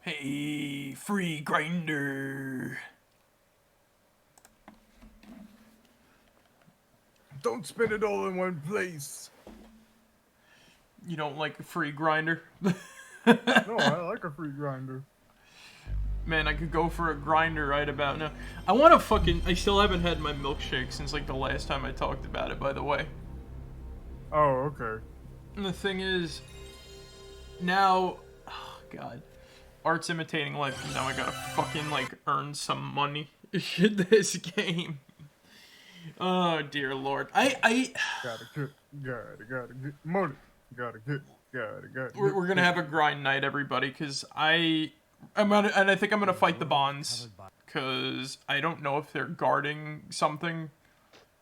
Hey, free grinder. Don't spend it all in one place. You don't like a free grinder? No, I like a free grinder. Man, I could go for a grinder right about now. I want to fucking... I still haven't had my milkshake since, like, the last time I talked about it, by the way. Oh, okay. And the thing is... Now... Oh, God. Art's imitating life, because now I gotta fucking, like, earn some money This game. Oh dear lord. Gotta get money. Gotta We're gonna have a grind night, everybody, because I'm gonna, and I think I'm gonna fight the bonds, because I don't know if they're guarding something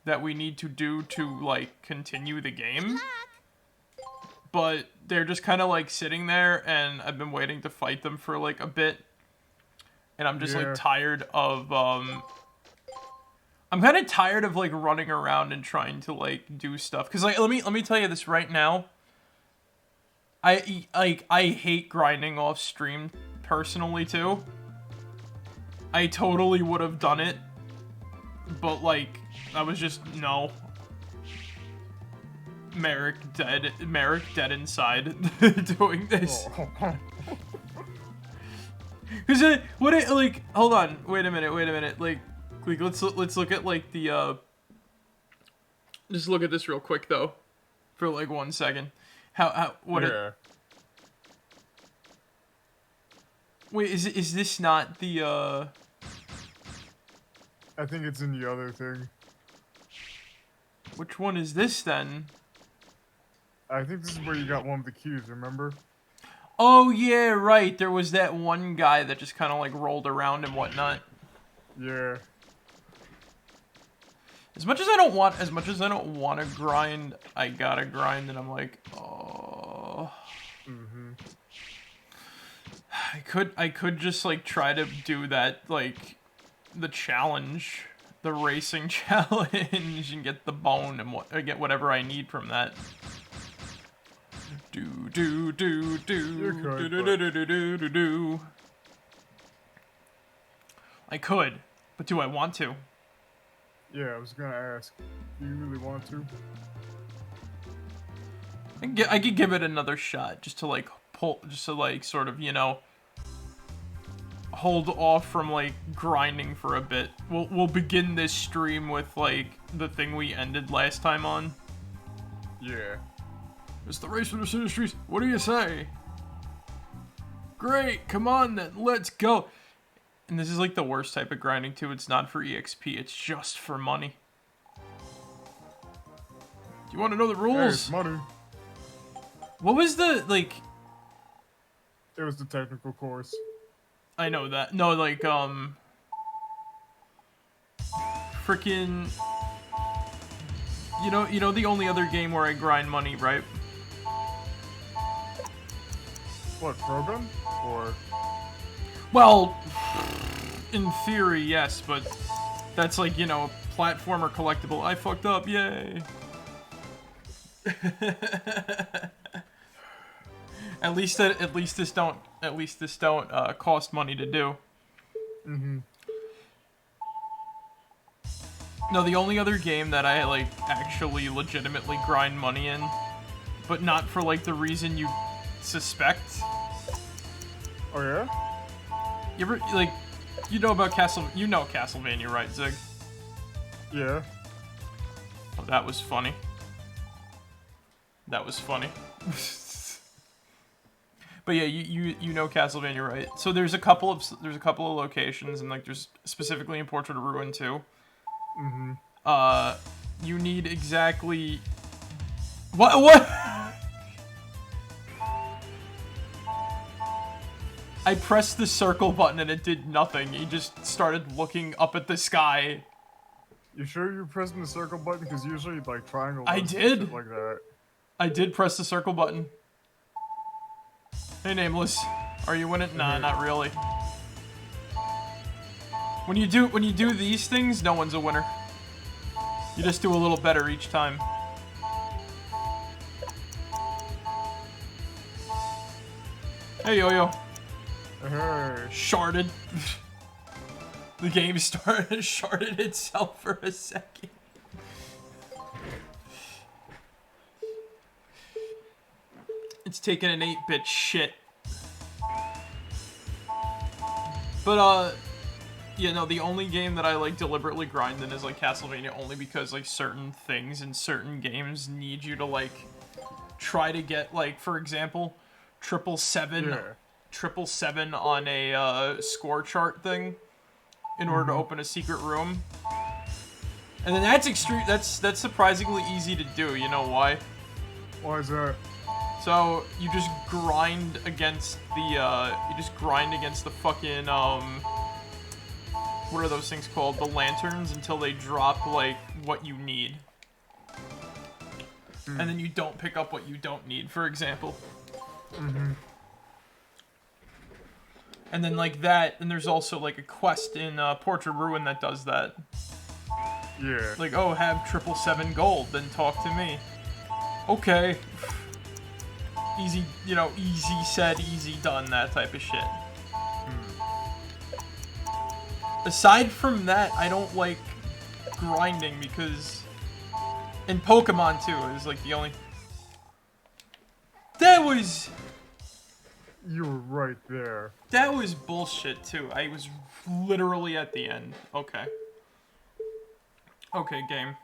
that we need to do to like continue the game, but they're just kind of like sitting there, and I've been waiting to fight them for like a bit, and I'm just like tired of I'm kind of tired of like running around and trying to like do stuff, because like let me tell you this right now. I hate grinding off stream personally too. I totally would have done it, but like I was just no. Marek dead inside doing this. Cause like hold on, wait a minute, like let's look at like the just look at this real quick though, for like 1 second. Wait, is this not the I think it's in the other thing. Which one is this then? I think this is where you got one of the cues, remember? Oh yeah, right. There was that one guy that just kind of like rolled around and whatnot. Yeah. As much as I don't want to grind, I gotta grind, and I'm like, oh. I could just like try to do that, like the challenge, the racing challenge, and get the bone and get whatever I need from that. I could, but do I want to? Yeah, I was gonna ask. Do you really want to? I could give it another shot, just to like sort of, you know, hold off from like grinding for a bit. We'll begin this stream with like the thing we ended last time on. Yeah. It's the race for the industries. What do you say? Great, come on then, let's go. And this is like the worst type of grinding too. It's not for EXP, it's just for money. Do you want to know the rules? Hey, it's money. What was the, like... It was the technical course. I know that. No, like, frickin'... You know the only other game where I grind money, right? What, Program? Or... Well, in theory, yes, but that's like, you know, platformer collectible. I fucked up, yay! At least this don't cost money to do. No, the only other game that I like actually legitimately grind money in, but not for like the reason you suspect. Oh yeah? You ever like, you know Castlevania, right, Zig? Yeah. Oh, that was funny. That was funny. But yeah, you know Castlevania, right? So there's a couple of locations, and like there's specifically in Portrait of Ruin too. You need exactly what? I pressed the circle button and it did nothing. He just started looking up at the sky. You sure you're pressing the circle button? Because usually, like, triangle I did. Shit like that. I did press the circle button. Hey, Nameless. Are you in it? Nah, not really. When you do these things, no one's a winner. You just do a little better each time. Hey, Yo-Yo. Hey. Sharded. The game sharded itself for a second. It's taking an 8-bit shit. But, yeah, no, the only game that I, like, deliberately grind in is, like, Castlevania, only because, like, certain things in certain games need you to, like, try to get, like, for example, 777 on a, score chart thing. in order to open a secret room. And then that's that's surprisingly easy to do. You know why? Why is that? So you just grind against the fucking what are those things called? The lanterns until they drop like what you need. And then you don't pick up what you don't need, for example. And then like that, and there's also like a quest in Portrait Ruin that does that. Yeah. Like, oh, have 777 gold, then talk to me. Okay. Easy, you know, easy said, easy done, that type of shit. Aside from that, I don't like grinding because... And Pokemon, too, is like the only... That was... You were right there. That was bullshit, too. I was literally at the end. Okay. Okay, game.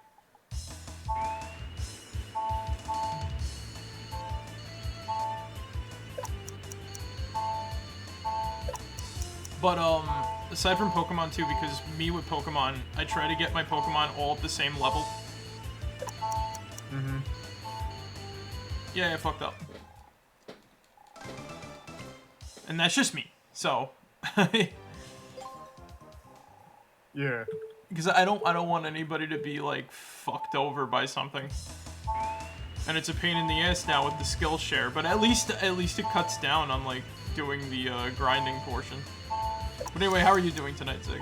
But, aside from Pokemon too, because me with Pokemon, I try to get my Pokemon all at the same level. Yeah, I fucked up. And that's just me, so... Yeah. Because I don't want anybody to be, like, fucked over by something. And it's a pain in the ass now with the skill share, but at least it cuts down on, like, doing the, grinding portion. But anyway, how are you doing tonight, Zig?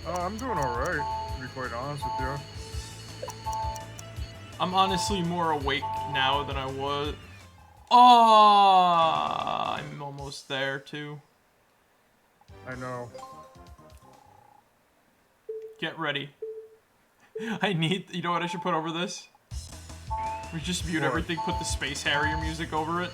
I'm doing alright, to be quite honest with you. I'm honestly more awake now than I was. Oh, I'm almost there, too. I know. Get ready. You know what I should put over this? We just mute everything, put the Space Harrier music over it.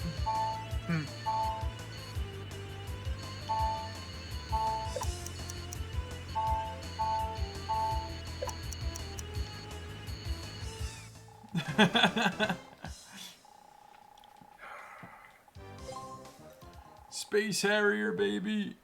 Space Harrier, baby.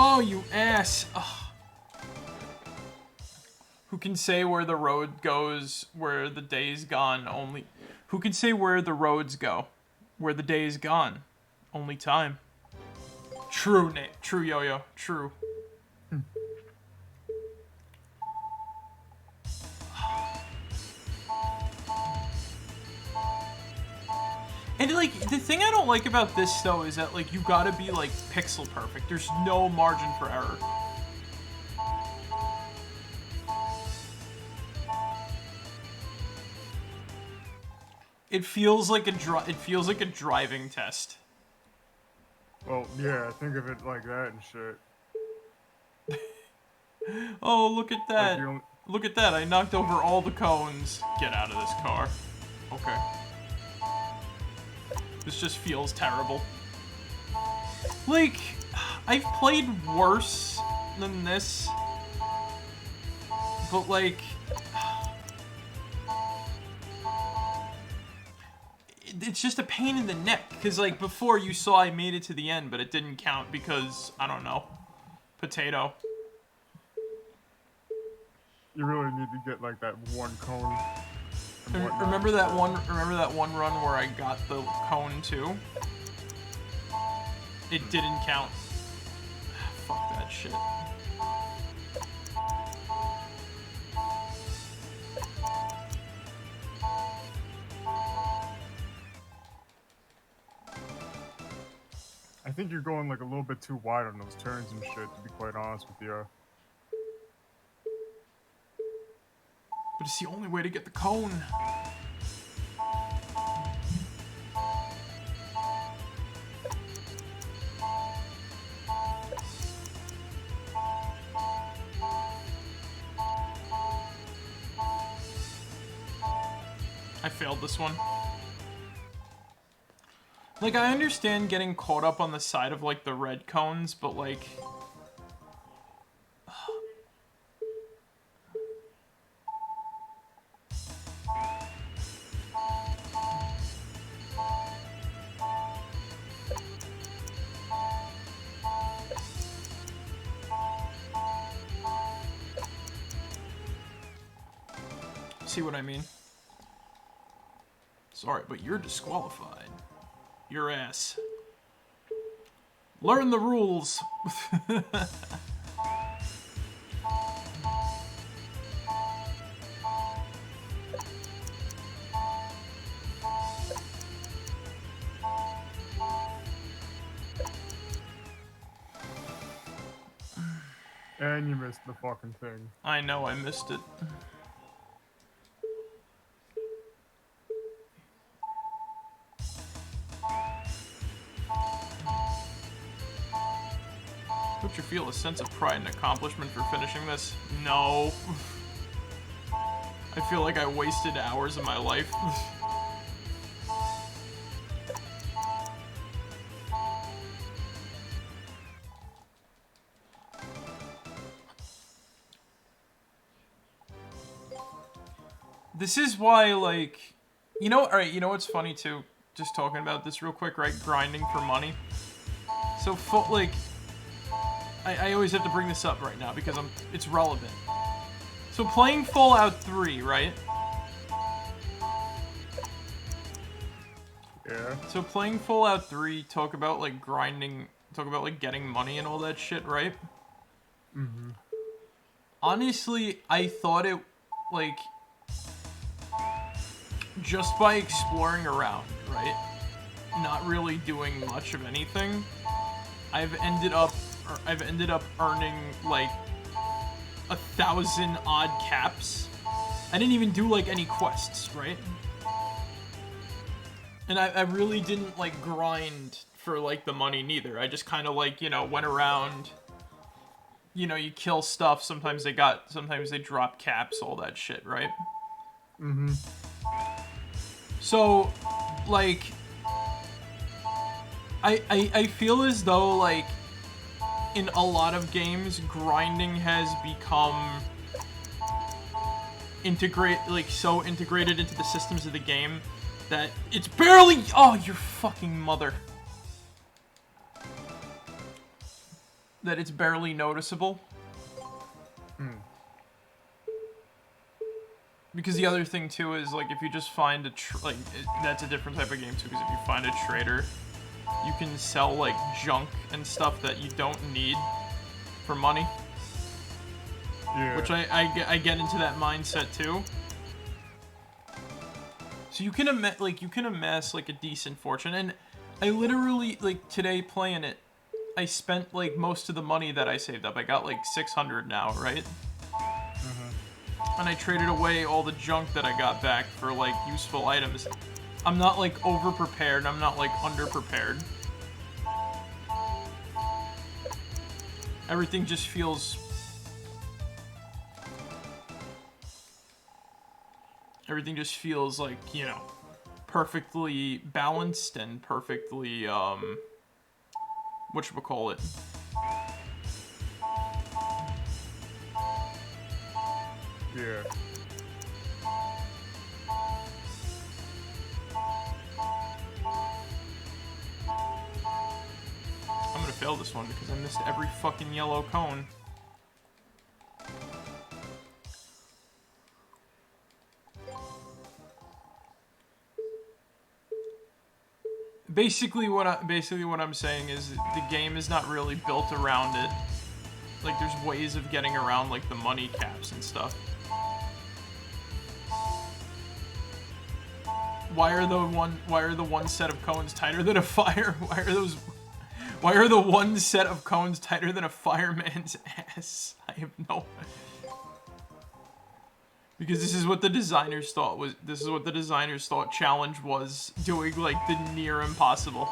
Oh, you ass. Ugh. Who can say where the road goes, where the day's gone? Only... Who can say where the roads go, where the day is gone? Only time. True, Nate. True, Yo-Yo. True. And, like, the thing I don't like about this, though, is that, like, you gotta be, like, pixel perfect. There's no margin for error. It feels like a driving test. Well, yeah, think of it like that and shit. Oh, look at that. Like Look at that. I knocked over all the cones. Get out of this car. Okay. This just feels terrible. Like, I've played worse than this. But, like... It's just a pain in the neck. Because, like, before you saw I made it to the end, but it didn't count because, I don't know. Potato. You really need to get, like, that one cone. Remember that one run where I got the cone too? It didn't count. Fuck that shit. I think you're going, like, a little bit too wide on those turns and shit, to be quite honest with you. But it's the only way to get the cone. I failed this one. Like, I understand getting caught up on the side of, like, the red cones, but, like... See what I mean? Sorry, but you're disqualified. Your ass. Learn the rules! And you missed the fucking thing. I know, I missed it. Don't you feel a sense of pride and accomplishment for finishing this? No. I feel like I wasted hours of my life. This is why, like... You know, alright, you know what's funny, too? Just talking about this real quick, right? Grinding for money. So, like... I always have to bring this up right now because it's relevant. So playing Fallout 3, right? Yeah. So playing Fallout 3, talk about like grinding, talk about like getting money and all that shit, right? Mm-hmm. Honestly, I thought it, like, just by exploring around, right? Not really doing much of anything, I've ended up earning like 1,000 odd caps. I didn't even do like any quests, right? And I really didn't like grind for like the money neither. I just kind of like, you know, went around, you know, you kill stuff, sometimes they drop caps, all that shit, right? Mm-hmm. So, like, I feel as though, like, in a lot of games, grinding has become so integrated into the systems of the game that it's barely, oh, your fucking mother. That it's barely noticeable. Because the other thing, too, is, like, if you just find that's a different type of game, too, because if you find a trader, you can sell, like, junk and stuff that you don't need for money. Yeah. Which I get into that mindset, too. So you can amass, like, a decent fortune, and I literally, like, today playing it, I spent, like, most of the money that I saved up. I got, like, 600 now, right? And I traded away all the junk that I got back for, like, useful items. I'm not, like, over-prepared. I'm not, like, under-prepared. Everything just feels... Everything just feels, like, you know, perfectly balanced and perfectly, whatchamacallit. Yeah. I'm gonna fail this one because I missed every fucking yellow cone. Basically what I'm saying is the game is not really built around it. Like, there's ways of getting around, like, the money caps and stuff. Why are the one set of cones tighter than a fire? Why are the one set of cones tighter than a fireman's ass? I have no... Because this is what the designers thought challenge was, doing, like, the near impossible.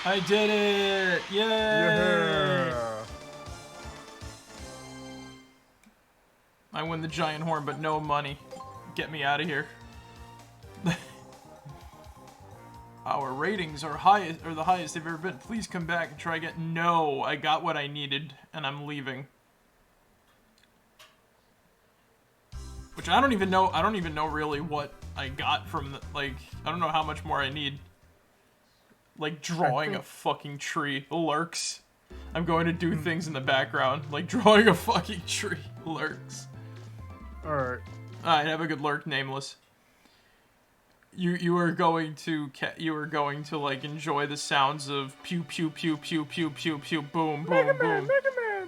I did it! Yay! Yeah. I win the giant horn, but no money. Get me out of here. Our ratings are the highest they've ever been. Please come back and try again. No, I got what I needed, and I'm leaving. Which I don't even know really what I got from the, like, I don't know how much more I need. Like drawing a fucking tree. Lurks. I'm going to do things in the background. Like drawing a fucking tree. Lurks. Alright. Alright, have a good lurk, Nameless. You are going to like enjoy the sounds of pew pew pew pew pew pew pew boom boom Mega boom. Man, Mega Man.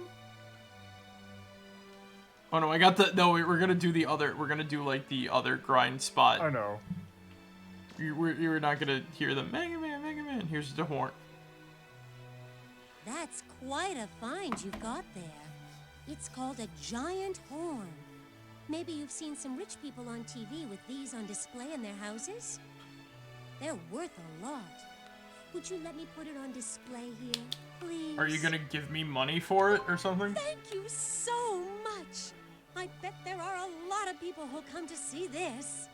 Oh no, I got the we're gonna do the other. We're gonna do like the other grind spot. I know. You're not gonna hear the Mega Man, Mega Man. Here's the horn. That's quite a find you've got there. It's called a giant horn. Maybe you've seen some rich people on TV with these on display in their houses? They're worth a lot. Would you let me put it on display here, please? Are you gonna give me money for it or something? Thank you so much. I bet there are a lot of people who'll come to see this.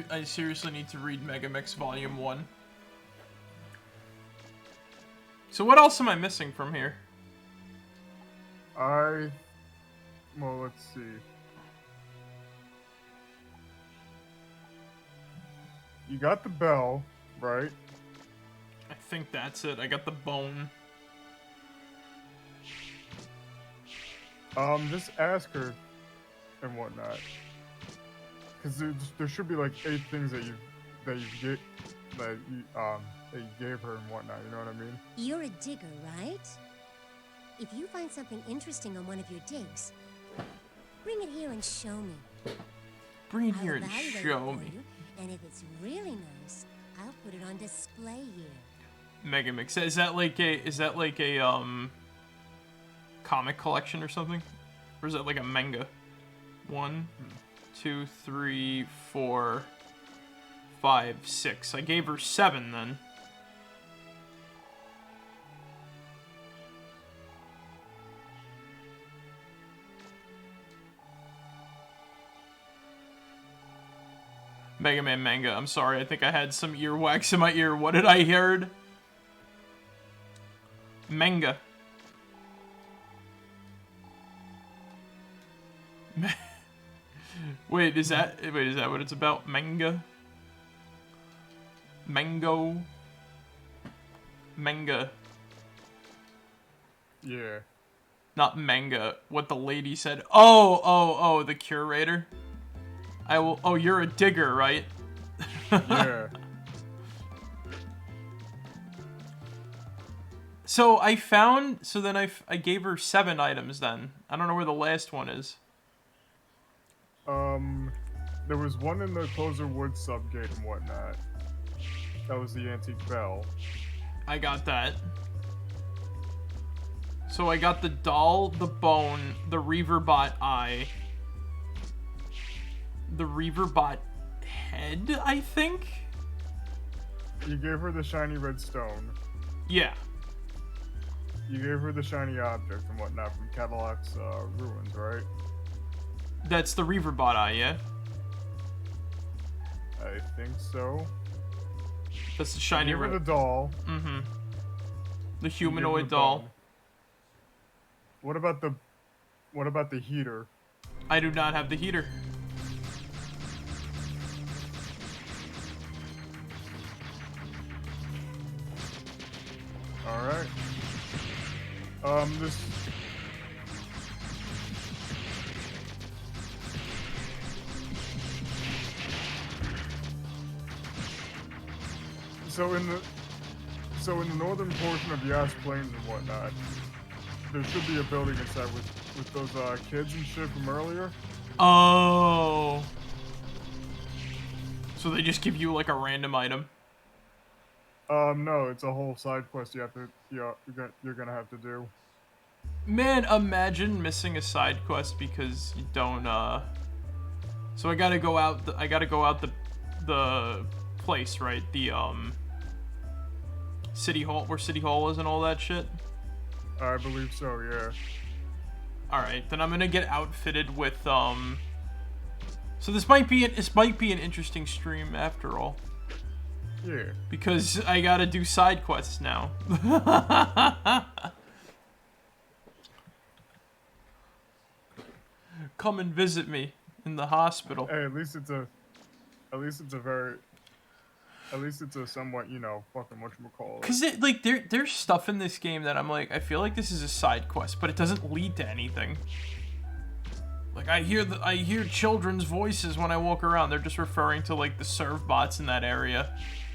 I seriously need to read Megamix Volume 1. So what else am I missing from here? Well, let's see. You got the bell, right? I think that's it. I got the bone. Just ask her and whatnot. Cause there should be like 8 things that you gave her and whatnot. You know what I mean? You're a digger, right? If you find something interesting on one of your digs, bring it here and show me. Bring it here I'll and evaluate show it for me. you, and if it's really nice, I'll put it on display here. Megamix. Is that like a comic collection or something? Or is that like a manga? 1, 2, 3, 4, 5, 6. I gave her 7 then. Mega Man manga. I'm sorry. I think I had some earwax in my ear. What did I hear? Manga. Wait, is that what it's about? Manga? Mango? Manga. Yeah. Not manga. What the lady said. Oh, the curator. I will. Oh, you're a digger, right? Yeah. So I found. So then I gave her 7 items. Then I don't know where the last one is. There was one in the Closer Wood subgate and whatnot. That was the antique bell. I got that. So I got the doll, the bone, the Reaverbot eye, the Reaverbot head, I think? You gave her the shiny red stone. Yeah. You gave her the shiny object and whatnot from Cadillac's ruins, right? That's the Reaverbot eye, yeah? I think so. That's the shiny You gave her red. the doll. Mm-hmm. The You humanoid gave her the doll. bone. What about the heater? I do not have the heater. Alright. This... So in the northern portion of the Ash Plains and whatnot, there should be a building inside with those kids and shit from earlier. Oh. So they just give you like a random item. No, it's a whole side quest you're gonna have to do. Man, imagine missing a side quest because you don't So I gotta go out the place, right? City Hall, where City Hall is and all that shit? I believe so, yeah. Alright, then I'm gonna get outfitted with, So this might be an interesting stream after all. Yeah. Because I gotta do side quests now. Come and visit me in the hospital. Hey, at least it's a somewhat, you know, fucking whatchamacallit. Cause like there's stuff in this game that I'm like, I feel like this is a side quest, but it doesn't lead to anything. Like I hear children's voices when I walk around. They're just referring to like the serve bots in that area.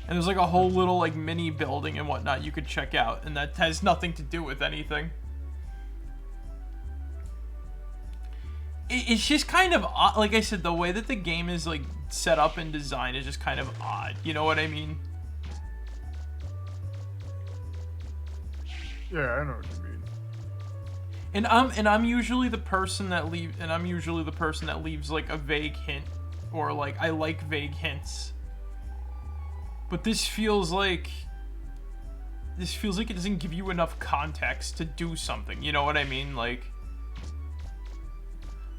And there's like a whole little like mini building and whatnot you could check out, and that has nothing to do with anything. It's just kind of odd. Like I said, the way that the game is like set up and designed is just kind of odd. You know what I mean? Yeah, I know what you mean. And I'm usually the person that leaves like a vague hint, or like I like vague hints. But this feels like it doesn't give you enough context to do something. You know what I mean? Like,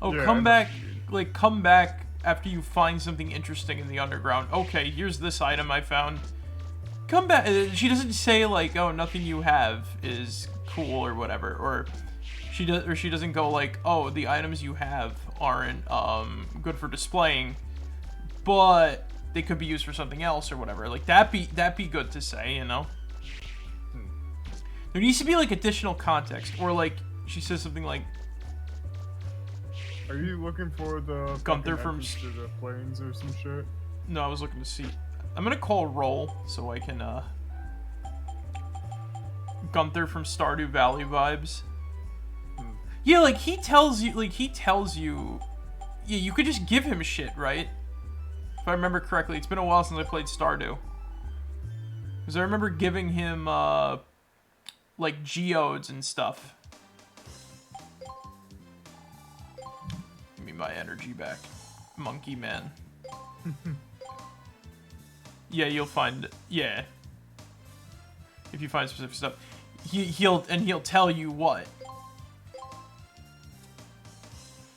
oh, Yeah, come back after you find something interesting in the underground. Okay, here's this item I found. Come back. She doesn't say like, oh, nothing you have is cool or whatever, or she doesn't go like, oh, the items you have aren't good for displaying, but they could be used for something else or whatever. Like that'd be good to say, you know. There needs to be like additional context, or like she says something like, Are you looking for the Gunther fucking from entrance to the plains or some shit? no, I was looking to see. I'm gonna call roll so I can Gunther from Stardew Valley vibes. Yeah, like he tells you, yeah, you could just give him shit, right? If I remember correctly. It's been a while since I played Stardew. Because I remember giving him, like, geodes and stuff. Give me my energy back. Monkey man. Yeah, you'll find, yeah. If you find specific stuff. He'll tell you what.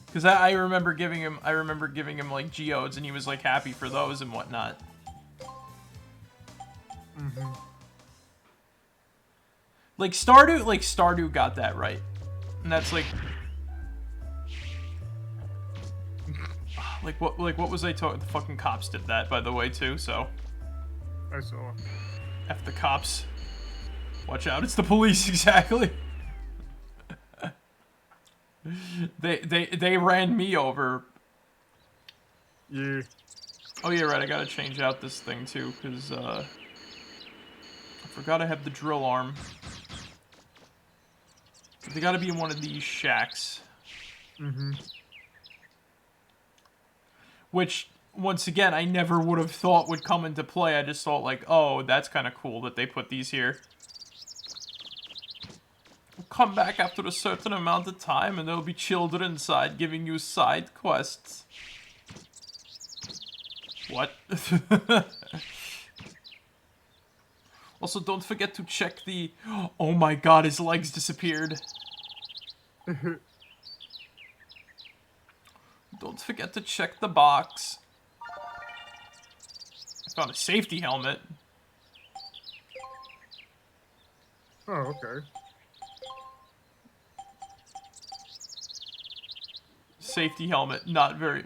Because I remember giving him like geodes, and he was like happy for those and whatnot. Mm-hmm. Like Stardew got that right, and that's like what was I talking? The fucking cops did that, by the way, too. So I saw. F the cops. Watch out! It's the police. Exactly. They ran me over. Yeah. Oh yeah, right. I gotta change out this thing too, cause I forgot I have the drill arm. They gotta be in one of these shacks. Mm-hmm. Which, once again, I never would have thought would come into play. I just thought like, oh, that's kind of cool that they put these here. Come back after a certain amount of time and there'll be children inside giving you side quests. What? Also, don't forget to check the... Oh my god, his legs disappeared. Don't forget to check the box. I found a safety helmet. Oh, okay. Safety helmet, not very...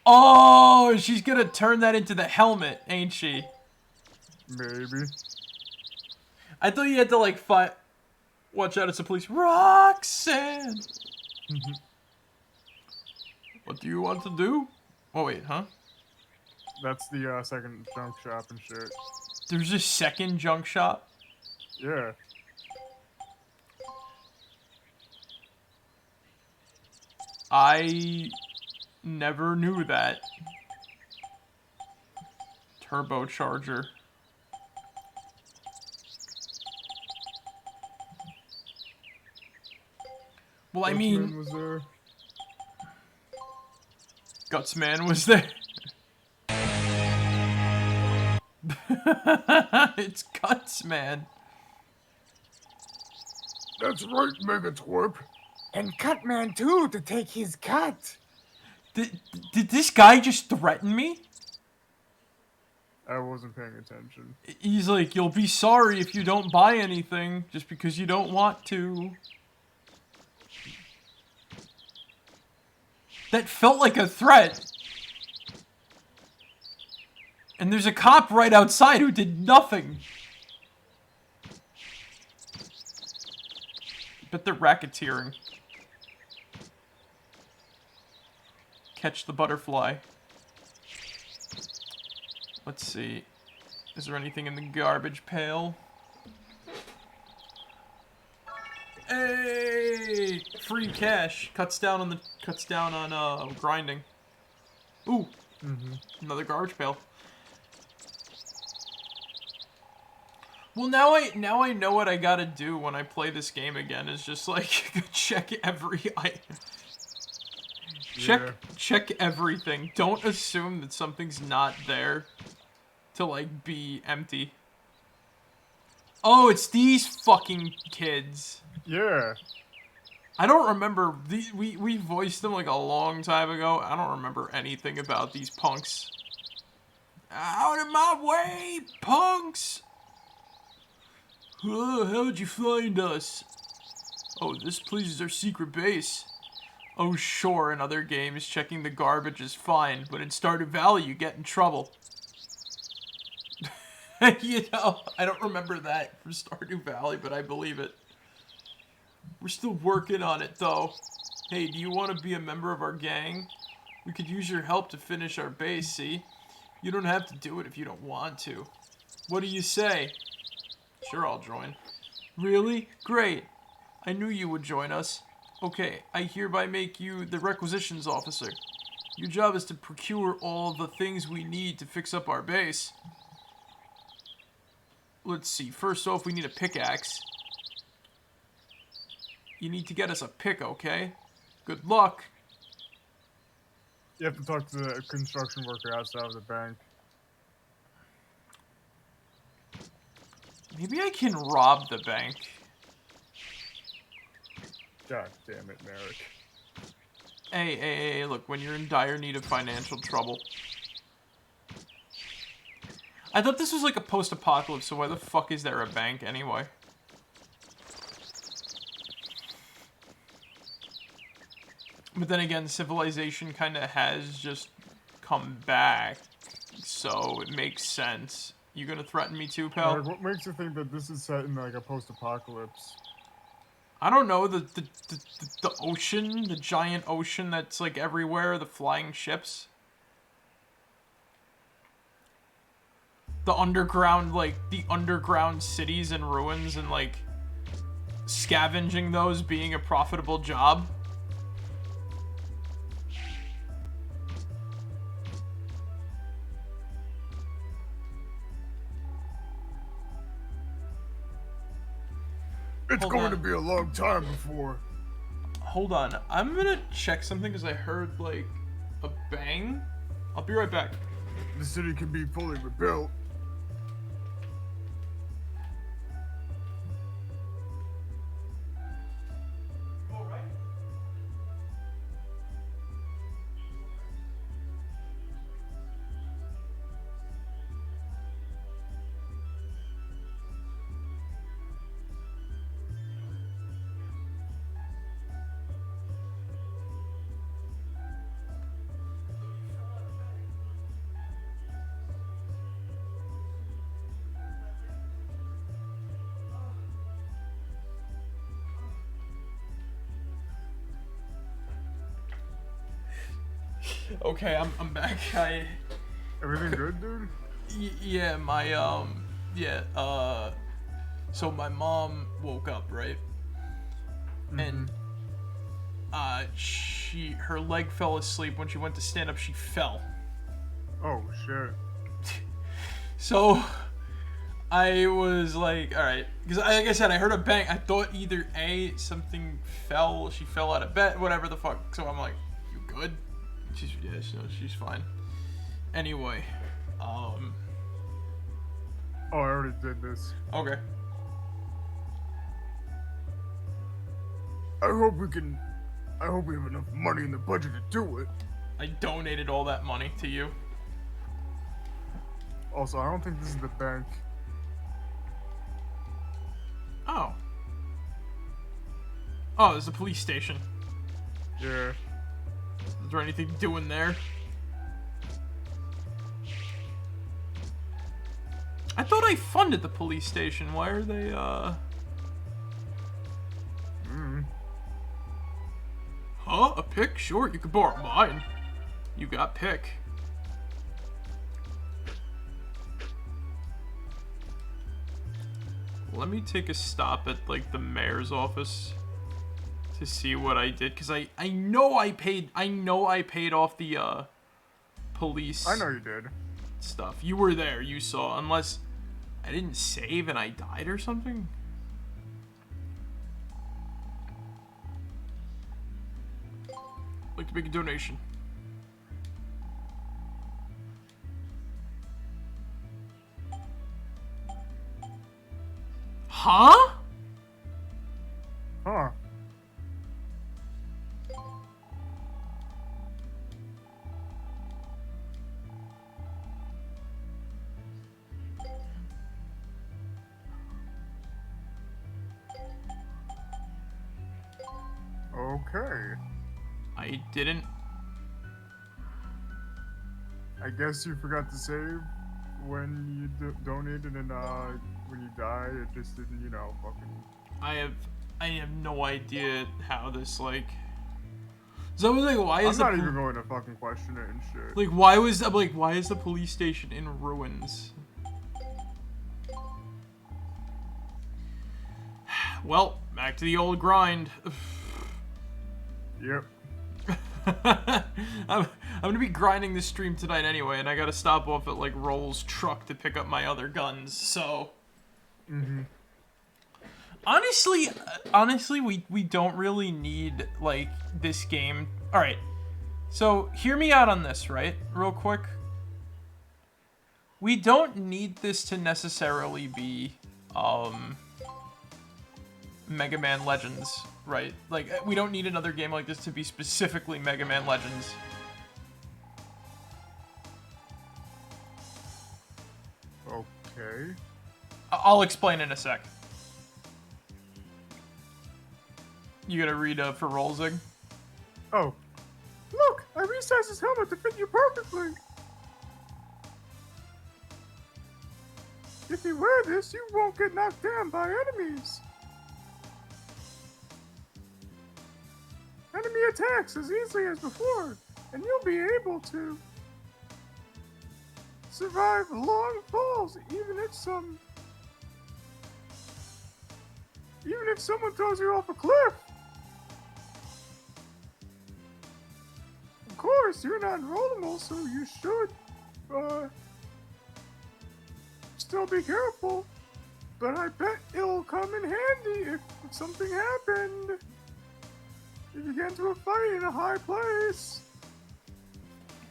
Oh, she's gonna turn that into the helmet, ain't she? Maybe. I thought you had to, like, fight... Watch out, it's the police. Roxanne! What do you want to do? Oh, wait, huh? That's the second junk shop and shit. There's a second junk shop? Yeah. I never knew that. Turbocharger. Well, I mean... Gutsman was there. Gutsman was there. It's Gutsman. That's right, Megatwerp. And Cutman too, to take his cut. Did this guy just threaten me? I wasn't paying attention. He's like, you'll be sorry if you don't buy anything, just because you don't want to. That felt like a threat. And there's a cop right outside who did nothing. But they're racketeering. Catch the butterfly. Let's see. Is there anything in the garbage pail? Hey! Free cash. Cuts down on grinding. Ooh. Another garbage pail. Well, now I know what I gotta do when I play this game again. Is just like check every item. Check everything. Don't assume that something's not there to like be empty. Oh, it's these fucking kids. Yeah. I don't remember. We voiced them like a long time ago. I don't remember anything about these punks. Out of my way, punks! How'd you find us? Oh, this place is our secret base. Oh, sure, in other games, checking the garbage is fine, but in Stardew Valley, you get in trouble. You know, I don't remember that from Stardew Valley, but I believe it. We're still working on it, though. Hey, do you want to be a member of our gang? We could use your help to finish our base, see? You don't have to do it if you don't want to. What do you say? Sure, I'll join. Really? Great. I knew you would join us. Okay, I hereby make you the requisitions officer. Your job is to procure all the things we need to fix up our base. Let's see. First off, we need a pickaxe. You need to get us a pick, okay? Good luck. You have to talk to the construction worker outside of the bank. Maybe I can rob the bank. God damn it, Marek. Hey, look, when you're in dire need of financial trouble. I thought this was like a post-apocalypse, so why the fuck is there a bank anyway? But then again, civilization kind of has just come back, so it makes sense. You gonna threaten me too, pal? Marek, what makes you think that this is set in like a post-apocalypse? I don't know, the ocean, the giant ocean that's like everywhere, the flying ships. The underground, like, the underground cities and ruins and, like, scavenging those being a profitable job. It's Hold going on. to be a long time before. Hold on, I'm gonna check something because I heard, like, a bang. I'll be right back. The city can be fully rebuilt. Okay, I'm back. Everything good, dude? Yeah, so my mom woke up, right? And, her leg fell asleep. When she went to stand up, she fell. Oh, shit. So, I was like, alright. Because, like I said, I heard a bang. I thought either A, something fell, she fell out of bed, whatever the fuck. So I'm like, you good? She's fine. Anyway, Oh, I already did this. okay. I hope we can. I hope we have enough money in the budget to do it. I donated all that money to you. Also, I don't think this is the bank. Oh. Oh, there's a police station. Yeah. Is there anything to do in there? I thought I funded the police station. Why are they, Huh? A pick? Sure, you can borrow mine. You got pick. Let me take a stop at, like, the mayor's office to see what I did, because I know I paid off the, police I know you did. stuff. You were there, you saw, unless I didn't save and I died or something? I'd like to make a donation. Huh? Huh. Okay. I didn't. I guess you forgot to save when you donated, and when you die, it just didn't, you know, fucking. I have no idea how this, like. So I was like, why is I'm not even going to fucking question it and shit. like why is the police station in ruins? Well, back to the old grind. Yep. I'm gonna be grinding this stream tonight anyway, and I gotta stop off at like Roll's truck to pick up my other guns. So, honestly, we don't really need like this game. All right, so hear me out on this, right? Real quick. We don't need this to necessarily be Mega Man Legends, right? Like, we don't need another game like this to be specifically Mega Man Legends. Okay. I'll explain in a sec. You gotta read for Rolzig? Oh. Look! I resized his helmet to fit you perfectly! If you wear this, you won't get knocked down by enemies! Enemy attacks as easily as before, and you'll be able to survive long falls, even if someone throws you off a cliff. Of course, you're not rollable, so you should still be careful. But I bet it'll come in handy if something happened. If you get into a fight in a high place.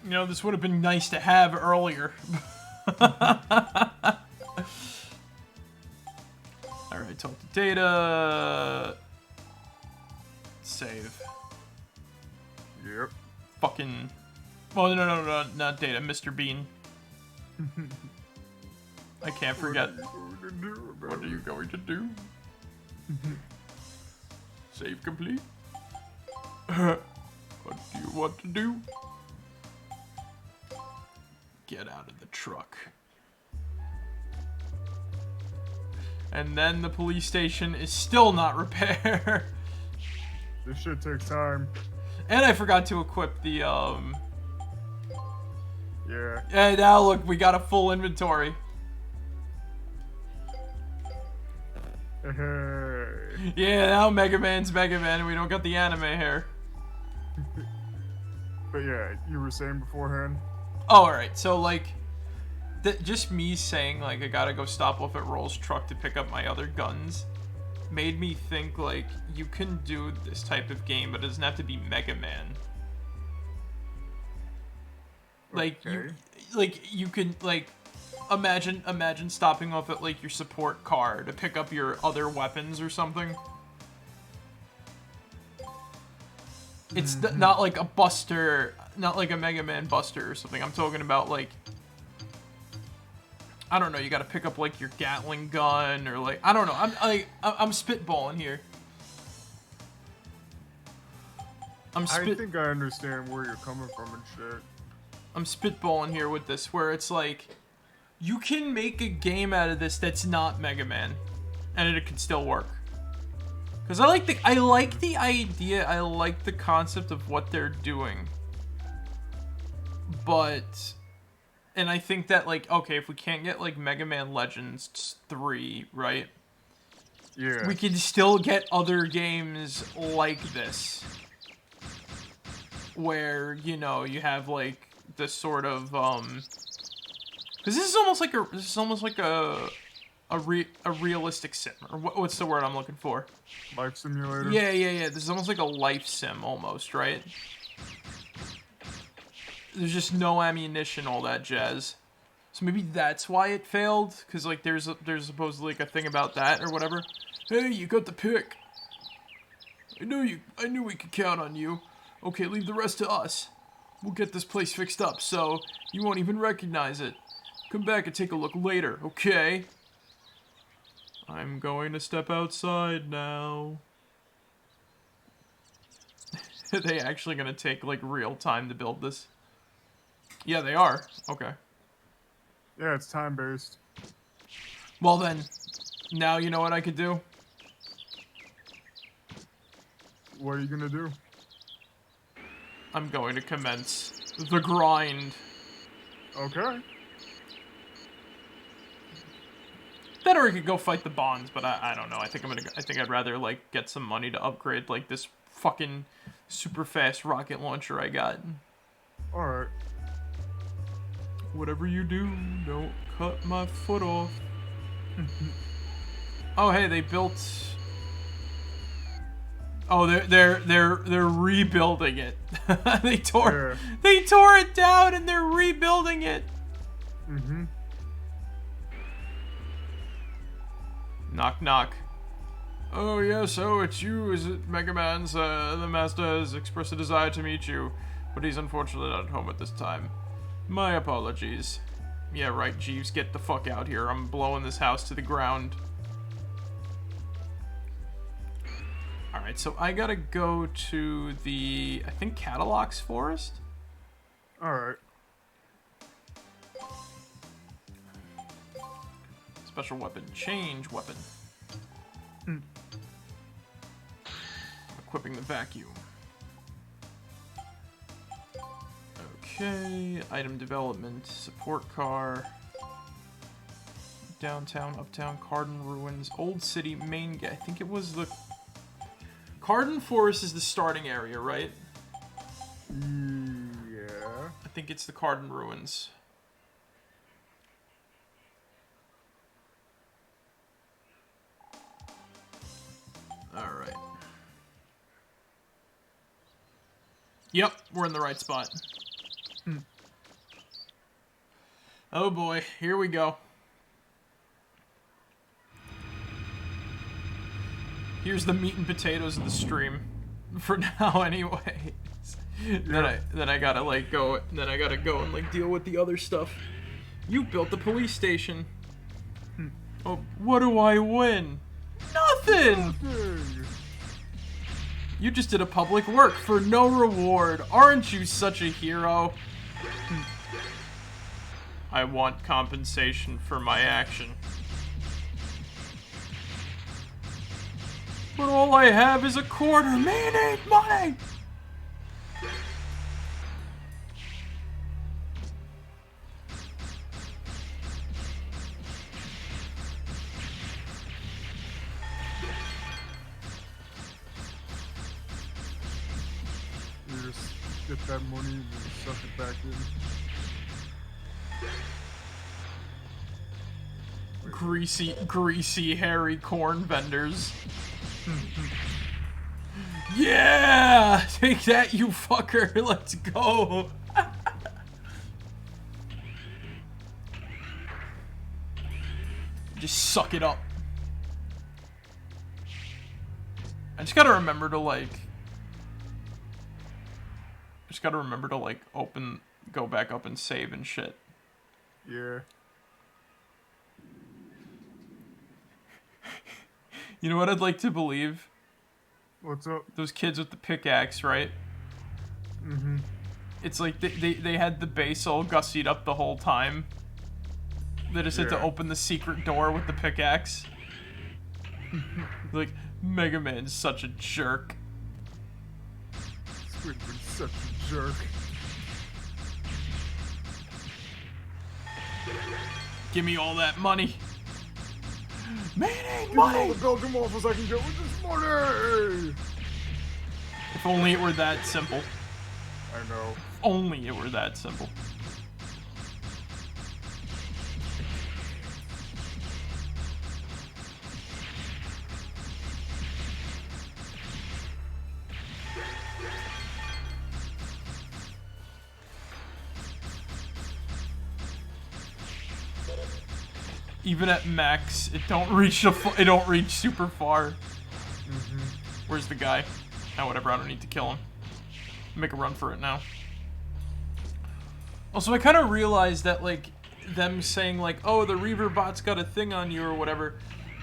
You know, this would have been nice to have earlier. Alright, talk to Data. Save. Yep. Fucking. Oh, no, not Data, Mr. Bean. I can't forget. What are you going to do? Save complete? What do you want to do? Get out of the truck. And then the police station is still not repaired. This shit takes time. And I forgot to equip the, Yeah. And now look, we got a full inventory. Hey. Yeah, now Mega Man's Mega Man and we don't got the anime hair. But yeah, you were saying beforehand? Oh, alright, so like, just me saying like I gotta go stop off at Roll's truck to pick up my other guns made me think like you can do this type of game, but it doesn't have to be Mega Man. Like Okay. you can like imagine stopping off at like your support car to pick up your other weapons or something. It's not like a Buster, not like a Mega Man Buster or something. I'm talking about like, I don't know. You got to pick up like your Gatling gun or like, I don't know. I'm spitballing here. I think I understand where you're coming from and shit. I'm spitballing here with this, where it's like, you can make a game out of this that's not Mega Man, and it can still work. Because I like the idea, I like the concept of what they're doing. But, and I think that, like, okay, if we can't get, like, Mega Man Legends 3, right? Yeah. We can still get other games like this. Where, you know, you have, like, this sort of, because this is almost like a realistic sim, or what's the word I'm looking for? Life simulator? Yeah. This is almost like a life sim, almost, right? There's just no ammunition, all that jazz. So maybe that's why it failed, because, like, there's supposedly, like, a thing about that, or whatever. Hey, you got the pick. I knew we could count on you. Okay, leave the rest to us. We'll get this place fixed up, so you won't even recognize it. Come back and take a look later, okay? I'm going to step outside now. Are they actually going to take, like, real time to build this? Yeah, they are. Okay. Yeah, it's time-based. Well then, now you know what I could do? What are you gonna do? I'm going to commence the grind. Okay. Then or I could go fight the bonds, but I don't know. I think I'd rather like get some money to upgrade like this fucking super fast rocket launcher I got. Alright. Whatever you do, don't cut my foot off. Oh hey, they built. Oh, they're rebuilding it. They tore it down and they're rebuilding it. Mm-hmm. Knock knock. Oh yes, oh it's you, is it Mega Man's? The master has expressed a desire to meet you, but he's unfortunately not at home at this time. My apologies. Yeah right, Jeeves, get the fuck out here. I'm blowing this house to the ground. Alright, so I gotta go to the, I think, Cadillacs Forest? Alright. Special weapon. Change weapon. Equipping the vacuum. Okay. Item development. Support car. Downtown, uptown, Cardin Ruins, Old City, main gate. I think it was the... Cardin Forest is the starting area, right? Yeah. I think it's the Cardin Ruins. Alright. Yep, we're in the right spot. Oh boy, here we go. Here's the meat and potatoes of the stream. For now, anyways. Yeah. Then I gotta like go. Then I gotta go and like deal with the other stuff. You built the police station. Oh, what do I win? Nothing. You just did a public work for no reward. Aren't you such a hero? I want compensation for my action. But all I have is a quarter. Me need money! You just get that money and then suck it back in. Greasy, hairy corn vendors. Yeah! Take that, you fucker. Let's go. Just suck it up. I just gotta remember to, like... Just gotta remember to, like, go back up and save and shit. Yeah. You know what I'd like to believe? What's up? Those kids with the pickaxe, right? Mm-hmm. It's like they had the base all gussied up the whole time. They just had to open the secret door with the pickaxe. Like, Mega Man's such a jerk. Squidward's such a jerk. Give me all that money. Mayday, Give me all money! the Belgian waffles I can get with this money! If only it were that simple. I know. If only it were that simple. Even at max, it don't reach super far. Mm-hmm. Where's the guy? Oh, whatever. I don't need to kill him. Make a run for it now. Also, I kind of realized that, like, them saying, like, oh, the Reaver bot's got a thing on you or whatever.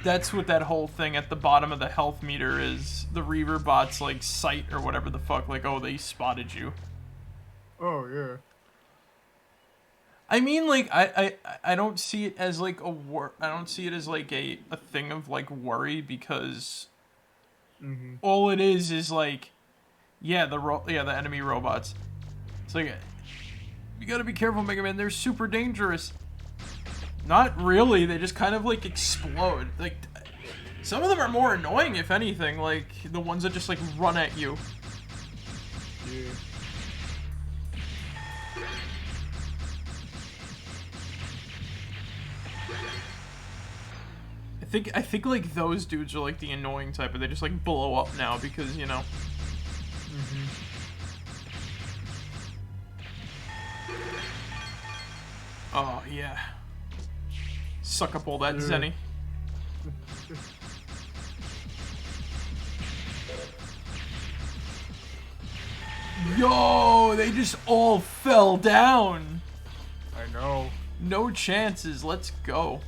That's what that whole thing at the bottom of the health meter is. The Reaver bot's, like, sight or whatever the fuck. Like, oh, they spotted you. Oh, yeah. I mean, like, I don't see it as, like, I don't see it as, like, a thing of, like, worry because all it is, like, yeah, the enemy robots. It's like, you gotta be careful, Mega Man, they're super dangerous. Not really, they just kind of, like, explode. Like, some of them are more annoying, if anything, like, the ones that just, like, run at you. Yeah. I think like those dudes are like the annoying type, but they just like blow up now because, you know. Oh yeah. Suck up all that Zenny. Yo, they just all fell down. I know. No chances. Let's go.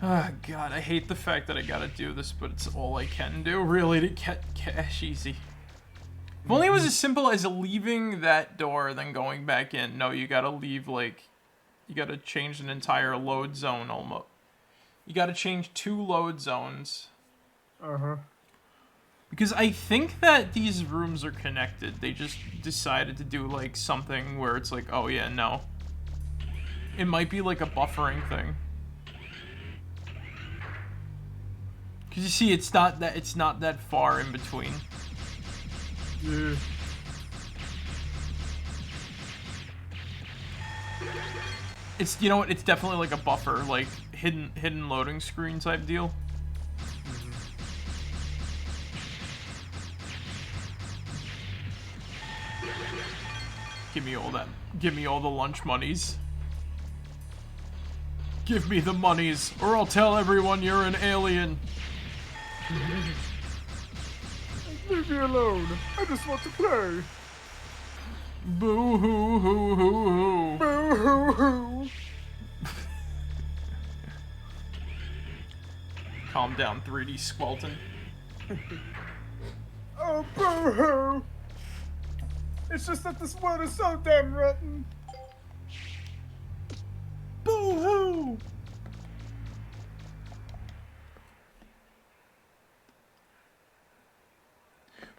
Oh god, I hate the fact that I gotta do this, but it's all I can do, really, to get cash easy. If only it was as simple as leaving that door, then going back in. No, you gotta leave, like, you gotta change an entire load zone, almost. You gotta change 2 load zones. Uh-huh. Because I think that these rooms are connected. They just decided to do, like, something where it's like, oh yeah, no. It might be, like, a buffering thing. Cause you see, it's not that far in between. Yeah. It's, you know what? It's definitely like a buffer, like hidden loading screen type deal. Give me all that. Give me all the lunch monies. Give me the monies, or I'll tell everyone you're an alien. Leave me alone. I just want to play. Boo hoo hoo hoo hoo. Boo hoo hoo. Calm down, 3D Squelton. Oh, boo hoo. It's just that this world is so damn rotten. Boo hoo.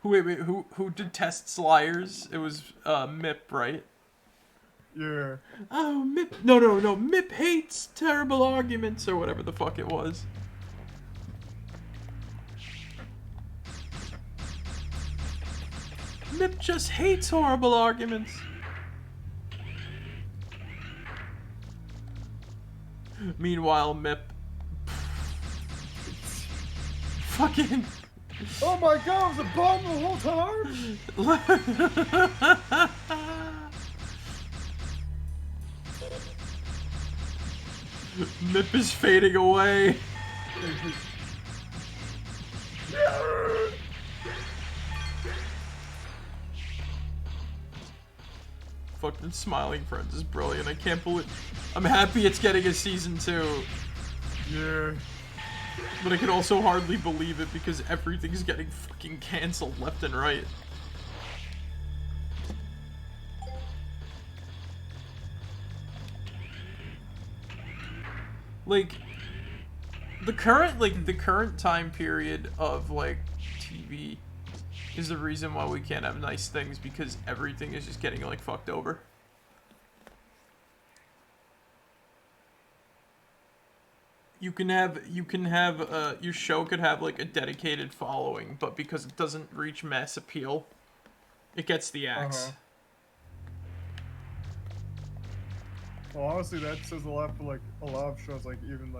Wait, who detests liars? It was Mip, right? Yeah. Oh, Mip. No. Mip hates terrible arguments, or whatever the fuck it was. Mip just hates horrible arguments. Meanwhile, Mip. Fucking. Oh my god, it was a bomb the whole time? Mip is fading away. fucking Smiling Friends is brilliant. I can't believe... I'm happy it's getting a season 2. Yeah. But I can also hardly believe it because everything's getting fucking canceled left and right. Like, the current time period of, like, TV is the reason why we can't have nice things, because everything is just getting, like, fucked over. You can have, your show could have, like, a dedicated following, but because it doesn't reach mass appeal, it gets the axe. Well, honestly, that says a lot for, like, a lot of shows, like, even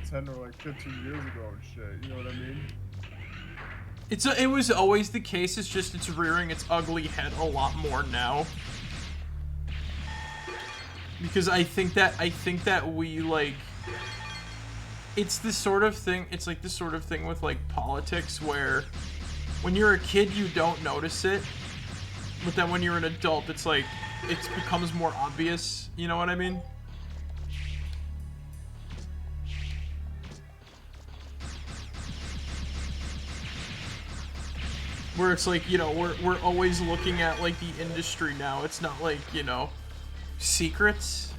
10 or, like, 15 years ago and shit, you know what I mean? It was always the case, it's just it's rearing its ugly head a lot more now. Because I think that we, like, it's the sort of thing, it's like the sort of thing with, like, politics where when you're a kid you don't notice it, but then when you're an adult it's like, it becomes more obvious, you know what I mean? Where it's like, you know, we're always looking at, like, the industry now. It's not like, you know, secrets.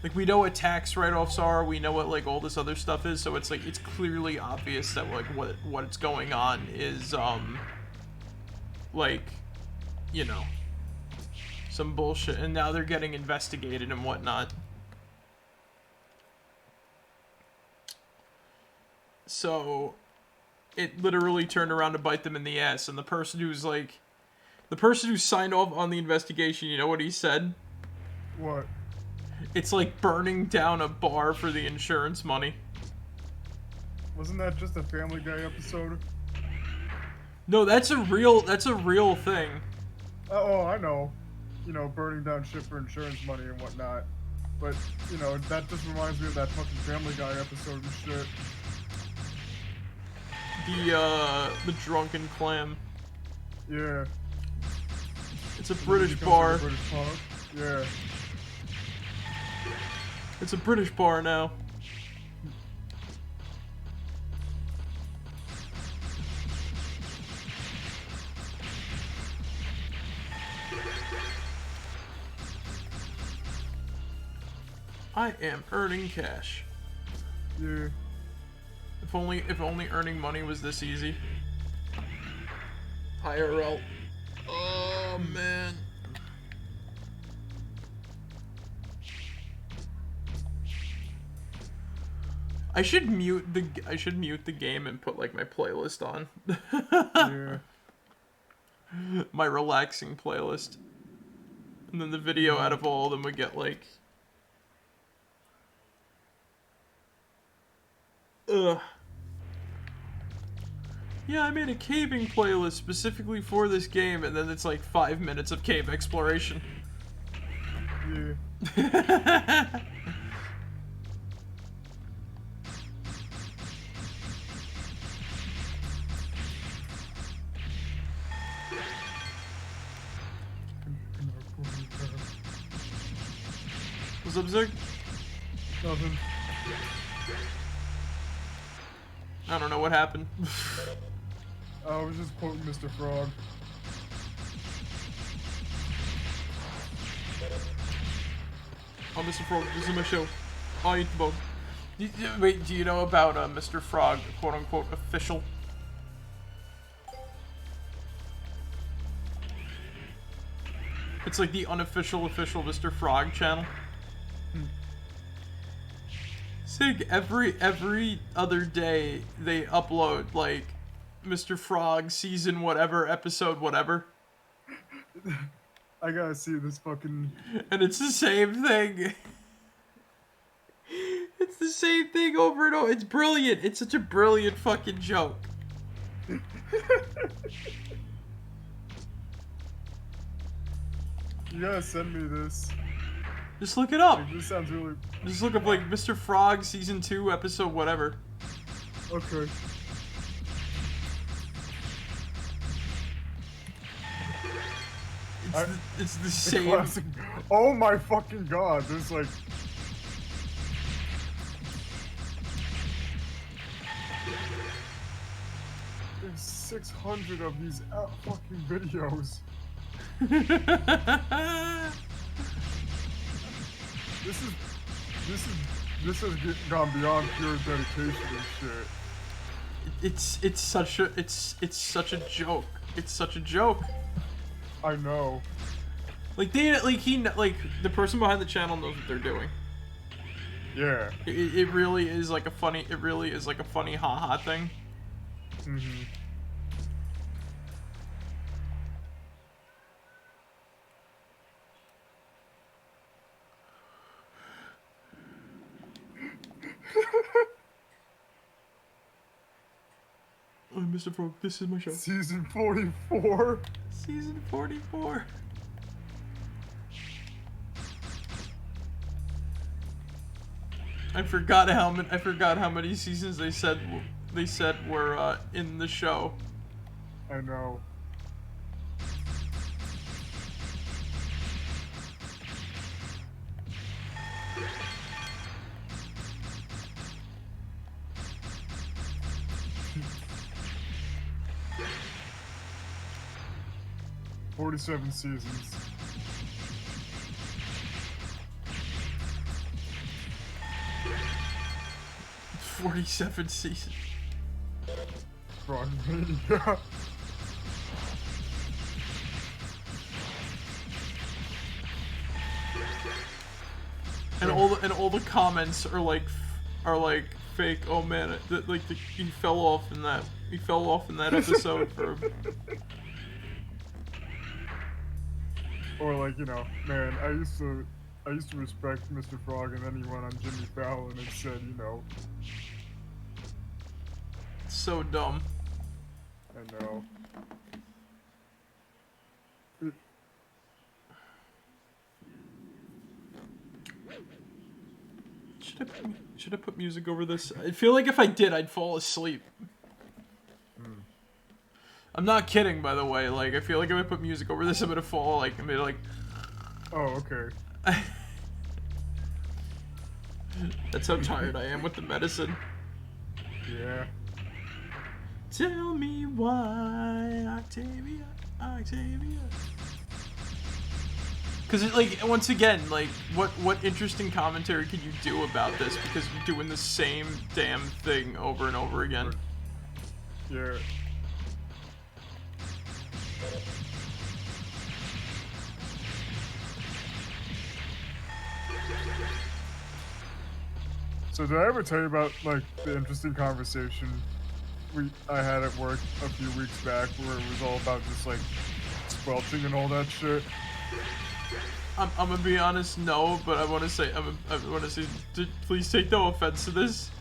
Like, we know what tax write-offs are, we know what, like, all this other stuff is, so it's like, it's clearly obvious that, like, what's going on is, like, you know, some bullshit, and now they're getting investigated and whatnot. So it literally turned around to bite them in the ass, and the person who signed off on the investigation, you know what he said? What? It's like burning down a bar for the insurance money. Wasn't that just a Family Guy episode? No, that's a real thing. Oh, I know. You know, burning down shit for insurance money and whatnot. But, you know, that just reminds me of that fucking Family Guy episode and shit. The drunken clam. Yeah. It's a British bar. Like a British pub. Yeah. It's a British bar now. I am earning cash. Yeah. If only earning money was this easy. IRL. Oh man. I should mute the game and put, like, my playlist on. Yeah. My relaxing playlist. And then the video out of all of them would get, like, ugh. Yeah, I made a caving playlist specifically for this game, and then it's like 5 minutes of cave exploration. Yeah. What's up, Zig? Nothing. I don't know what happened. I was just quoting Mr. Frog. Oh, Mr. Frog, this is my show. I'll eat the bone. Wait, do you know about Mr. Frog, quote-unquote, official? It's like the unofficial official Mr. Frog channel. Sig, every other day they upload, like, Mr. Frog season whatever, episode whatever. I gotta see this fucking... And it's the same thing. It's the same thing over and over. It's brilliant. It's such a brilliant fucking joke. You gotta send me this. Just look it up. Like, this sounds really... Just look up, like, Mr. Frog season 2 episode whatever. Okay. it's the The same. classic. Oh my fucking god! There's like. There's 600 of these fucking videos. This has gone beyond pure dedication and shit. It's such a joke. It's such a joke. I know. Like the person behind the channel knows what they're doing. Yeah. It really is like a funny haha thing. Mm-hmm. Oh, Mr. Frog, this is my show. Season 44. Season 44. I forgot how many seasons they said were in the show. I know. "47 seasons. "47 seasons. Frog Mania." And all the comments are like fake. Oh man, he fell off in that episode for. Or like, you know, man, I used to respect Mr. Frog, and then he went on Jimmy Fallon and said, you know. So dumb. I know. Should I put music over this? I feel like if I did, I'd fall asleep. I'm not kidding, by the way. Like, I feel like if I put music over this, I'm gonna fall. Like, I'm gonna like. Oh, okay. That's how tired I am with the medicine. Yeah. Tell me why, Octavia. Because, like, once again, like, what interesting commentary could you do about this? Because you're doing the same damn thing over and over again. Yeah. So did I ever tell you about, like, the interesting conversation I had at work a few weeks back where it was all about just, like, squelching and all that shit? I'm gonna be honest, no, but I want to say, please take no offense to this.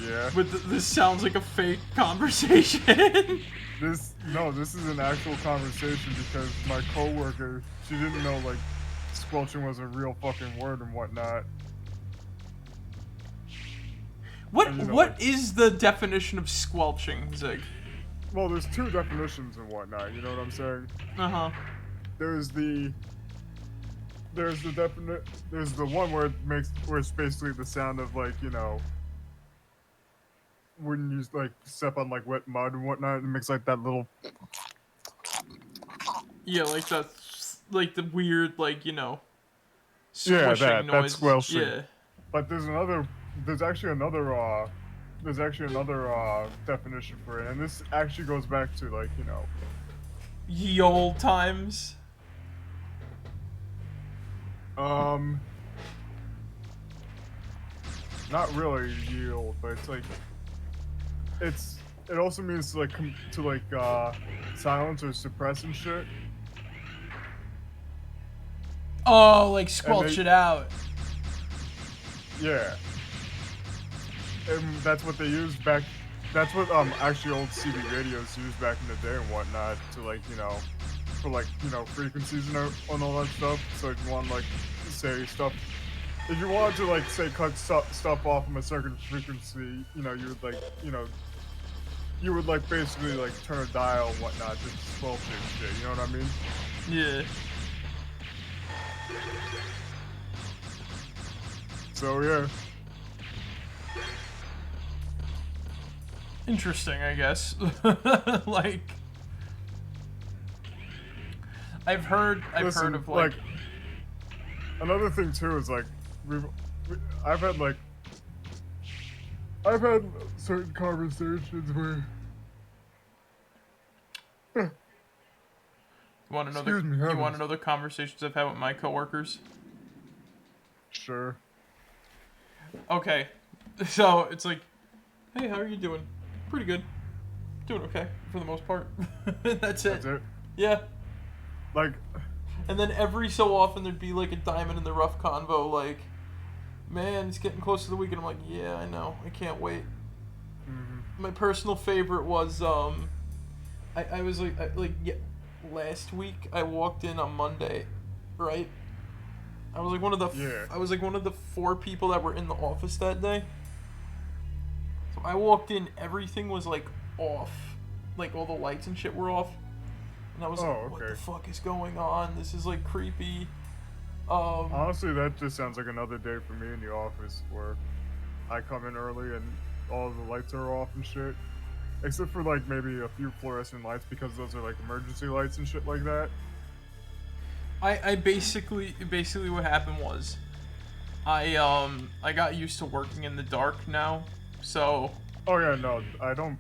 Yeah. But this sounds like a fake conversation. This is an actual conversation because my coworker, she didn't know, like, squelching was a real fucking word and whatnot. What is the definition of squelching, Zig? Well, there's two definitions and whatnot, you know what I'm saying? Uh-huh. There's the one where it's basically the sound of, like, you know, when you like step on like wet mud and whatnot, it makes like that little. Yeah, like that, like the weird, like, you know, Yeah, squishing noise. that's squelching. Yeah. But there's actually another definition for it, and this actually goes back to, like, you know, Ye old times. Not really yield, but it's like, it also means to like silence or suppress and shit. Oh, like squelch it out. Yeah. And that's what they used back. That's what actually old CB radios used back in the day and whatnot to, like, you know, for, like, you know, frequencies and all that stuff. So if you want to, like, say stuff, if you wanted to, like, say cut stuff off from a certain frequency, you know, you would, like, you know, you would like basically like turn a dial and whatnot to sculpt it and shit. You know what I mean? Yeah. So yeah. Interesting, I guess. Like, I've heard of like another thing too is like I've had certain conversations where you want to know Excuse me, you want heavens. to know the conversations I've had with my coworkers? sure. Okay, so it's like, hey, how are you doing? Pretty good. Doing okay for the most part. That's it. That's it. Yeah. Like And then every so often there'd be like a diamond in the rough convo, like, man, it's getting close to the weekend. I'm like, yeah, I know, I can't wait. My personal favorite was I was last week I walked in on Monday, right? I was like one of the I was like one of the 4 people that were in the office that day. So I walked in, everything was like off, like all the lights and shit were off, and I was like, what the fuck is going on? This is like creepy. Honestly, that just sounds like another day for me in the office where I come in early and all the lights are off and shit. Except for like maybe a few fluorescent lights because those are like emergency lights and shit like that. I basically what happened was I got used to working in the dark now, so. Oh yeah, no, I don't.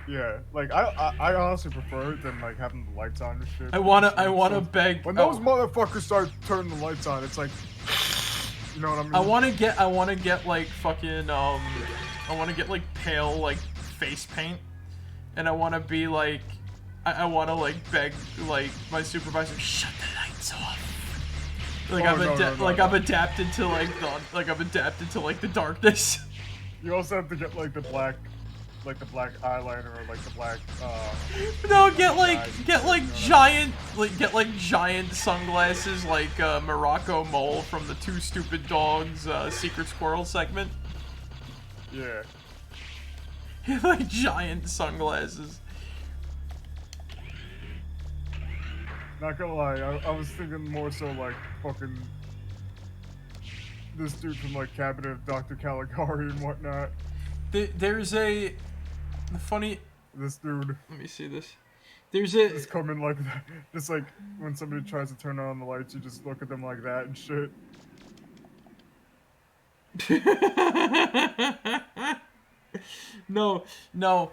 Yeah, like I honestly prefer it than like having the lights on and shit. I wanna beg. When those motherfuckers start turning the lights on, it's like, you know what I mean? I wanna get like fucking I wanna get like pale like face paint, and I wanna be like, I wanna like beg like my supervisor, shut the lights off. Like I'm adapted to like the darkness. You also have to get like the black eyeliner or like the black no, get giant sunglasses like Morocco Mole from the Two Stupid Dogs Secret Squirrel segment. Yeah. Like giant sunglasses. Not gonna lie, I was thinking more so like fucking this dude from like Cabinet of Dr. Caligari and whatnot. There's a funny. This dude. Let me see this. There's a. Just come in like that. Just like when somebody tries to turn on the lights, you just look at them like that and shit. No. I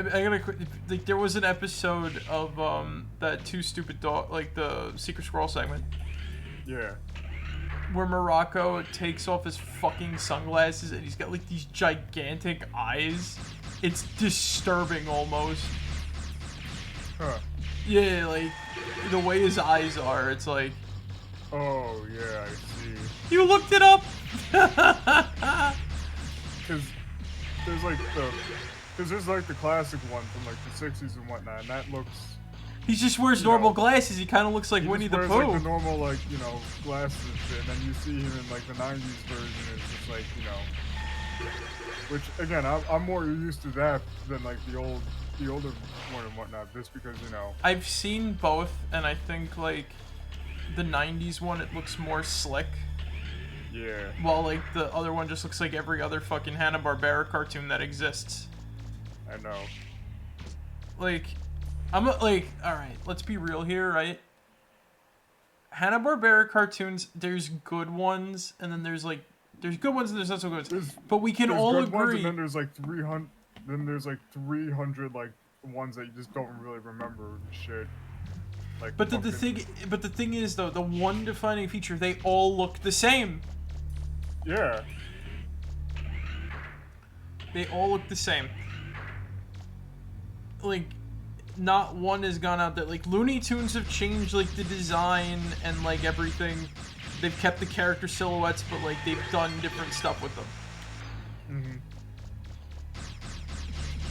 gotta. Like, there was an episode of that Two Stupid Dog, like the Secret Squirrel segment. Yeah. Where Morocco takes off his fucking sunglasses and he's got like these gigantic eyes. It's disturbing almost. Huh. Yeah, like the way his eyes are, it's like. Oh yeah, I see. You looked it up. Because there's like the classic one from like the '60s and whatnot, and that looks. He just wears normal glasses. He kind of looks like Winnie the Pooh. He wears like the normal, like, you know, glasses and shit. And then you see him in like the '90s version. It's just like, you know, which again, I'm more used to that than like the older one and whatnot. Just because, you know. I've seen both, and I think like the '90s one, it looks more slick. Yeah. While like the other one just looks like every other fucking Hanna-Barbera cartoon that exists. I know. Like. Alright, let's be real here, right? Hanna-Barbera cartoons, there's good ones, and then there's good ones and there's not so good ones. But we can all agree. Ones, and then there's like 300, like ones that you just don't really remember and shit. Like, but the thing is though, the one defining feature, they all look the same. Yeah. They all look the same. Like, not one has gone out there. Like, Looney Tunes have changed, like, the design and, like, everything. They've kept the character silhouettes, but, like, they've done different stuff with them.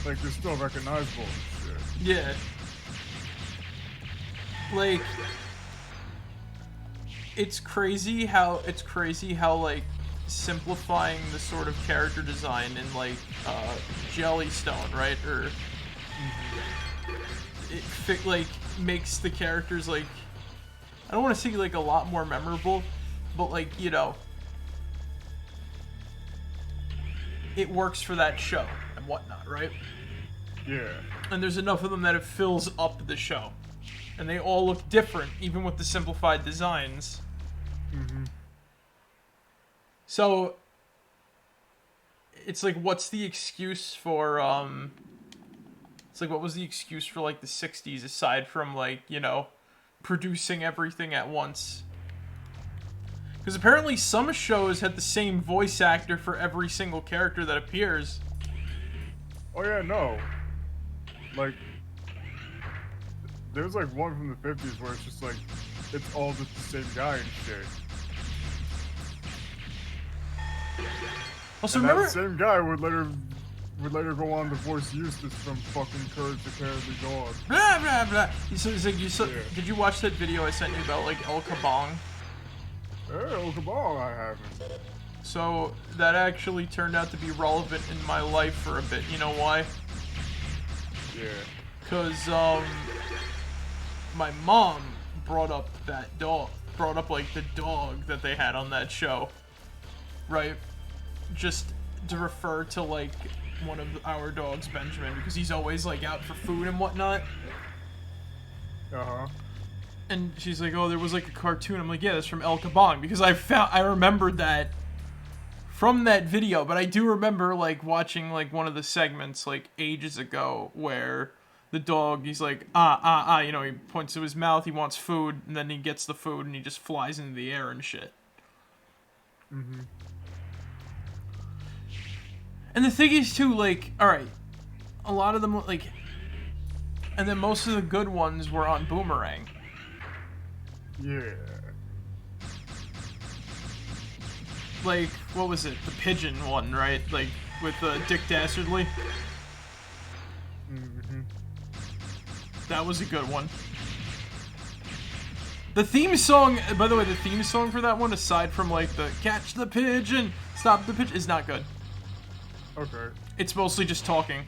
Like, they're still recognizable and shit. Yeah. Like, it's crazy how, like, simplifying the sort of character design in like Jellystone, right? Or it like makes the characters like, I don't want to say like a lot more memorable, but like, you know, it works for that show and whatnot, right? Yeah. And there's enough of them that it fills up the show. And they all look different, even with the simplified designs. So, it's like, what's the excuse for, it's like, what was the excuse for, like, the 60s, aside from, like, you know, producing everything at once? Because apparently some shows had the same voice actor for every single character that appears. Oh yeah, no. Like, there's like one from the 50s where it's just like, it's all just the same guy and shit. Also, and remember, that same guy would later go on to voice Eustace from fucking Courage the Cowardly Dog. blah blah blah. So it's like Yeah. Did you watch that video I sent you about like El Kabong? Oh, cabal, I haven't. So that actually turned out to be relevant in my life for a bit. You know why? Yeah. Cause my mom brought up that dog, like the dog that they had on that show, right? Just to refer to like one of our dogs, Benjamin, because he's always like out for food and whatnot. Uh-huh. And she's like, oh, there was like a cartoon. I'm like, yeah, that's from El Kabong, because I remembered that from that video, but I do remember like watching like one of the segments like ages ago where the dog, he's like, you know, he points to his mouth, he wants food, and then he gets the food and he just flies into the air and shit. And the thing is too, like, alright, a lot of them, like, and then most of the good ones were on Boomerang. Yeah. Like, what was it? The pigeon one, right? Like, with Dick Dastardly. That was a good one. The theme song, by the way, the theme song for that one, aside from, like, the catch the pigeon, stop the pigeon, is not good. Okay. It's mostly just talking.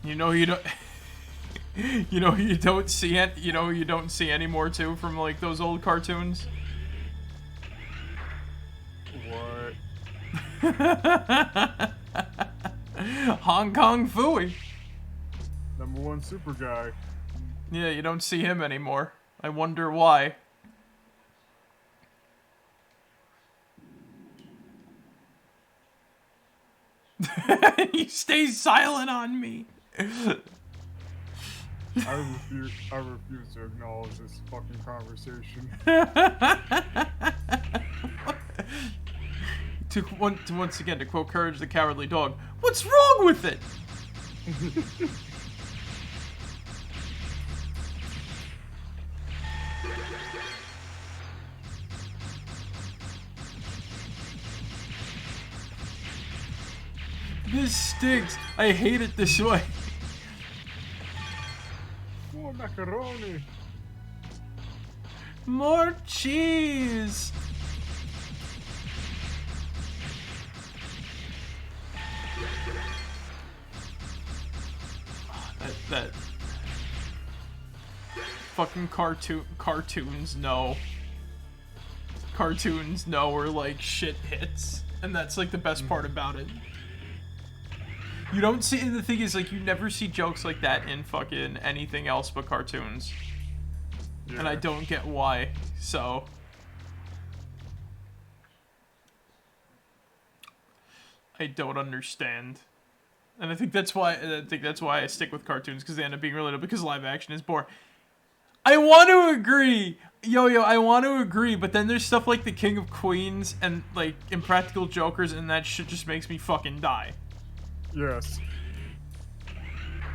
You know you don't. You know you don't see it. You know you don't see anymore too from like those old cartoons. What? Hong Kong Phooey. #1 super guy. Yeah, you don't see him anymore. I wonder why. He stays silent on me. I refuse to acknowledge this fucking conversation. Once again, to quote Courage the Cowardly Dog, what's wrong with it? This stinks. I hate it this way. More macaroni. More cheese. That fucking cartoons know. Cartoons know are like shit hits, and that's like the best part about it. You don't see, the thing is, like, you never see jokes like that in fucking anything else but cartoons. Yeah. And I don't get why, so. I don't understand. And I think that's why I stick with cartoons, because they end up being relatable, because live action is boring. I want to agree! I want to agree, but then there's stuff like The King of Queens and, like, Impractical Jokers, and that shit just makes me fucking die. Yes.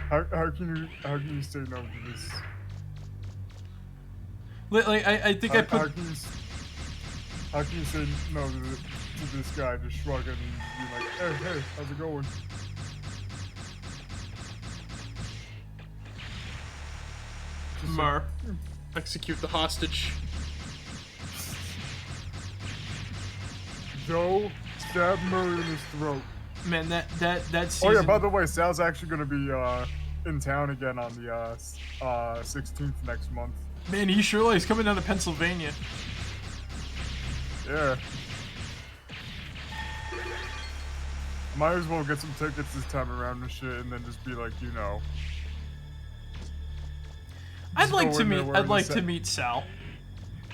How can you say no to this? Like, I think I put. How can you say no to this guy? Just shrug and be like, hey, how's it going? Mer. Execute the hostage. Joe stabbed Murray in his throat. Man, that season... Oh yeah, by the way, Sal's actually gonna be in town again on the 16th next month. Man, he sure is coming down to Pennsylvania. Yeah. Might as well get some tickets this time around and shit, and then just be like, you know. I'd like go to in there meet. wearing I'd like the to meet Sal.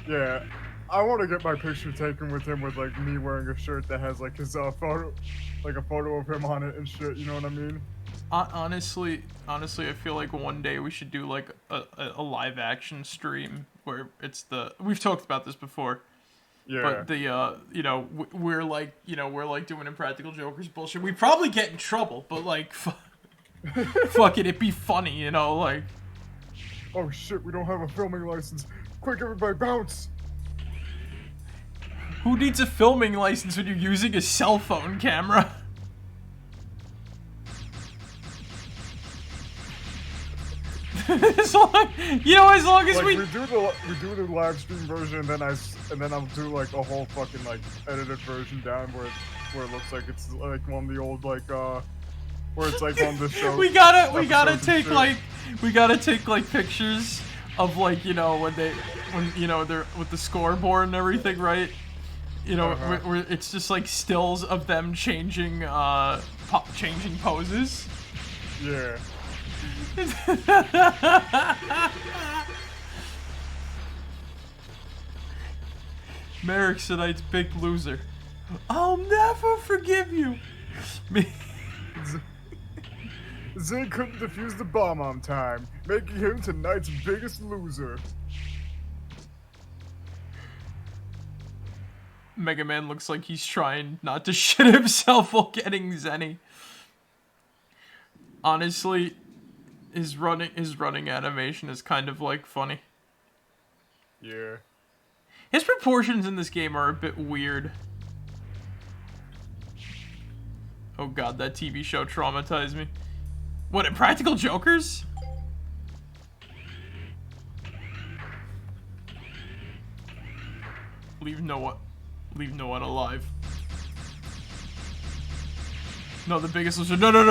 Yeah, I want to get my picture taken with him with like me wearing a shirt that has like his photo, like a photo of him on it and shit. You know what I mean? Honestly, I feel like one day we should do like a live action stream where it's the. We've talked about this before. Yeah. But the you know, we're like doing Impractical Jokers bullshit. We probably get in trouble, but like, fuck it, it'd be funny, you know, like. Oh shit, we don't have a filming license. Quick, everybody bounce! Who needs a filming license when you're using a cell phone camera? As long as like, we do the live stream version, and then I'll do like a whole fucking like edited version down where it looks like it's like one of the old like where it's like on the show. we gotta take like pictures of like, you know, when you know they're with the scoreboard and everything, right? You know, where it's just like stills of them changing poses. Yeah. Marek1shtar's Big Loser. I'll never forgive you. Zenny couldn't defuse the bomb on time, making him tonight's biggest loser. Mega Man looks like he's trying not to shit himself while getting Zenny. Honestly, his running animation is kind of like funny. Yeah. His proportions in this game are a bit weird. Oh god, that TV show traumatized me. What, Impractical Jokers? Leave no one alive. No, the Biggest Loser. No. No.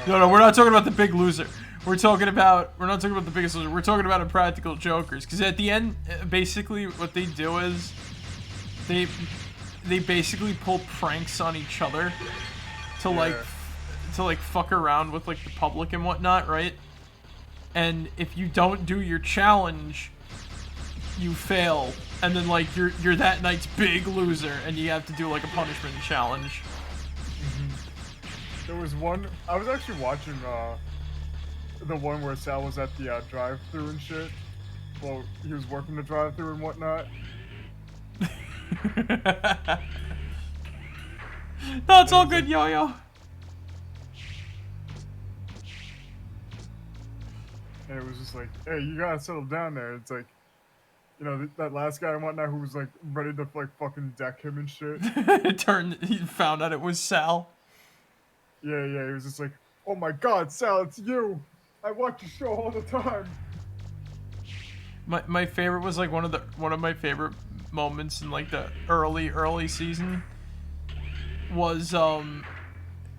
No, we're not talking about the Big Loser. We're not talking about the Biggest Loser. We're talking about Impractical Jokers. Because at the end, basically, what they do is they basically pull pranks on each other to like fuck around with like the public and whatnot, right? And if you don't do your challenge, you fail, and then like you're that night's big loser, and you have to do like a punishment challenge. There was one. I was actually watching the one where Sal was at the drive-thru and shit. Well, he was working the drive-thru and whatnot. No, it's all good, Yo-Yo. And it was just like, hey, you gotta settle down there. It's like, you know, that last guy and whatnot who was like ready to like fucking deck him and shit. He found out it was Sal. Yeah, he was just like, oh my god, Sal, it's you! I watch your show all the time! My favorite was like one of my favorite moments in like the early season was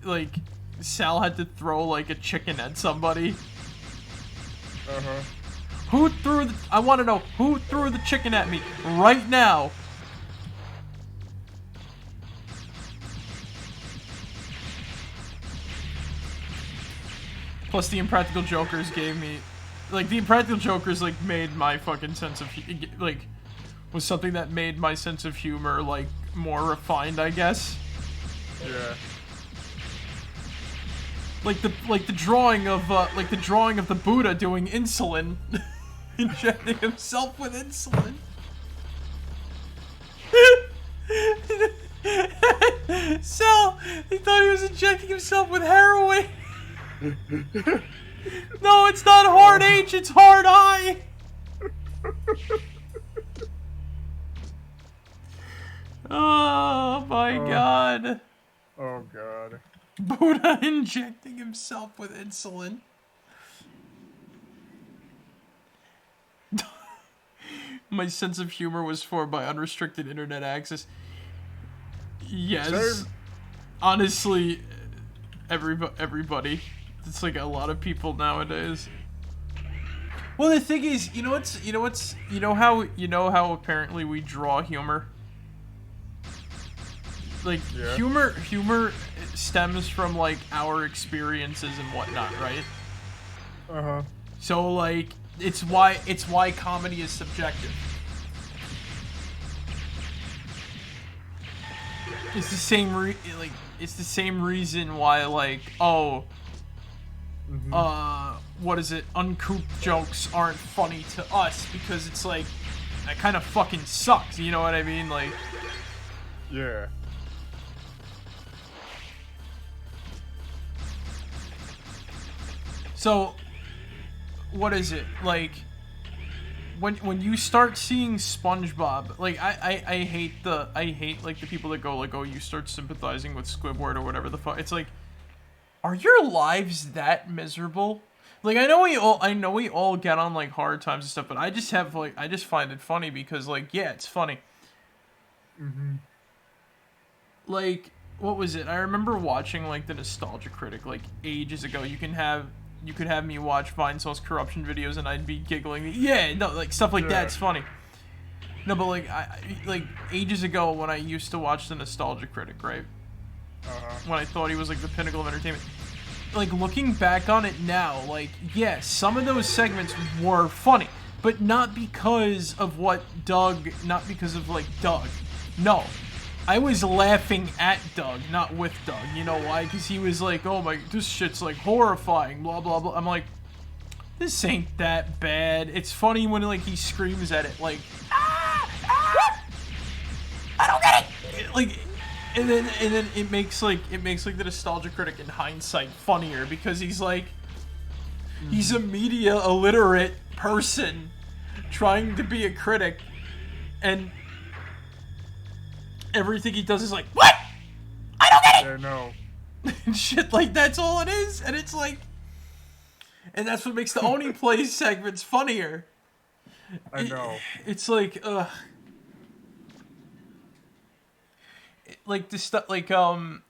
like Sal had to throw like a chicken at somebody. I want to know who threw the chicken at me right now. Plus, the Impractical Jokers gave me, like, the Impractical Jokers, like, made my fucking sense of, like, was something that made my sense of humor, like, more refined, I guess. Yeah. Like the drawing of the Buddha doing insulin, injecting himself with insulin. So he thought he was injecting himself with heroin. No, it's not hard H, it's hard I. Oh my god. Oh god. Buddha injecting himself with insulin. My sense of humor was formed by unrestricted internet access. Yes. Same. Honestly, everybody. It's like a lot of people nowadays. Well, the thing is, you know how apparently we draw humor? Like, Yeah. humor stems from, like, our experiences and whatnot, right? Uh-huh. So, like, it's why comedy is subjective. It's the same it's the same reason why, like, what is it? Uncouth jokes aren't funny to us, because it's like, that kind of fucking sucks, you know what I mean? Like, Yeah. so, what is it? Like, when you start seeing SpongeBob, like, I hate like the people that go like, oh, you start sympathizing with Squidward or whatever the fuck. It's like, are your lives that miserable? Like, I know we all get on like hard times and stuff, but I just find it funny because, like, yeah, it's funny. Like, what was it? I remember watching like the Nostalgia Critic like ages ago. You could have me watch Vinesoul's corruption videos and I'd be giggling. Yeah, no, like stuff like that's funny. No, but like like ages ago when I used to watch the Nostalgia Critic, right? When I thought he was like the pinnacle of entertainment. Like, looking back on it now, like, yeah, some of those segments were funny, but not because of not because of like Doug. No. I was laughing at Doug, not with Doug. You know why? Because he was like, oh my, this shit's like horrifying, blah, blah, blah. I'm like, this ain't that bad. It's funny when, like, he screams at it, like, ah, ah, I don't get it. Like, and then it makes like the Nostalgia Critic in hindsight funnier because he's like, he's a media illiterate person trying to be a critic, and everything he does is like, what? I don't get it! Yeah, no. And shit, like, that's all it is. And it's like, and that's what makes the Oni Plays segments funnier. I know. It's like, like, the stuff, like, the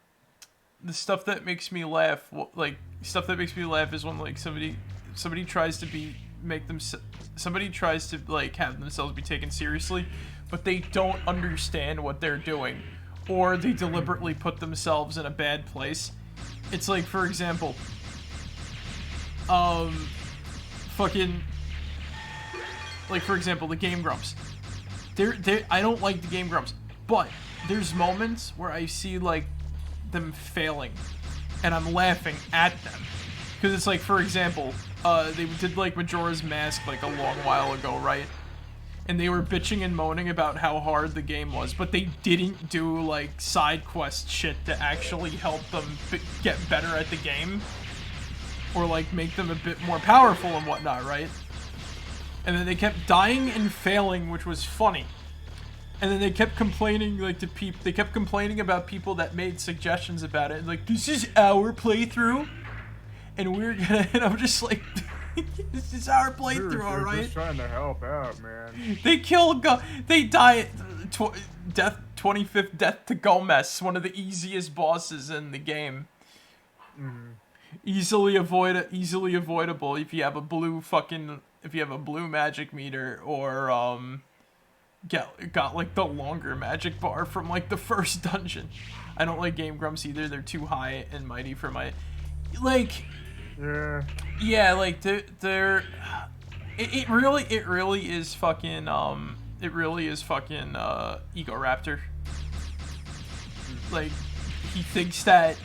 stuff that makes me laugh, like, stuff that makes me laugh is when, like, somebody tries to somebody tries to, like, have themselves be taken seriously, but they don't understand what they're doing, or they deliberately put themselves in a bad place. It's like, for example, fucking, like, for example, the Game Grumps. I don't like the Game Grumps, but there's moments where I see, like, them failing, and I'm laughing at them. Because it's like, for example, they did, like, Majora's Mask, like, a long while ago, right? And they were bitching and moaning about how hard the game was, but they didn't do, like, side quest shit to actually help them get better at the game. Or, like, make them a bit more powerful and whatnot, right? And then they kept dying and failing, which was funny. And then they kept complaining, like, to people. They kept complaining about people that made suggestions about it. Like, this is our playthrough, and we're gonna. And I'm just like, this is our playthrough, Dude, all right? Just trying to help out, man. They kill. They die at 25th death to Gomez, one of the easiest bosses in the game. Easily avoidable if you have a blue magic meter, or got like the longer magic bar from like the first dungeon. I don't like Game Grumps either. They're too high and mighty for my, like, yeah, like they're it really is fucking Ego Raptor. Like, he thinks that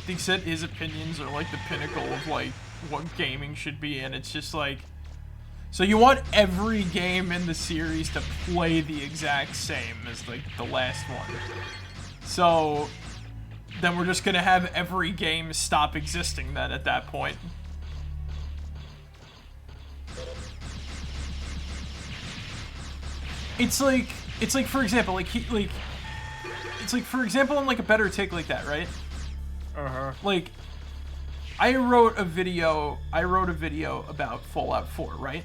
his opinions are like the pinnacle of like what gaming should be, and it's just like, so you want every game in the series to play the exact same as like the last one. So then we're just gonna have every game stop existing then at that point. It's like for example, for example, in like a better take like that, right? Like, I wrote a video about Fallout 4, right?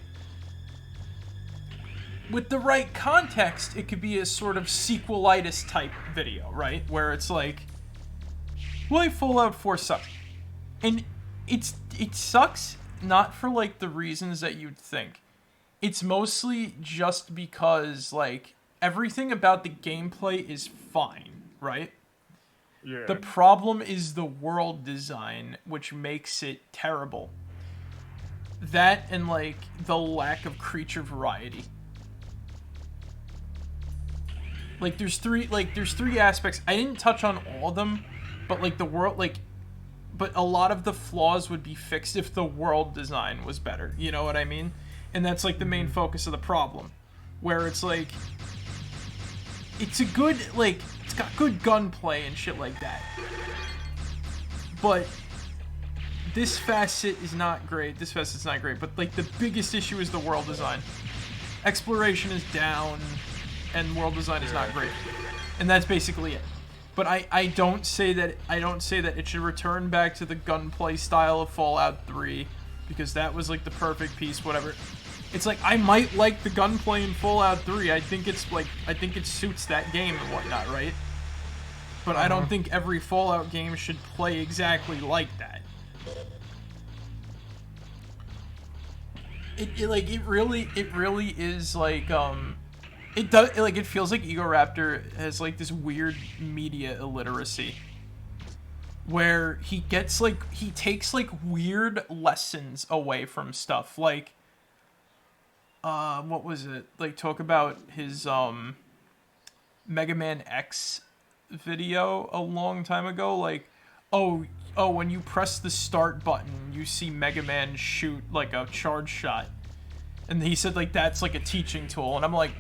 with the right context, it could be a sort of sequelitis type video, right? Where it's like, why Fallout 4 sucks? And it sucks not for like the reasons that you'd think. It's mostly just because like everything about the gameplay is fine, right? Yeah. The problem is the world design, which makes it terrible. That and like the lack of creature variety. Like there's three aspects. I didn't touch on all of them, but like the world but a lot of the flaws would be fixed if the world design was better. You know what I mean? And that's like the main focus of the problem, where it's like it's a good it's got good gunplay and shit like that. But this facet is not great. This facet's not great. But like the biggest issue is the world design. Exploration is down, and world design is not great. And that's basically it. But I don't say that it should return back to the gunplay style of Fallout 3, because that was like the perfect piece, whatever. It's like I might like the gunplay in Fallout 3. I think it suits that game and whatnot, right? But I don't think every Fallout game should play exactly like that. It really is like it feels like Egoraptor has like this weird media illiteracy where he takes like weird lessons away from stuff, like what was it, like talk about his Mega Man X video a long time ago, like oh when you press the start button you see Mega Man shoot like a charge shot, and he said like that's like a teaching tool, and I'm like,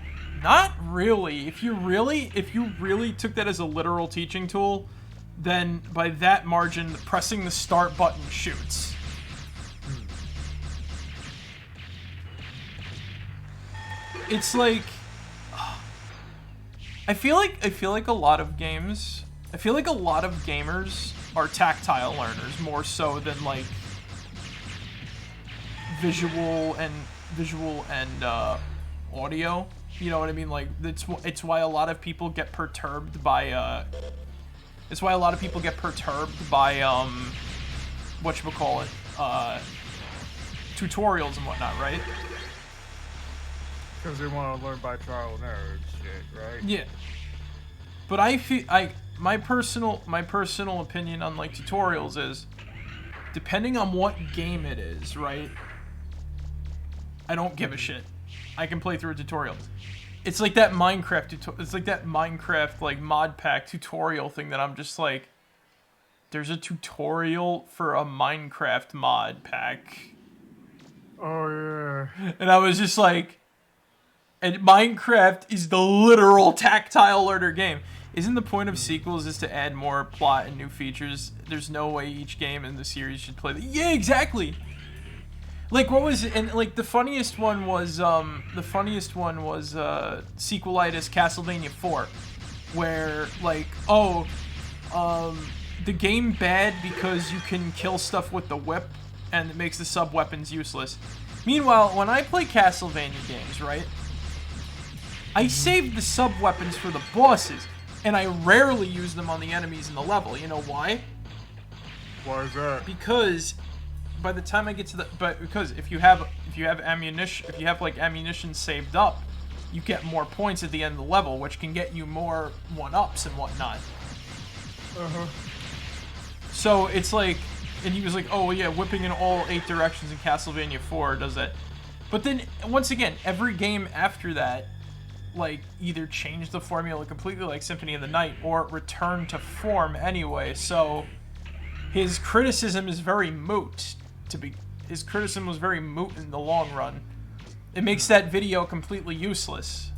not really. If you really took that as a literal teaching tool, then by that margin, pressing the start button shoots. It's like I feel like a lot of gamers are tactile learners more so than like visual and audio. You know what I mean? Like it's why a lot of people get perturbed by whatchamacallit, tutorials and whatnot, right? Because they want to learn by trial and error and shit, right? Yeah. But my personal opinion on like tutorials is, depending on what game it is, right? I don't give a shit. I can play through a tutorial. It's like that Minecraft like mod pack tutorial thing that I'm just like, there's a tutorial for a Minecraft mod pack. Oh yeah. And I was just like, and Minecraft is the literal tactile learner game. Isn't the point of sequels is to add more plot and new features? There's no way each game in the series should play yeah, exactly. Like what was it? And like the funniest one was sequelitis Castlevania 4, where like the game bad because you can kill stuff with the whip and it makes the sub weapons useless. Meanwhile, when I play Castlevania games, right, I save the sub weapons for the bosses, and I rarely use them on the enemies in the level. You know why? Why is that? Because by the time I get to because if you have ammunition saved up, you get more points at the end of the level, which can get you more 1-ups and whatnot. So it's like, and he was like, oh yeah, whipping in all 8 directions in Castlevania 4 does that. But then once again, every game after that, like, either change the formula completely, like Symphony of the Night, or return to form anyway. So his criticism is very moot. His criticism was very moot in the long run. It makes that video completely useless.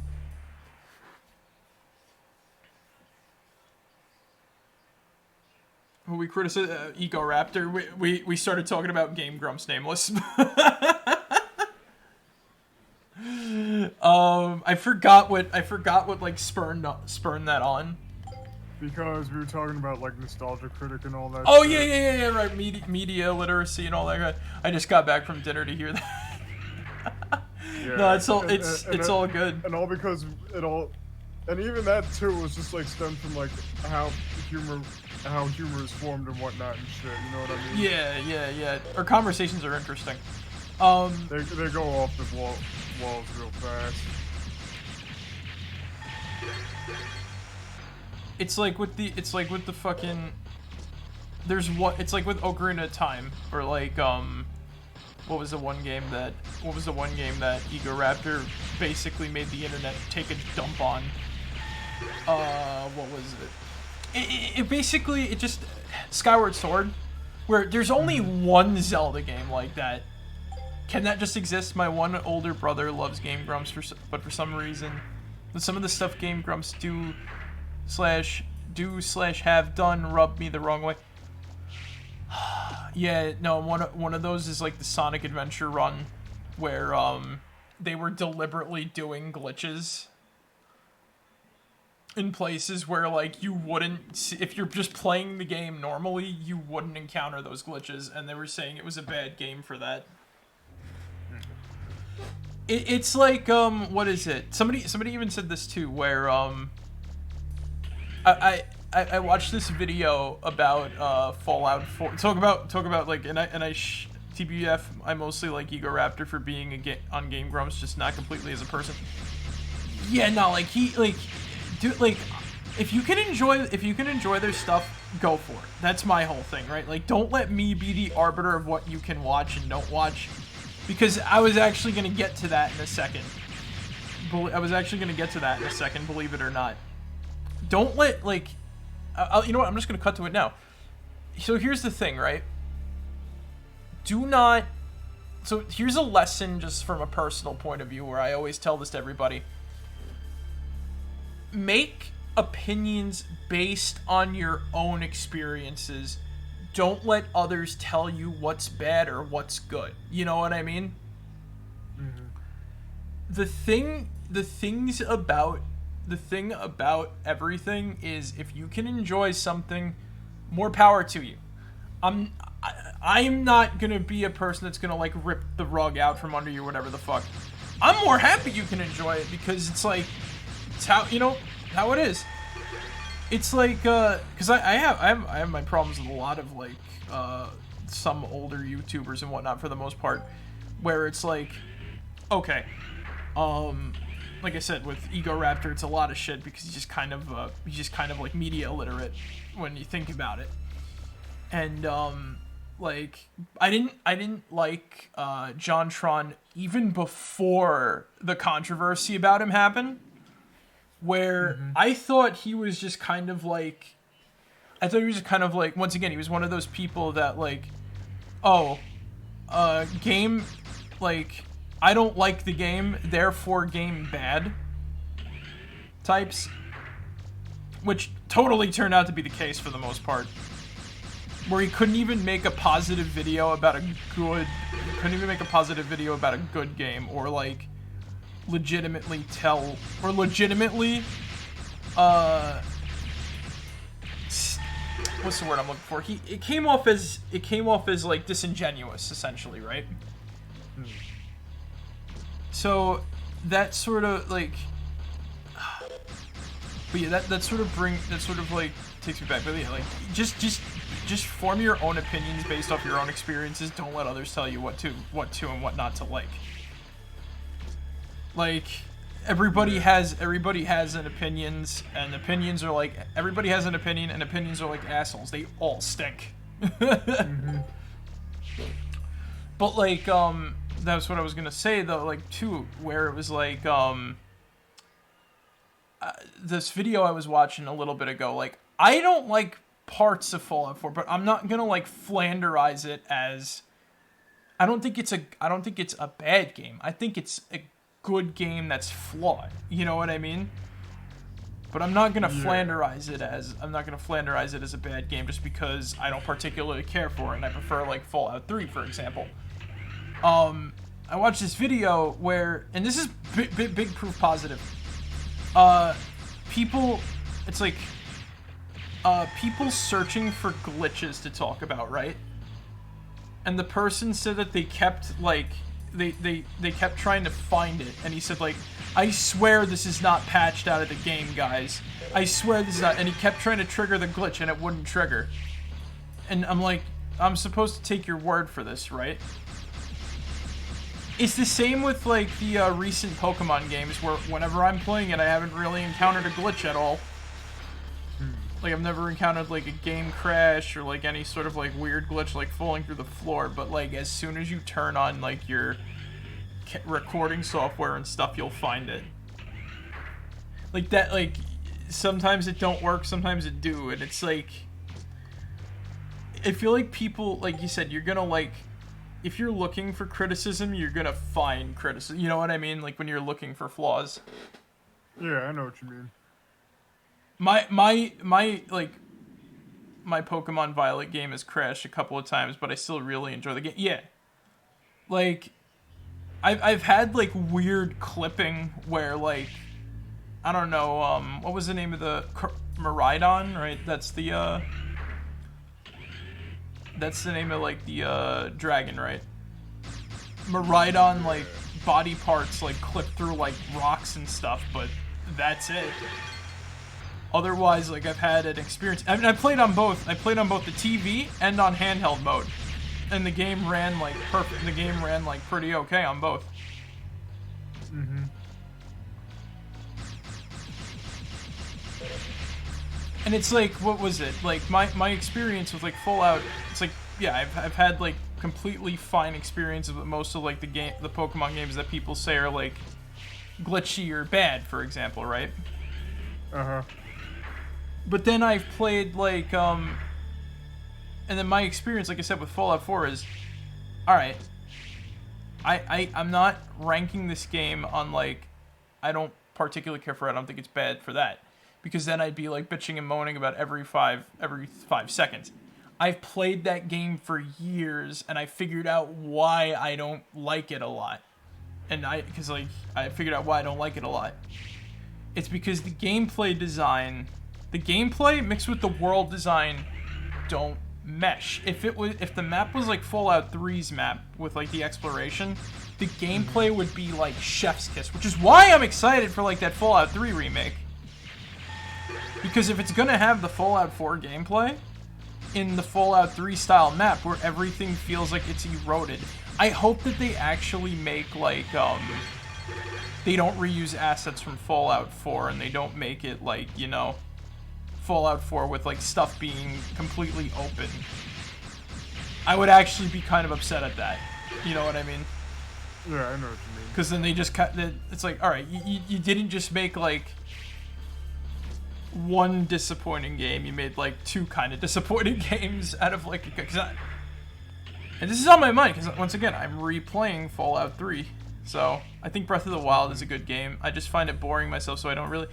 When we criticize Egoraptor, we started talking about Game Grumps Nameless. I forgot what like spurned that on. Because we were talking about like Nostalgia Critic and all that. Oh shit. yeah, right. Media literacy and all that. I just got back from dinner to hear that. Yeah. No, it's all and- it's and- it's all good. And all because it all, and even that too was just like stemmed from like how humor is formed and whatnot and shit. You know what I mean? Yeah. Our conversations are interesting. They go off the walls real fast. It's like with the fucking. It's like with Ocarina of Time, or like what was the one game that Ego Raptor basically made the internet take a dump on? What was it? It basically just Skyward Sword, where there's only one Zelda game like that. Can that just exist? My one older brother loves Game Grumps, but for some reason, some of the stuff Game Grumps do / have done rub me the wrong way. Yeah, no, one of those is like the Sonic Adventure run, where they were deliberately doing glitches in places where like you wouldn't see, if you're just playing the game normally, you wouldn't encounter those glitches, and they were saying it was a bad game for that. It's like what is it? Somebody even said this too, where I watched this video about Fallout 4. Talk about like TBF. I mostly like Ego Raptor for being on Game Grumps, just not completely as a person. Yeah, no, like if you can enjoy their stuff, go for it. That's my whole thing, right? Like, don't let me be the arbiter of what you can watch and don't watch, because I was actually gonna get to that in a second. Believe it or not. Don't let you know what? I'm just gonna cut to it now. So here's the thing, right? So here's a lesson just from a personal point of view, where I always tell this to everybody. Make opinions based on your own experiences. Don't let others tell you what's bad or what's good. You know what I mean? Mm-hmm. The thing about everything is, if you can enjoy something, more power to you. I'm not gonna be a person that's gonna like rip the rug out from under you, whatever the fuck. I'm more happy you can enjoy it, because it's like, it's how it is. It's like because I have my problems with a lot of like some older YouTubers and whatnot, for the most part, where it's like, okay, like I said, with Ego Raptor, it's a lot of shit, because he's just kind of like media illiterate when you think about it. And like I didn't like JonTron even before the controversy about him happened, where I thought he was just kind of like, once again, he was one of those people that like, game, like, I don't like the game, therefore game bad types, which totally turned out to be the case for the most part, where he couldn't even make a positive video about a good game, or like legitimately what's the word I'm looking for? It came off as like disingenuous, essentially, right? So that sort of like, but yeah, that sort of like takes me back. But yeah, like just form your own opinions based off your own experiences. Don't let others tell you what to and what not to like. Like, everybody has an opinions, and opinions are like, everybody has an opinion, and opinions are like assholes. They all stink. But like that's what I was gonna say though, like too, where it was like this video I was watching a little bit ago, like, I don't like parts of Fallout 4, but I'm not gonna like Flanderize it as, I don't think it's a bad game. I think it's a good game that's flawed. You know what I mean? But I'm not gonna Flanderize it as a bad game just because I don't particularly care for it, and I prefer like Fallout 3, for example. I watched this video where, and this is big proof positive. People searching for glitches to talk about, right? And the person said that they kept like they kept trying to find it, and he said like, I swear this is not patched out of the game, guys. I swear this is not. And he kept trying to trigger the glitch, and it wouldn't trigger. And I'm like, I'm supposed to take your word for this, right? It's the same with like the recent Pokemon games, where whenever I'm playing it, I haven't really encountered a glitch at all. Like, I've never encountered, like, a game crash or, like, any sort of, like, weird glitch, like, falling through the floor. But, like, as soon as you turn on, like, your recording software and stuff, you'll find it. Like, that, like, sometimes it don't work, sometimes it do. And it's, like, I feel like people, like you said, you're gonna, like, if you're looking for criticism, you're gonna find criticism. You know what I mean? Like, when you're looking for flaws. Yeah, I know what you mean. My Pokemon Violet game has crashed a couple of times, but I still really enjoy the game. Yeah. Like, I've had, like, weird clipping where, like, I don't know, what was the name of the... Maridon, right? That's the name of, like, the, dragon, right? Maridon, like, body parts, like, clip through, like, rocks and stuff, but that's it. Otherwise, like, I've had an experience... I mean, I played on both. I played on both the TV and on handheld mode. And the game ran, like, perfect. The game ran, like, pretty okay on both. Mm-hmm. And it's like, what was it? Like, my experience with, like, Fallout... It's like, yeah, I've had, like, completely fine experiences with most of, like, the Pokemon games that people say are, like, glitchy or bad, for example, right? Uh-huh. But then I've played, like, and then my experience, like I said, with Fallout 4 is, alright, I'm not ranking this game on, like, I don't particularly care for it, I don't think it's bad for that. Because then I'd be, like, bitching and moaning about every five seconds. I've played that game for years, and I figured out why I don't like it a lot. And because, like, I figured out why I don't like it a lot. It's because the gameplay design... The gameplay mixed with the world design don't mesh. If the map was like Fallout 3's map with like the exploration, the gameplay would be like chef's kiss, which is why I'm excited for like that Fallout 3 remake. Because if it's gonna have the Fallout 4 gameplay in the Fallout 3 style map where everything feels like it's eroded, I hope that they actually make like they don't reuse assets from Fallout 4 and they don't make it like, you know, Fallout 4 with like stuff being completely open. I would actually be kind of upset at that. You know what I mean? Yeah, I know what you mean. Because then they just cut. It's like, all right, you didn't just make like one disappointing game. You made like two kind of disappointing games out of like. And this is on my mind because once again, I'm replaying Fallout 3. So I think Breath of the Wild is a good game. I just find it boring myself, so I don't really.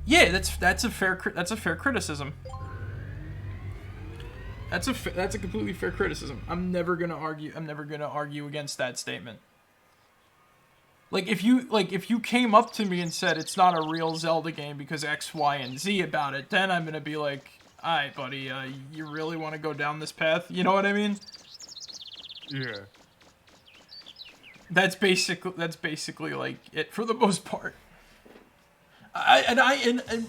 Yeah, that's a fair criticism. That's a completely fair criticism. I'm never gonna argue against that statement. Like if you came up to me and said it's not a real Zelda game because X, Y, and Z about it, then I'm gonna be like, alright, buddy, you really want to go down this path? You know what I mean? Yeah. That's basically like it for the most part.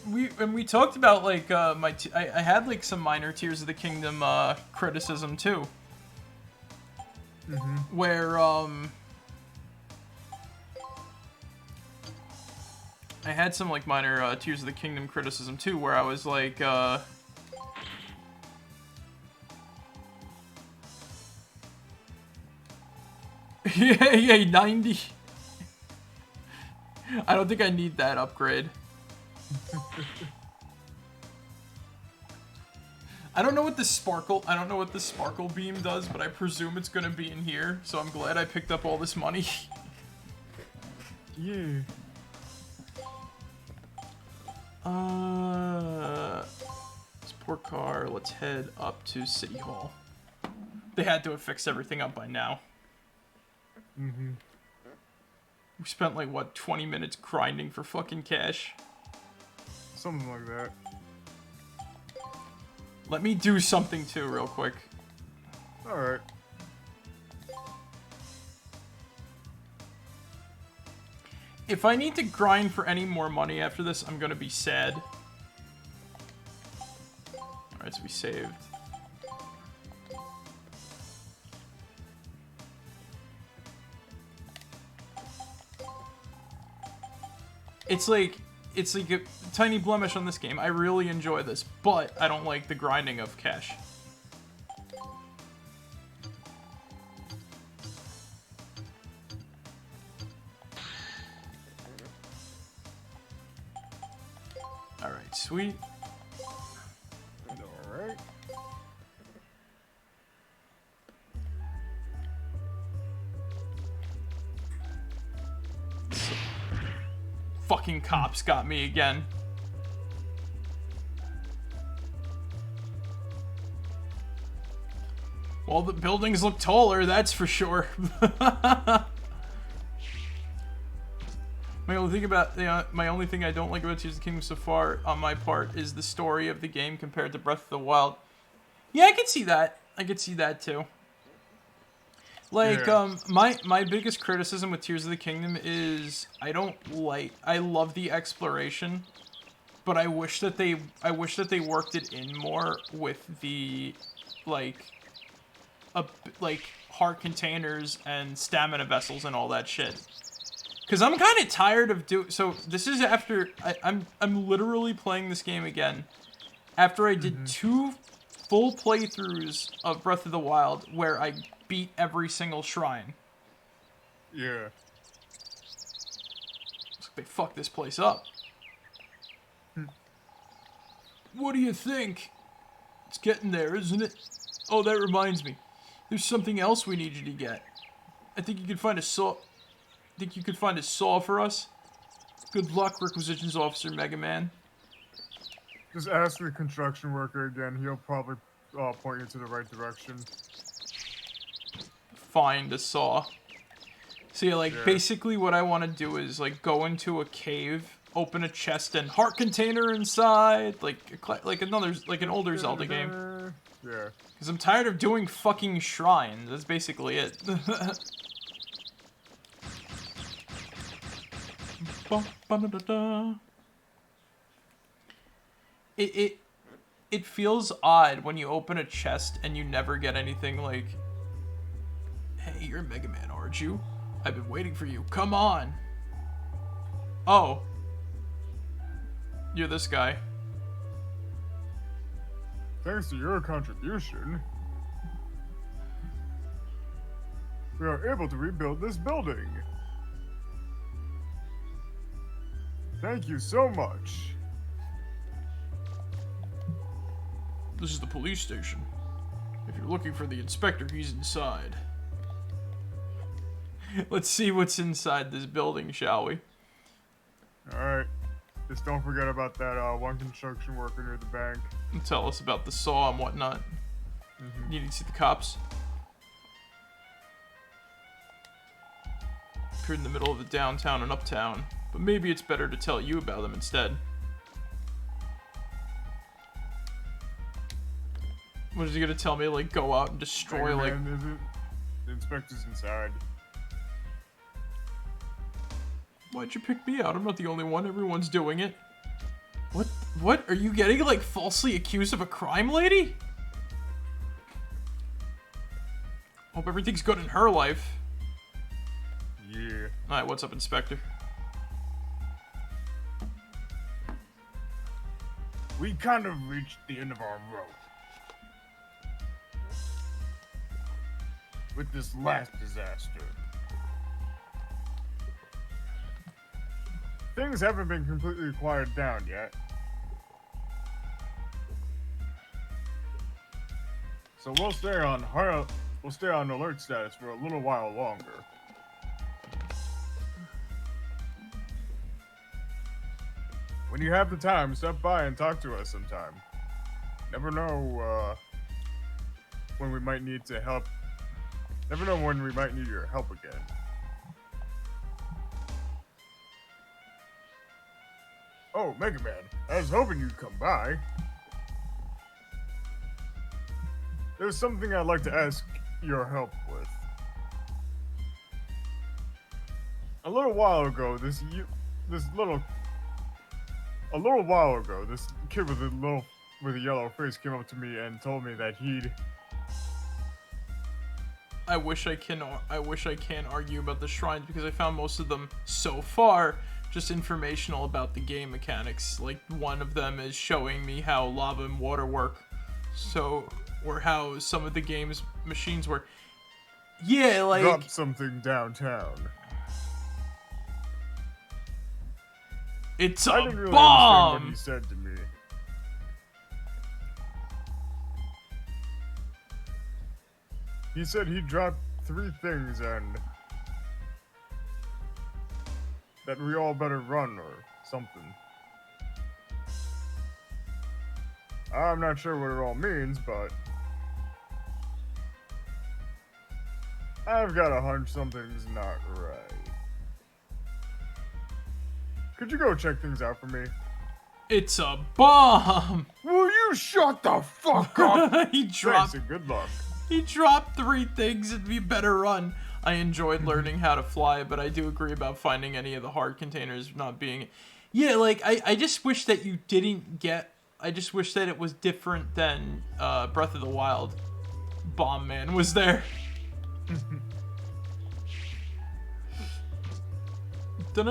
We talked about like I had like some minor Tears of the Kingdom criticism too. Mm-hmm. Where I had some like minor Tears of the Kingdom criticism too, where I was like yeah, 90. I don't think I need that upgrade. I don't know what the sparkle beam does, but I presume it's gonna be in here, so I'm glad I picked up all this money. Yeah. Support car, let's head up to City Hall. They had to have fixed everything up by now. Mm-hmm. We spent like, what, 20 minutes grinding for fucking cash? Something like that. Let me do something too, real quick. Alright. If I need to grind for any more money after this, I'm gonna be sad. Alright, so we saved. It's like a tiny blemish on this game. I really enjoy this, but I don't like the grinding of cash. Alright, sweet. Alright. Fucking cops got me again. Well, the buildings look taller, that's for sure. My only thing I don't like about Tears of the Kingdom so far, on my part, is the story of the game compared to Breath of the Wild. Yeah, I could see that. I could see that too. Like, Yeah. my biggest criticism with Tears of the Kingdom is I love the exploration, but I wish that they worked it in more with the, like heart containers and stamina vessels and all that shit. Cause I'm kind of tired of so this is after I'm literally playing this game again after I did 2 full playthroughs of Breath of the Wild where I beat every single shrine. Yeah. Looks like they fucked this place up. What do you think? It's getting there, isn't it? Oh, that reminds me. There's something else we need you to get. I think you could find a saw. Think you could find a saw for us? Good luck, Requisitions Officer Mega Man. Just ask the construction worker again. He'll probably point you to the right direction. Find a saw. So yeah, like, Yeah. basically what I want to do is, like, go into a cave, open a chest, and heart container inside, like an older Zelda game. Yeah. Because I'm tired of doing fucking shrines. That's basically it. It feels odd when you open a chest and you never get anything like, hey, you're Mega Man, aren't you? I've been waiting for you. Come on. Oh. You're this guy. Thanks to your contribution, we are able to rebuild this building. Thank you so much. This is the police station. If you're looking for the inspector, he's inside. Let's see what's inside this building, shall we? Alright. Just don't forget about that one construction worker near the bank. And tell us about the saw and whatnot. You need to see the cops. Appeared in the middle of the downtown and uptown, but maybe it's better to tell you about them instead. What is he gonna tell me? Like, go out and destroy, like... Man, is it? The inspector's inside. Why'd you pick me out? I'm not the only one. Everyone's doing it. What? What? Are you getting, like, falsely accused of a crime, lady? Hope everything's good in her life. Yeah. Alright, what's up, Inspector? We kind of reached the end of our rope with this last disaster. Things haven't been completely quieted down yet. So we'll stay on alert status for a little while longer. When you have the time, stop by and talk to us sometime. Never know when we might need to help. Never know when we might need your help again. Oh, Mega Man, I was hoping you'd come by. There's something I'd like to ask your help with. A little while ago, this kid with a yellow face came up to me and told me that he'd. I wish I can argue about the shrines because I found most of them so far just informational about the game mechanics. Like one of them is showing me how lava and water work, or how some of the game's machines work. Yeah, like Drop something downtown. It's I a didn't really bomb. understand what he said to me. He said he dropped 3 things and that we all better run or something. I'm not sure what it all means, but I've got a hunch something's not right. Could you go check things out for me? It's a bomb. Will you shut the fuck up? He dropped. Thanks and good luck. He dropped 3 things and we better run. I enjoyed learning how to fly, but I do agree about finding any of the hard containers not being... Yeah, like, I just wish that you didn't get... I just wish that it was different than Breath of the Wild. Bomb Man was there. I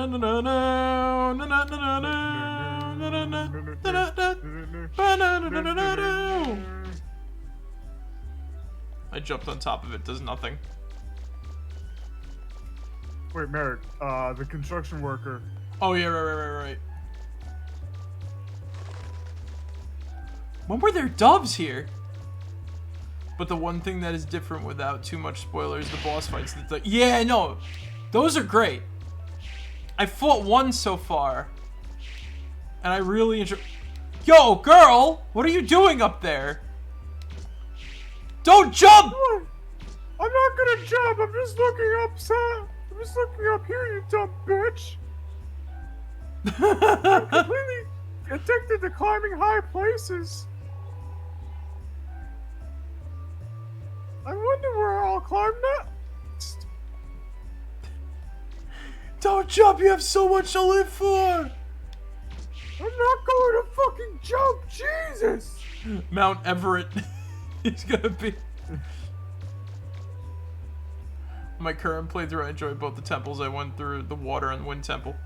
jumped on top of it, does nothing. Wait, Marek, the construction worker. Oh yeah, right. When were there doves here? But the one thing that is different without too much spoilers, the boss fights. Yeah, no, those are great. I fought one so far, and I really enjoy. Yo, girl, what are you doing up there? Don't jump! I'm not gonna jump. I'm just looking up, son. I'm just looking up here, you dumb bitch. I'm completely addicted to climbing high places. I wonder where I'll climb next. Don't jump, you have so much to live for! I'm not going to fucking jump, Jesus! Mount Everett is gonna be... My current playthrough, I enjoyed both the temples. I went through the water and wind temple.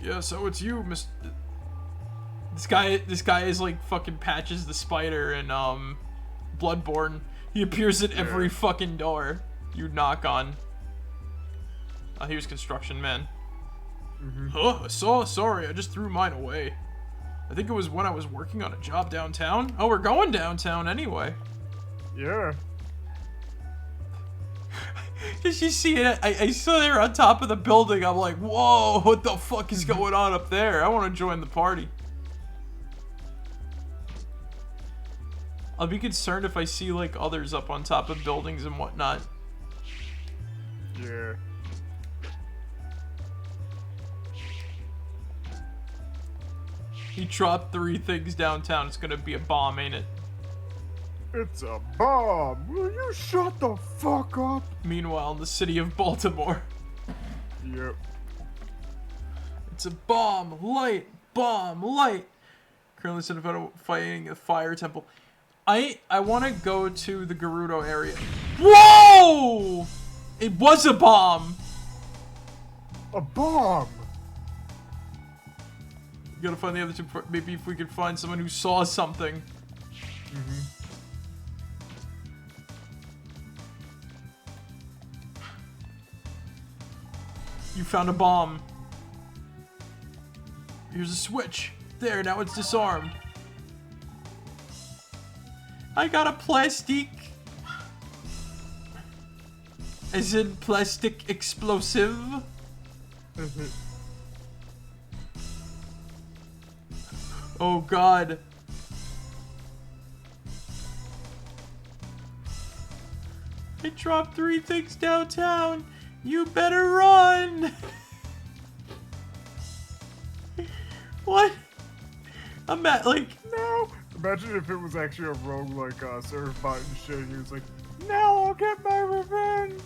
Yeah, so it's you, Mr. This guy is like fucking Patches the Spider in Bloodborne. He appears at every fucking door you knock on. Here's construction man. Oh, sorry, I just threw mine away. I think it was when I was working on a job downtown. Oh, we're going downtown anyway. Yeah. Did you see it? I saw there on top of the building. I'm like, whoa, what the fuck is going on up there? I want to join the party. I'll be concerned if I see like others up on top of buildings and whatnot. Yeah. He dropped 3 things downtown. It's gonna be a bomb, ain't it? It's a bomb. Will you shut the fuck up? Meanwhile, in the city of Baltimore. Yep. It's a bomb, light, bomb, light. Currently instead of fighting a fire temple. I want to go to the Gerudo area. Whoa! It was a bomb. A bomb. We gotta find the other 2. Maybe if we could find someone who saw something. You found a bomb. Here's a switch. There, now it's disarmed. I got a plastic. As in plastic explosive. Oh god. I dropped 3 things downtown. You better run. What? I'm at like... No. Imagine if it was actually a rogue like Surf Bot and shit. He was like, now I'll get my revenge.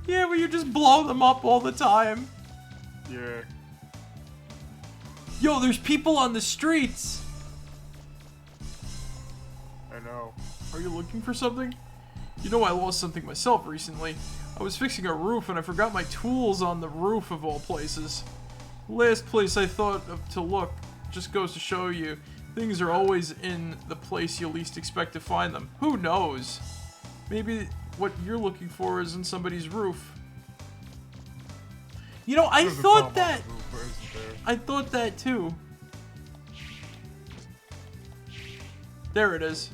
Yeah, but you just blow them up all the time. Yeah. Yo, there's people on the streets. I know. Are you looking for something? You know I lost something myself recently. I was fixing a roof and I forgot my tools on the roof of all places. Last place I thought of to look. Just goes to show you, things are always in the place you least expect to find them. Who knows? Maybe what you're looking for is in somebody's roof. You know, I There's a thought bomb on that. the roof, or isn't there? I thought that too. There it is.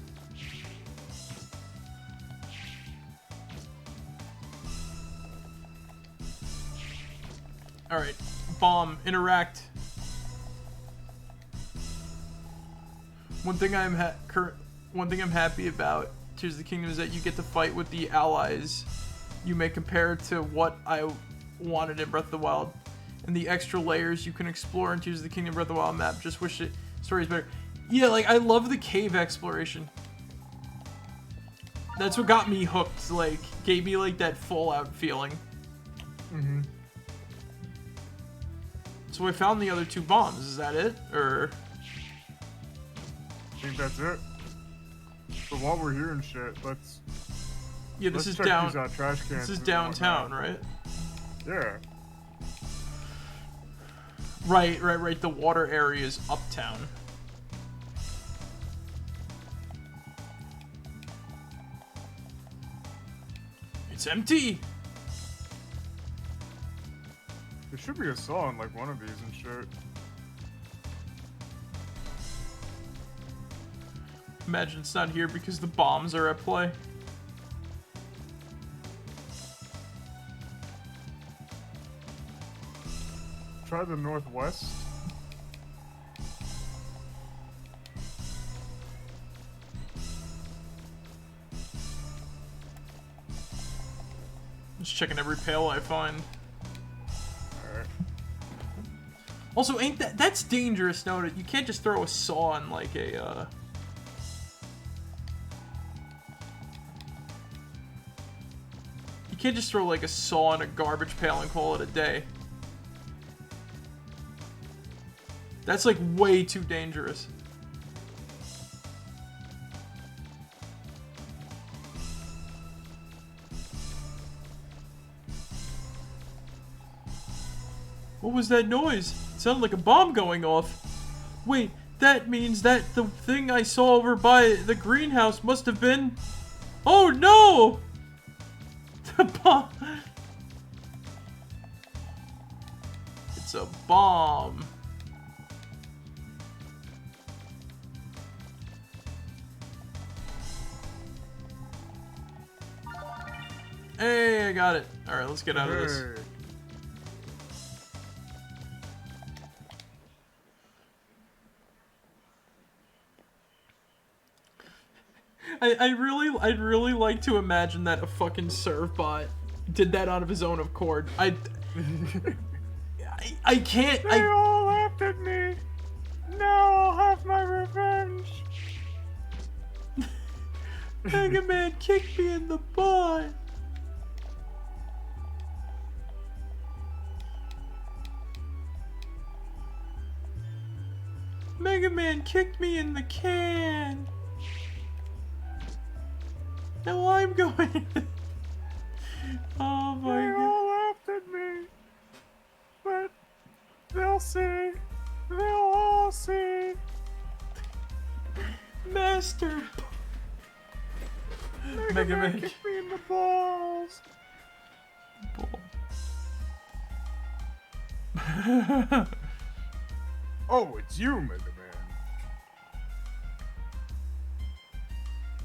All right, bomb, interact. One thing I'm happy about Tears of the Kingdom is that you get to fight with the allies you may compare to what I wanted in Breath of the Wild. And the extra layers you can explore in Tears of the Kingdom Breath of the Wild map. Just wish the story's better. Yeah, like, I love the cave exploration. That's what got me hooked, like, gave me, like, that Fallout feeling. Mm-hmm. So I found the other 2 bombs, is that it? Or... I think that's it. So while we're here and shit, let's... Yeah, this let's is check down... these, trash cans This is and downtown, whatnot. right? Yeah. Right. The water area is uptown. It's empty! There should be a saw in like one of these and shit. Imagine it's not here because the bombs are at play. Try the northwest. Just checking every pail I find. Alright. Also, ain't that's dangerous, no? You can't just throw a saw on like a, You can't just throw like a saw in a garbage pail and call it a day. That's like way too dangerous. What was that noise? It sounded like a bomb going off. Wait, that means that the thing I saw over by the greenhouse must have been... Oh no! The bomb... It's a bomb. Hey, I got it. Alright, let's get out of this. Hey. I'd really like to imagine that a fucking serve bot did that out of his own accord. I can't. They all laughed at me. Now I'll have my revenge. Mega Man kicked me in the butt. Mega Man kicked me in the can. Now I'm going. Oh my They god. all laughed at me. But they'll see. They'll all see. Master. Mega Man kicked me in the balls. Oh, it's you, Mega Man.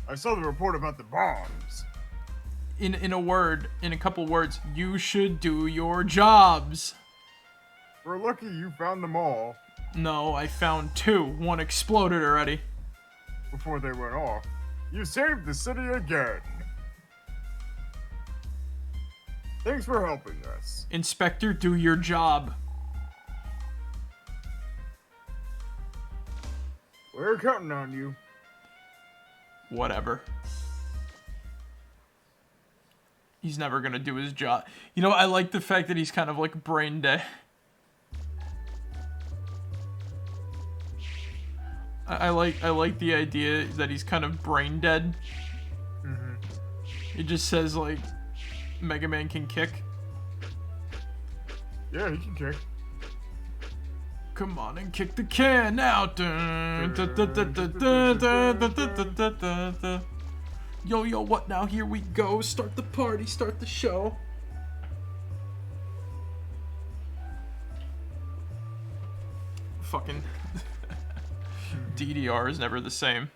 I saw the report about the bombs. In a couple words, you should do your jobs. We're lucky you found them all No, I found 2. One exploded already. before they went off. You saved the city again. Thanks for helping us. Inspector, do your job. We're counting on you. He's never gonna do his job. You know, I like the fact that he's kind of like brain dead. I like the idea that he's kind of brain dead. Mm-hmm. It just says like Mega Man can kick. Yeah, he can kick. Come on and kick the can now. Yo, yo, what now? Here we go. Start the party, start the show. Fucking DDR is never the same.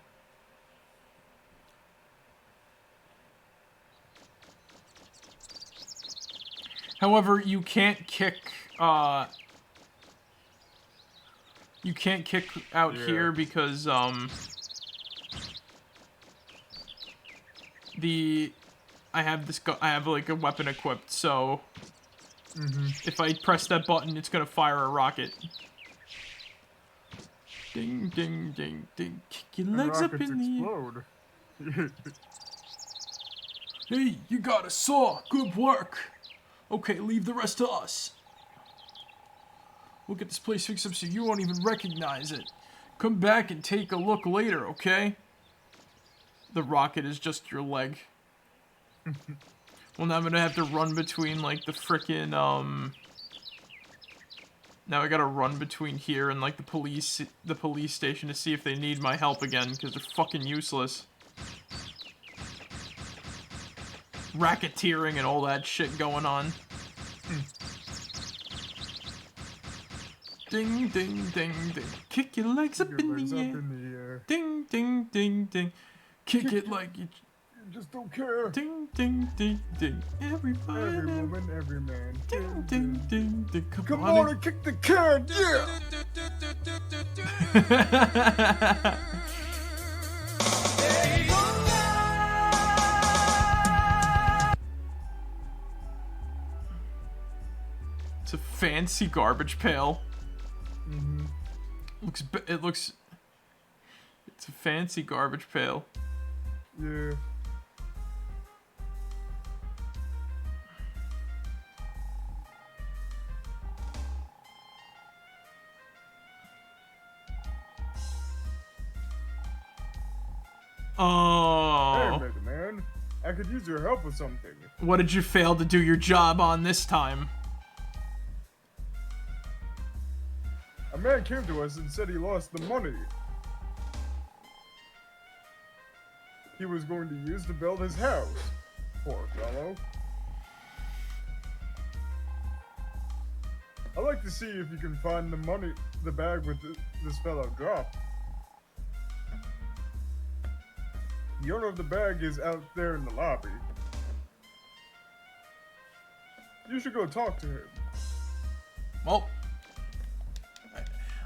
However, you can't kick out here because I have like a weapon equipped, so if I press that button, it's gonna fire a rocket. Ding, ding, ding, ding. Kick your legs up in the air. Hey, you got a saw. Good work. Okay, leave the rest to us. We'll get this place fixed up so you won't even recognize it. Come back and take a look later, okay? The rocket is just your leg. Well, now I'm gonna have to run between, like, the frickin', Now I gotta run between here and, like, the police station to see if they need my help again, because they're fucking useless. Racketeering and all that shit going on. Ding, ding, ding, ding. Kick your legs up in the air. Ding, ding, ding, ding. Kick it like you just don't care. Ding, ding, ding, ding. Everybody. Every woman, every man. Ding, ding, ding, ding. Come on and kick the can, yeah! It's a fancy garbage pail. Mm-hmm. It's a fancy garbage pail. Yeah. Oh. Hey, Mega Man. I could use your help with something. What did you fail to do your job on this time? A man came to us and said he lost the money he was going to use to build his house. Poor fellow. I'd like to see if you can find the bag with this fellow dropped. The owner of the bag is out there in the lobby. You should go talk to him. Well,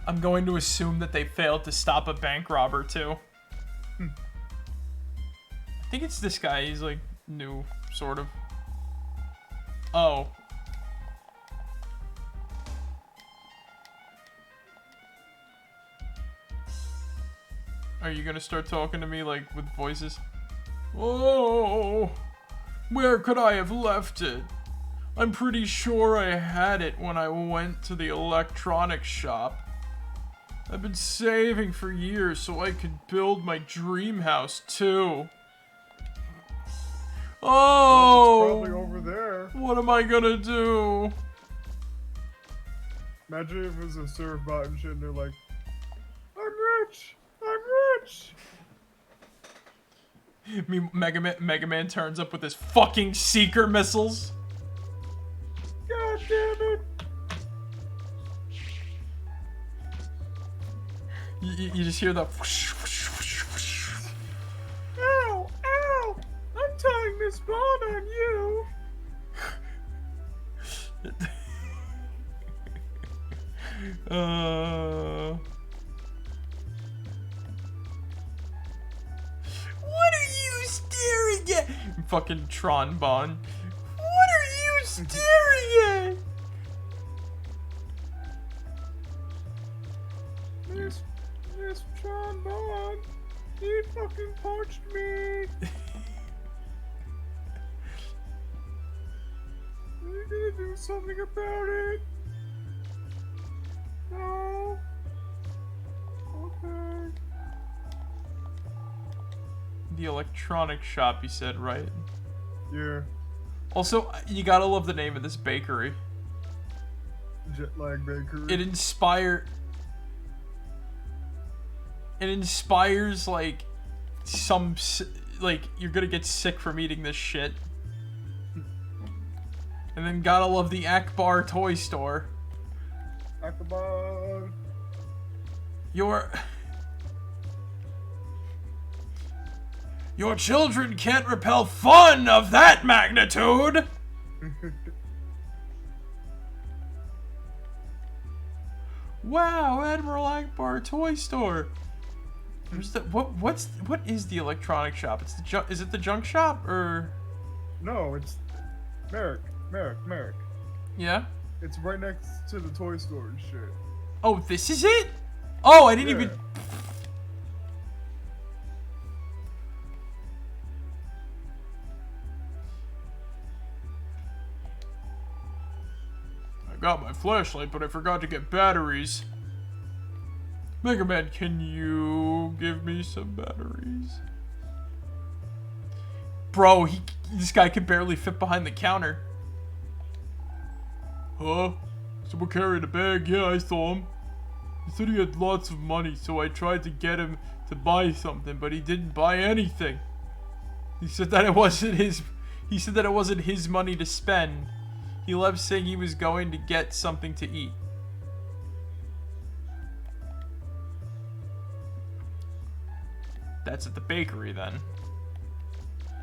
I'm going to assume that they failed to stop a bank robber too. I think it's this guy. He's like new, sort of. Oh. Are you gonna start talking to me like with voices? Oh, where could I have left it? I'm pretty sure I had it when I went to the electronics shop. I've been saving for years so I could build my dream house too. Oh! Well, it's probably over there. What am I gonna do? Imagine if it was a serve bot and shit and they're like, I'm rich! I'm rich! Mega Man turns up with his fucking seeker missiles. God damn it! You just hear the whoosh, whoosh, whoosh, whoosh. Ow! Ow! I'm tying this bond on you! What are you staring at? Fucking Tron Bond. What are you staring at? Miss Tron Bond, he fucking punched me! gonna do something about it? No. Okay. The electronic shop, you said, right? Yeah. Also, you gotta love the name of this bakery. Jet lag bakery. It inspires like like you're gonna get sick from eating this shit. And then gotta love the Akbar toy store. Akbar. Your children can't repel fun of that magnitude. Wow, Admiral Akbar toy store. Where's the what is the electronic shop? It's the is it the junk shop or? No, it's Marek. Yeah. It's right next to the toy store and shit. Oh, this is it? Oh, I didn't even. I got my flashlight, but I forgot to get batteries. Mega Man, can you give me some batteries? Bro, this guy can barely fit behind the counter. Huh? Someone carried a bag? Yeah, I saw him. He said he had lots of money, so I tried to get him to buy something, but he didn't buy anything. He said that it wasn't his money to spend. He left saying he was going to get something to eat. That's at the bakery then.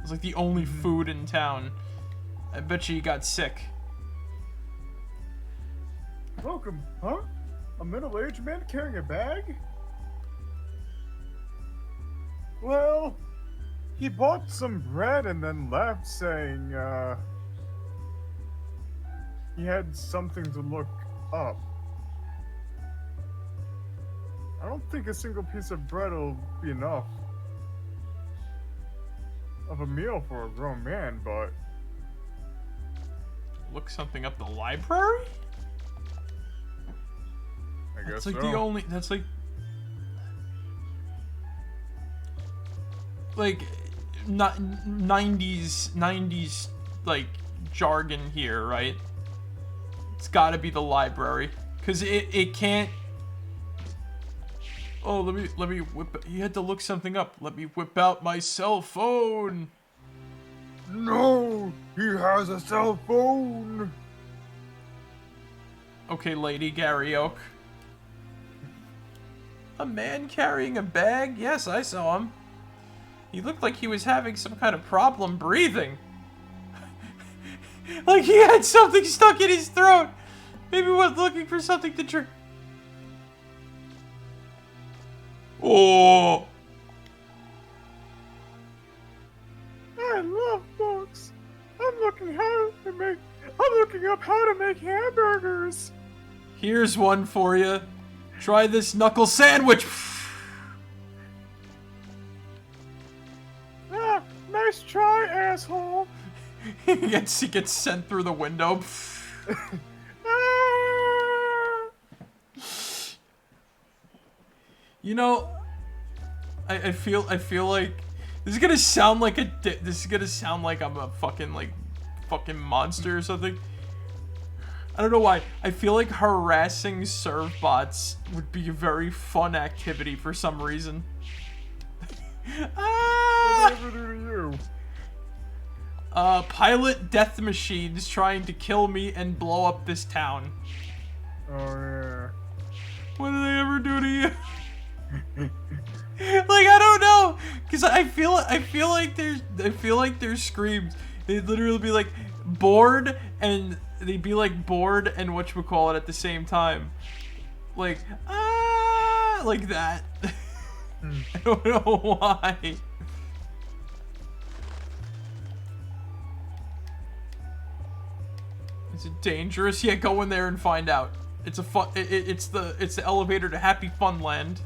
It's like the only food in town. I bet you he got sick. Welcome, huh? A middle-aged man carrying a bag? Well, he bought some bread and then left saying, he had something to look up. I don't think a single piece of bread will be enough of a meal for a grown man, but... Look something up the library? I guess That's like so. the only, that's like 90s like jargon here, right? It's gotta be the library. Cause it can't. Oh, let me whip. You had to look something up. Let me whip out my cell phone. No, he has a cell phone. Okay, Lady Gary Oak. A man carrying a bag? Yes, I saw him. He looked like he was having some kind of problem breathing. Like he had something stuck in his throat. Maybe he was looking for something to drink. Oh! I love books. I'm looking up how to make hamburgers. Here's one for you. Try this knuckle sandwich. Ah, nice try, asshole. he gets sent through the window. Ah. You know, I feel like this is gonna sound like I'm a fucking monster or something. I don't know why. I feel like harassing serve bots would be a very fun activity for some reason. What did I ever do to you? Pilot death machines trying to kill me and blow up this town. Oh yeah. What did I ever do to you? Like I don't know, cause I feel like there's screams. They'd literally be like bored and they'd be like bored and whatchamacallit at the same time. Like like that. I don't know why. Is it dangerous? Yeah, go in there and find out. It's a fun. It's the elevator to Happy Funland.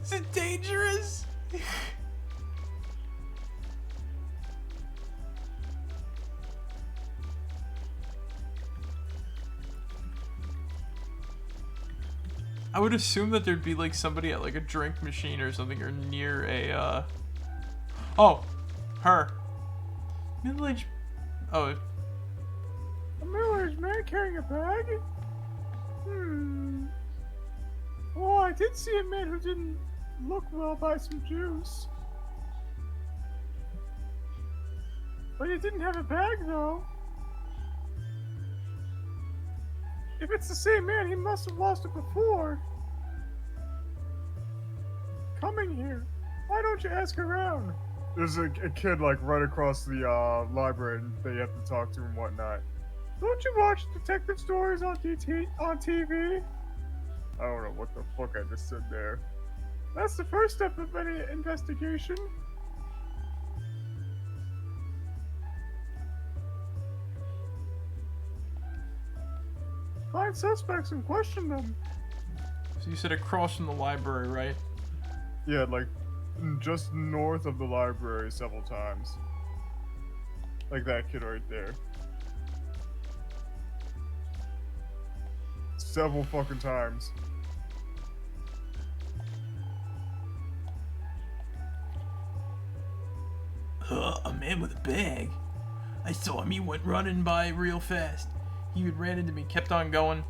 Is it dangerous? I would assume that there'd be like somebody at like a drink machine or something, or near a oh, her. Middle-aged. Oh. A middle-aged man carrying a bag? Oh, I did see a man who didn't look well buy some juice. But he didn't have a bag, though. If it's the same man, he must have lost it before. Coming here. Why don't you ask around? There's a kid, like, right across the library, and they have to talk to and whatnot. Don't you watch detective stories on TV? I don't know what the fuck I just said there. That's the first step of any investigation. Find suspects and question them. So you said across from the library, right? Yeah, like just north of the library several times. Like that kid right there. Several fucking times. A man with a bag. I saw him. He went running by real fast. He ran into me, kept on going,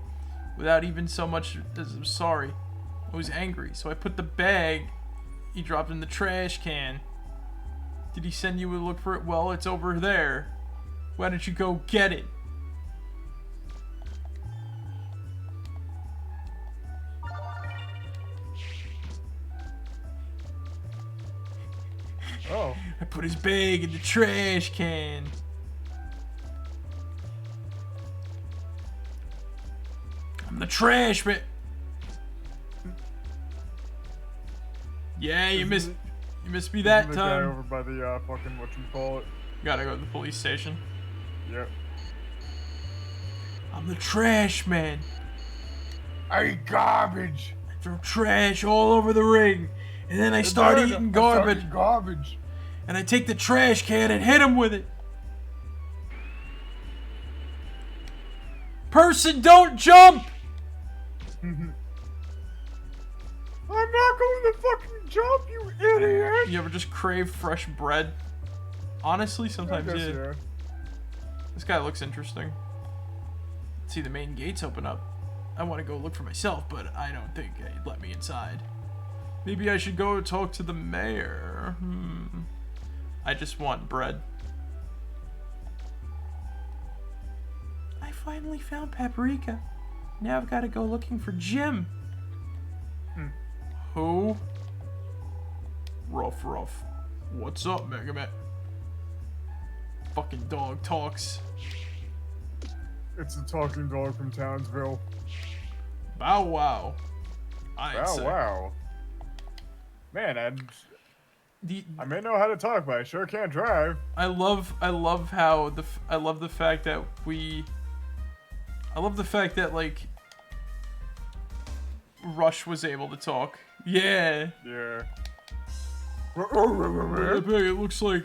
without even so much as I'm sorry. I was angry, so I put the bag he dropped in the trash can. Did he send you to look for it? Well, it's over there. Why don't you go get it? Oh. I put his bag in the trash can. I'm the trash man. Yeah, you missed me that the time. guy over by the fucking whatchamacallit. Gotta go to the police station. Yep. I'm the trash man. I eat garbage. I throw trash all over the ring, and then I start eating garbage. Garbage. And I take the trash can and hit him with it. Person, don't jump! I'm not going to fucking jump, you idiot! You ever just crave fresh bread? Honestly, sometimes, I guess, yeah. This guy looks interesting. See the main gates open up. I want to go look for myself, but I don't think they'd let me inside. Maybe I should go talk to the mayor. I just want bread. I finally found Paprika. Now I've got to go looking for Jim. Who? Ruff. What's up, Mega Man? Fucking dog talks. It's a talking dog from Townsville. Bow wow. Wow. Man, I may know how to talk, but I sure can't drive. I love the fact that like Rush was able to talk. Yeah. Yeah. It looks like.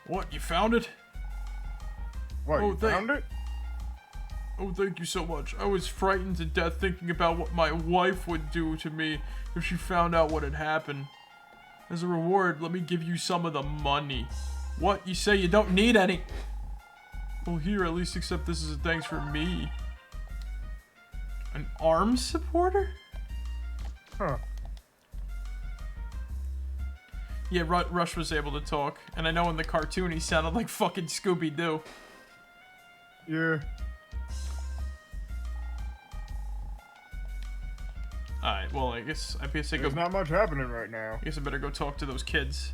What? You found it? What, you found it? Oh, thank you so much. I was frightened to death thinking about what my wife would do to me if she found out what had happened. As a reward, let me give you some of the money. What? You say you don't need any? Well, here, at least accept this as a thanks for me. An arms supporter? Huh. Yeah, Rush was able to talk. And I know in the cartoon he sounded like fucking Scooby-Doo. Yeah. Alright, well, I guess I There's go. not much happening right now. I guess I better go talk to those kids.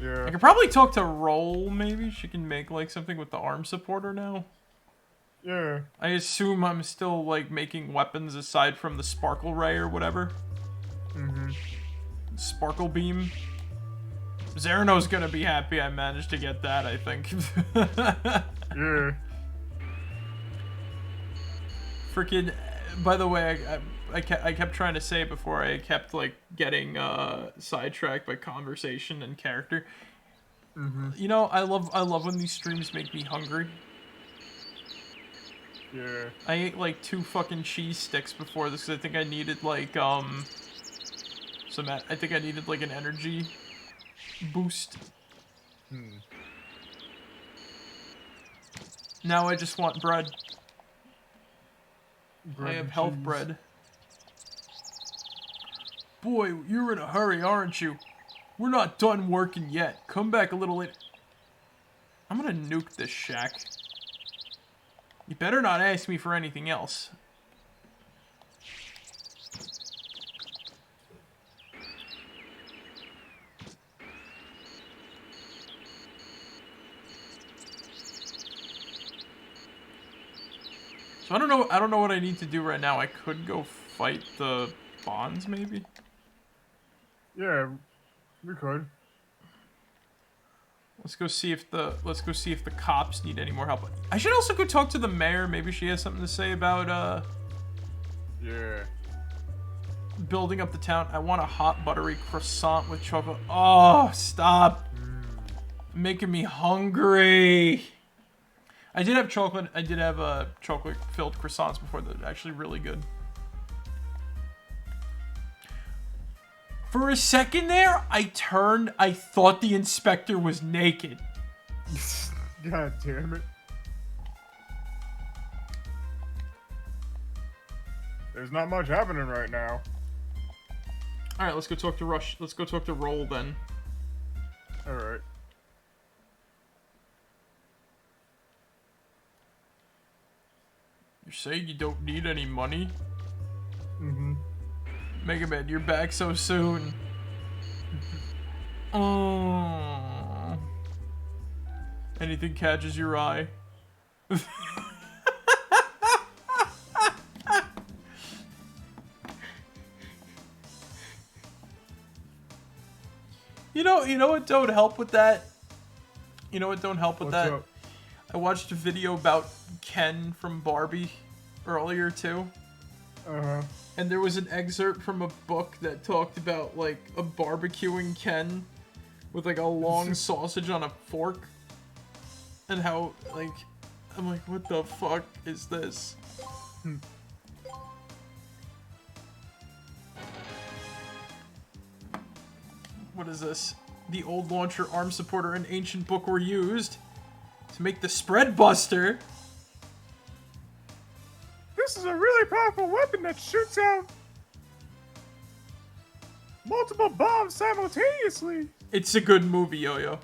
Yeah. I could probably talk to Roll, maybe? She can make, like, something with the arm supporter now. Yeah. I assume I'm still, like, making weapons aside from the Sparkle Ray or whatever. Sparkle Beam. Zerno's gonna be happy I managed to get that, I think. Yeah. Freaking... By the way, I kept trying to say it before I kept, like, getting sidetracked by conversation and character. You know, I love when these streams make me hungry. Yeah. I ate like 2 fucking cheese sticks before this because I think I needed like I think I needed like an energy boost. Hmm. Now I just want bread. I Bread have and health cheese. bread. Boy, you're in a hurry, aren't you? We're not done working yet. Come back a little later. I'm gonna nuke this shack. You better not ask me for anything else. So I don't know what I need to do right now. I could go fight the bonds, maybe? Yeah, we could. Let's go see if the cops need any more help. I should also go talk to the mayor. Maybe she has something to say about Yeah. building up the town. I want a hot buttery croissant with chocolate. Oh, stop. Making me hungry. I did have chocolate. I did have chocolate-filled croissants before that are actually really good. For a second there, I thought the inspector was naked. God damn it. There's not much happening right now. All right, let's go talk to Rush. Let's go talk to Roll then. Alright. You're saying you don't need any money? Mm-hmm. Mega Man, you're back so soon. Oh. Anything catches your eye? You know what don't help with that? You know what don't help with What's that? up? I watched a video about Ken from Barbie earlier too. Uh-huh. And there was an excerpt from a book that talked about like a barbecuing Ken with like a long sausage on a fork. And how like I'm like, what the fuck is this? What is this? The old launcher, arm supporter, and ancient book were used to make the spread buster. This is a really powerful weapon that shoots out multiple bombs simultaneously. It's a good movie, Yo-Yo.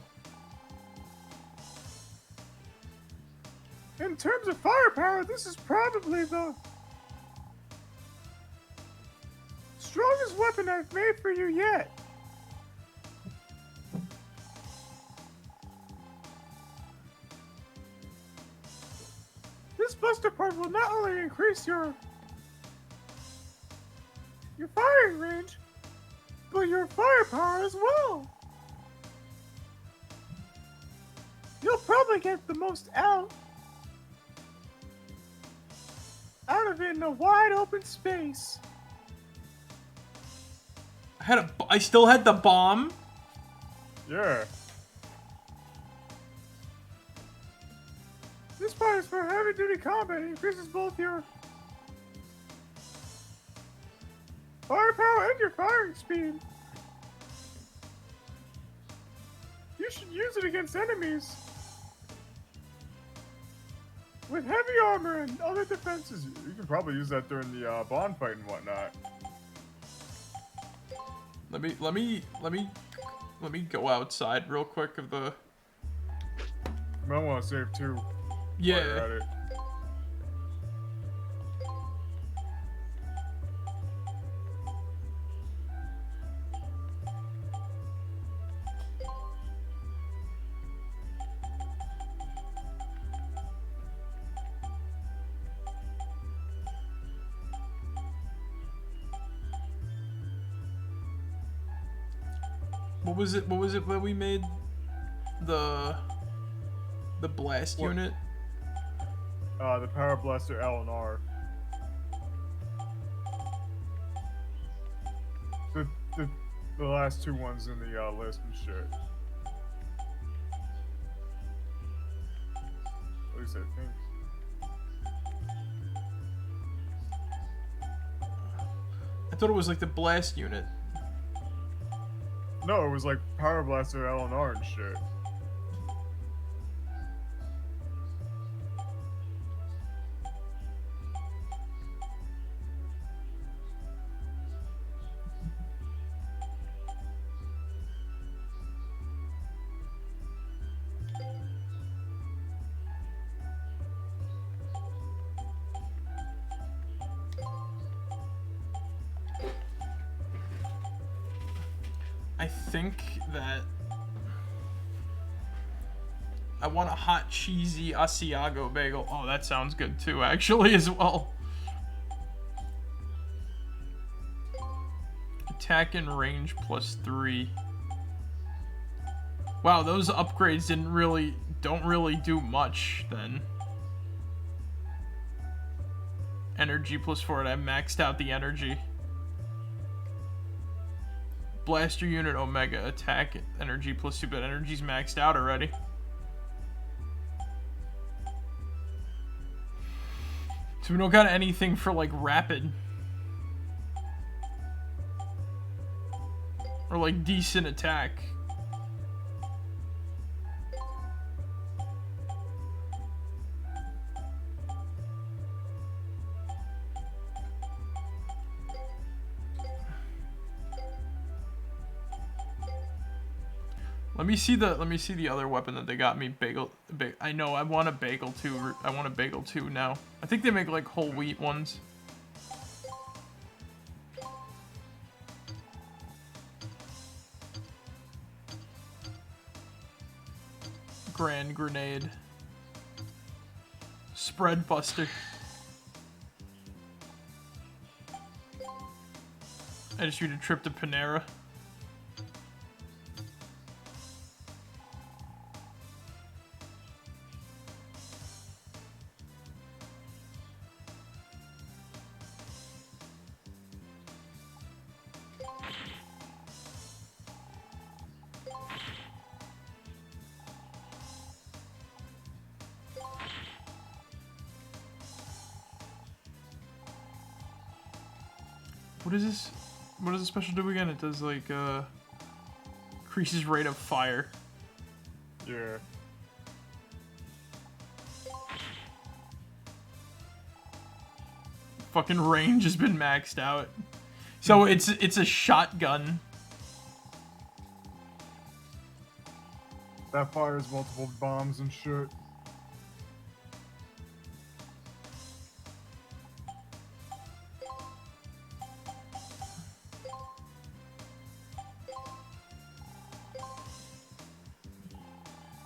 In terms of firepower, this is probably the strongest weapon I've made for you yet. This buster part will not only increase your firing range, but your firepower as well. You'll probably get the most out of it in a wide open space. I still had the bomb. Yeah. This part is for heavy duty combat. It increases both your firepower and your firing speed. You should use it against enemies with heavy armor and other defenses. You can probably use that during the bond fight and whatnot. Let me go outside real quick of the. You might want to save too. Yeah. While you're at it. What was it? What was it that we made? The blast What? unit. The Power Blaster L and R. The last two ones in the list and shit. At least I think. thought it was like the blast unit. No, it was like Power Blaster LNR and shit. I think that I want a hot cheesy Asiago bagel. Oh, that sounds good too, actually, as well. Attack and range +3. Wow, those upgrades don't really do much then. Energy +4, I maxed out the energy. Blaster unit Omega, attack energy +2, but energy's maxed out already. So we don't got anything for like rapid. Or like decent attack. Let me see the other weapon that they got me. I know I want a bagel too. I want a bagel too now. I think they make like whole wheat ones. Grand grenade. Spread buster. I just need a trip to Panera. What is this? What does the special do again? It does like increases rate of fire. Yeah. Fucking range has been maxed out. So it's a shotgun. That fires multiple bombs and shit.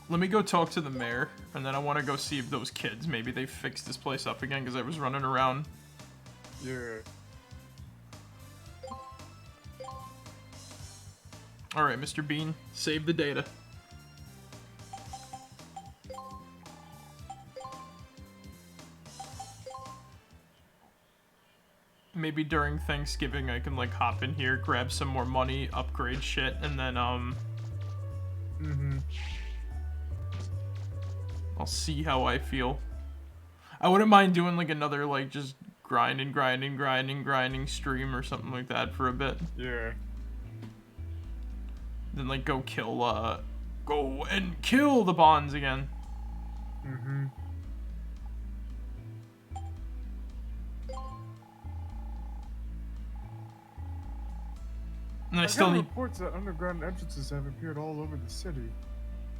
Let me go talk to the mayor, and then I want to go see if those kids, maybe they fixed this place up again, because I was running around. Yeah. Alright, Mr. Bean, save the data. Maybe during Thanksgiving I can, like, hop in here, grab some more money, upgrade shit, and then, I'll see how I feel. I wouldn't mind doing, like, another, like, just grinding stream or something like that for a bit. Yeah. Then, like, go and kill the bonds again. And I still need... reports that underground entrances have appeared all over the city.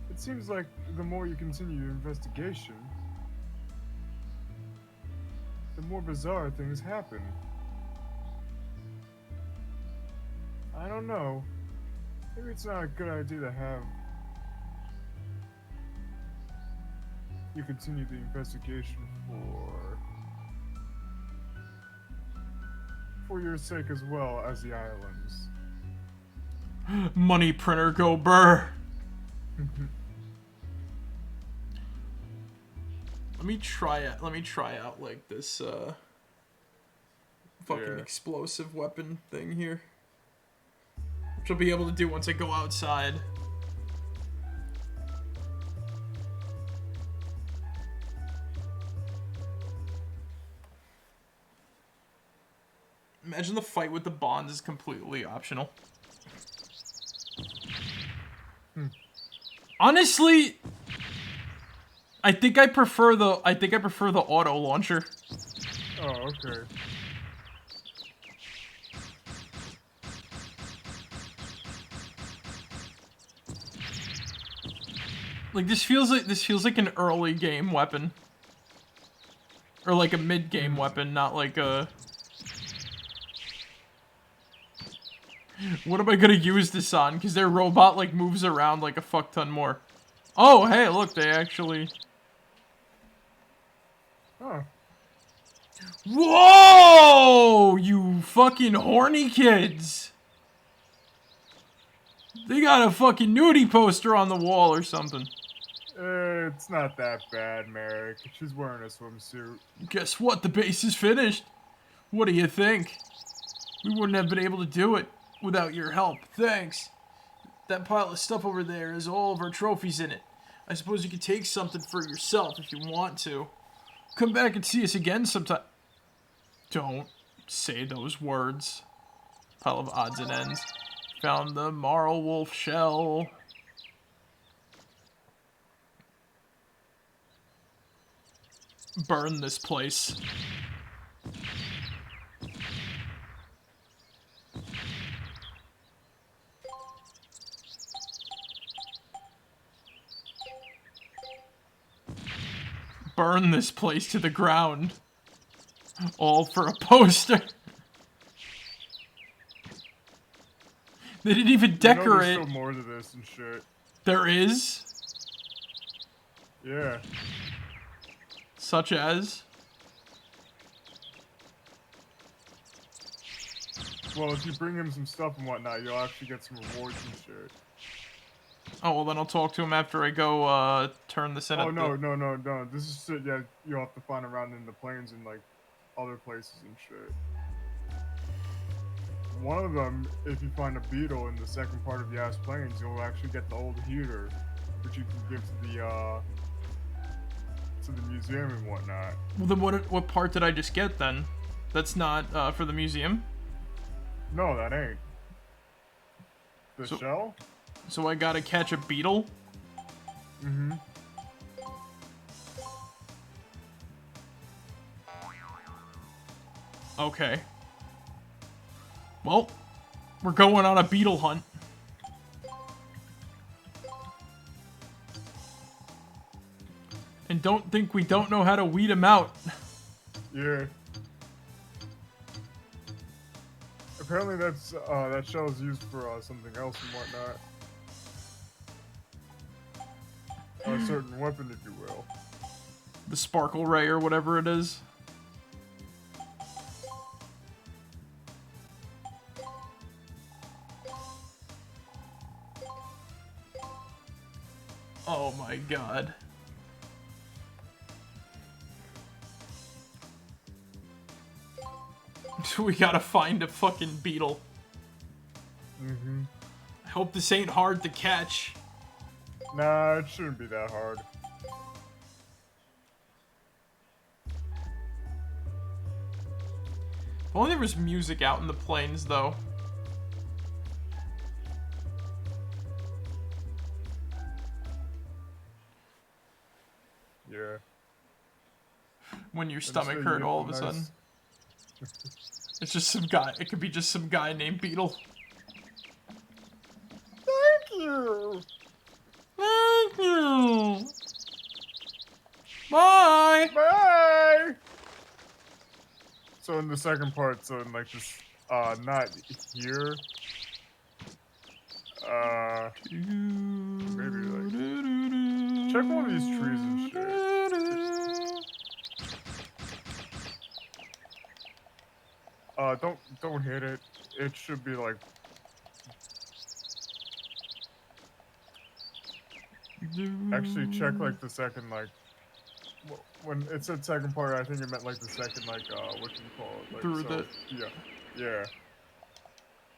It seems like the more you continue your investigation, the more bizarre things happen. I don't know. Maybe it's not a good idea to have you continue the investigation for your sake as well as the islands. Money printer, go burr. Let me try out like this fucking explosive weapon thing here. Which I'll be able to do once I go outside. Imagine the fight with the bonds is completely optional. Honestly, I think I prefer the auto launcher. Oh, okay. Like this feels like an early game weapon. Or like a mid game weapon, not like a... What am I gonna use this on? Because their robot like moves around like a fuck ton more. Oh, hey, look, they actually... Huh. Whoa! You fucking horny kids! They got a fucking nudie poster on the wall or something. It's not that bad, Marek. She's wearing a swimsuit. Guess what? The base is finished. What do you think? We wouldn't have been able to do it without your help. Thanks. That pile of stuff over there has all of our trophies in it. I suppose you could take something for yourself if you want to. Come back and see us again sometime. Don't say those words. Pile of odds and ends. Found the Marl Wolf shell. Burn this place. Burn this place to the ground. All for a poster. They didn't even decorate. There's still more to this and shit. There is? Yeah. Such as? Well, if you bring him some stuff and whatnot, you'll actually get some rewards and shit. Oh, well then I'll talk to him after I go, turn this in. Oh, no. This is shit, yeah, you'll have to find around in the plains and, like, other places and shit. One of them, if you find a beetle in the second part of Yas Plains, you'll actually get the old heater, which you can give to the museum and whatnot. Well then what part did I just get then? That's not, for the museum? No, that ain't. The shell? So I gotta catch a beetle? Mm-hmm. Okay. Well, we're going on a beetle hunt. And don't think we don't know how to weed them out. Yeah. Apparently that's, that shell is used for, something else and whatnot. A certain weapon, if you will. The sparkle ray or whatever it is. Oh my god. We gotta find a fucking beetle. Mm-hmm. I hope this ain't hard to catch. Nah, it shouldn't be that hard. If only there was music out in the plains, though. Yeah. When your stomach hurt all of a sudden. It's just some guy. It could be just some guy named Beetle. Thank you! Thank you! Bye! Bye! So in the second part, so in like this, not here, maybe like, check one of these trees and shit. Don't hit it. It should be like, actually check like the second, like, when it said second part, I think it meant like the second, like, what do you call it? Like, Through so, the... Yeah.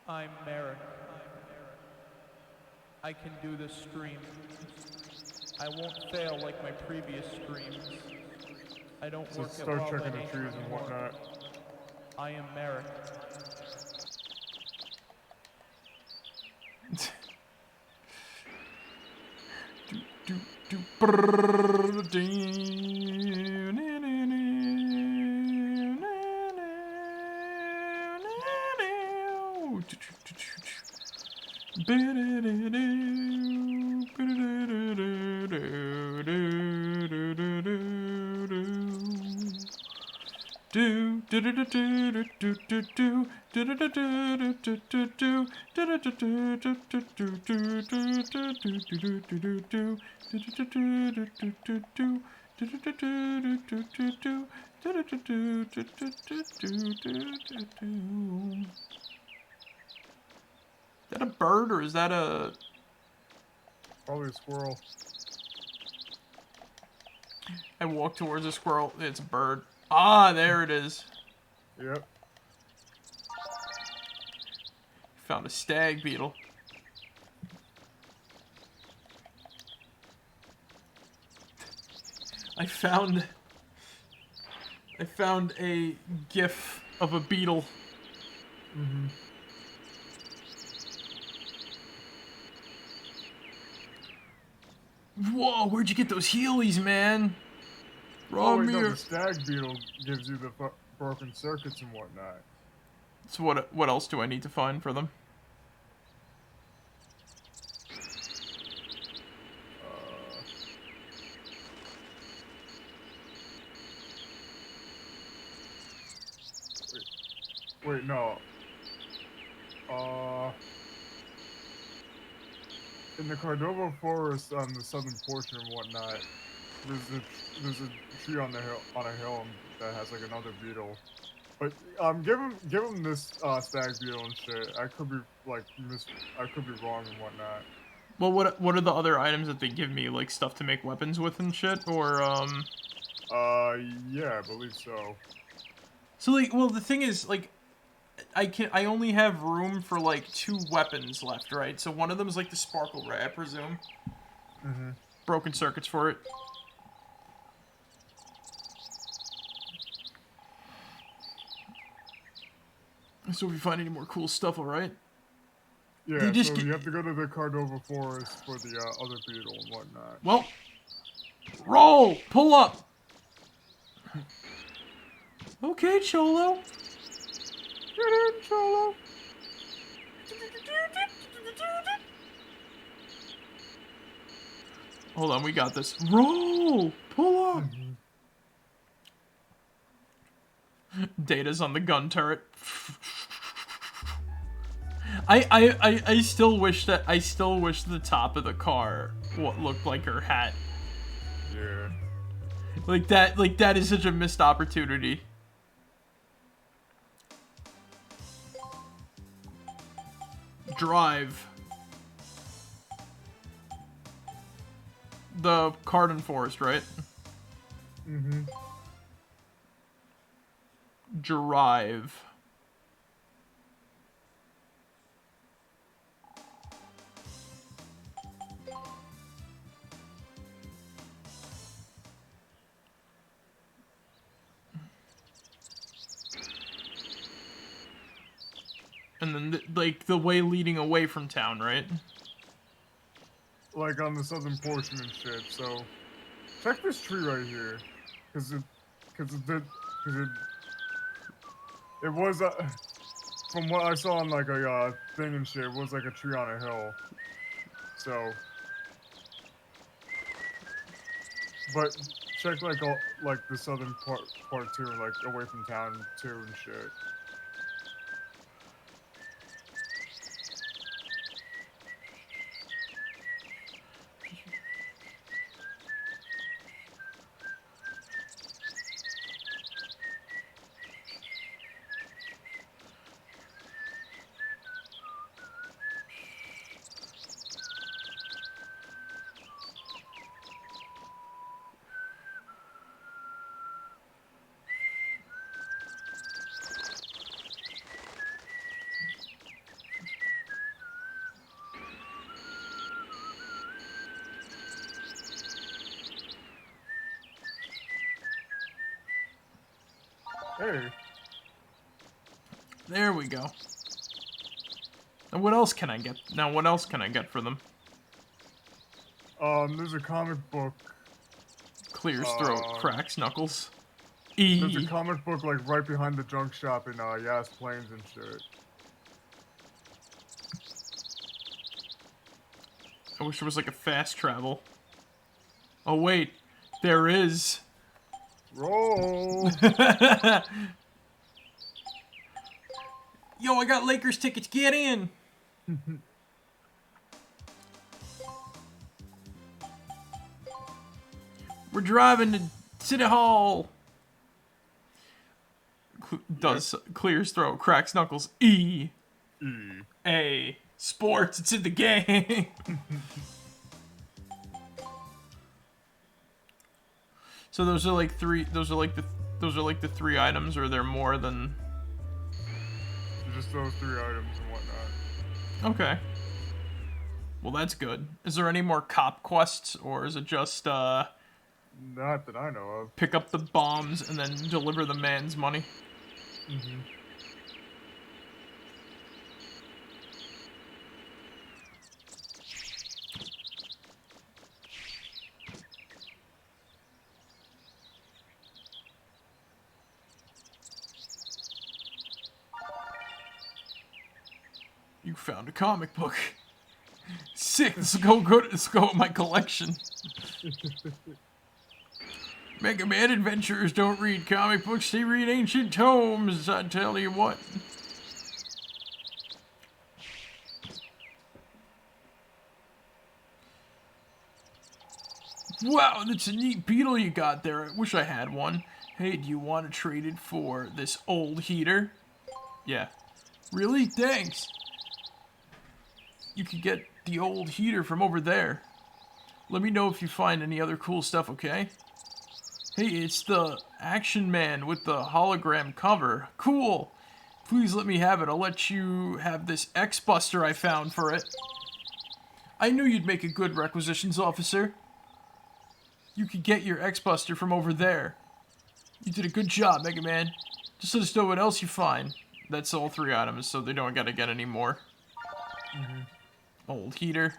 I'm Marek. I can do this stream. I won't fail like my previous streams. I don't So work at start Wild checking the Nation trees and anymore. whatnot. I am Marek. Is that a bird or is that a... Probably a squirrel. I walk towards a squirrel. It's a bird. Ah, there it is. Yep. Found a stag beetle. I found a gif of a beetle. Mm-hmm. Whoa, where'd you get those Heelys, man? Oh, wait, no, Ramir. the stag beetle gives you the broken circuits and whatnot. So what else do I need to find for them? Wait, no. In the Cordova Forest on the southern portion and whatnot, there's a tree on a hill that has like another beetle. But give him this stag beetle and shit. I could be like I could be wrong and whatnot. Well, what are the other items that they give me? Like stuff to make weapons with and shit, or Yeah, I believe so. So like, well, the thing is, like, I only have room for like 2 weapons left, right? So one of them is like the sparkle ray, I presume. Mm-hmm. Broken circuits for it. So if you find any more cool stuff, all right? Yeah, They just so get- you have to go to the Cordova Forest for the other beetle and whatnot. Well, roll, pull up. Okay, Cholo. Get in, Cholo! Hold on, we got this. Roll, pull up. Data's on the gun turret. I still wish the top of the car what looked like her hat. Yeah. Like that is such a missed opportunity. Drive. The Cardon Forest, right? Mm-hmm. Drive. And then, like, the way leading away from town, right? Like on the southern portion and shit, so... Check this tree right here. Cause it was, from what I saw on like a, thing and shit, it was like a tree on a hill. So... But check like the southern part too, like away from town too and shit. Hey. There we go. And what else can I get? Now, what else can I get for them? There's a comic book. Clears throat, cracks knuckles. There's a E. comic book like right behind the junk shop in Yas Plains and shit. I wish there was like a fast travel. Oh wait, there is. Roll. Yo, I got Lakers tickets. Get in. We're driving to City Hall. Clears throat, cracks knuckles. E. A. Sports. It's in the game. So those are like three. Those are like the three items, or are there more than? Just those 3 items and whatnot. Okay. Well, that's good. Is there any more cop quests, or is it just Not that I know of. pick up the bombs and then deliver the man's money? Mm-hmm. You found a comic book. Sick. Let's go with my collection. Mega Man adventurers don't read comic books, they read ancient tomes, I tell you what. Wow, that's a neat beetle you got there. I wish I had one. Hey, do you want to trade it for this old heater? Yeah. Really? Thanks. You could get the old heater from over there. Let me know if you find any other cool stuff, okay? Hey, it's the Action Man with the hologram cover. Cool. Please let me have it. I'll let you have this X-Buster I found for it. I knew you'd make a good requisitions officer. You could get your X-Buster from over there. You did a good job, Mega Man. Just let us know what else you find. That's all 3 items, so they don't gotta get any more. Old heater.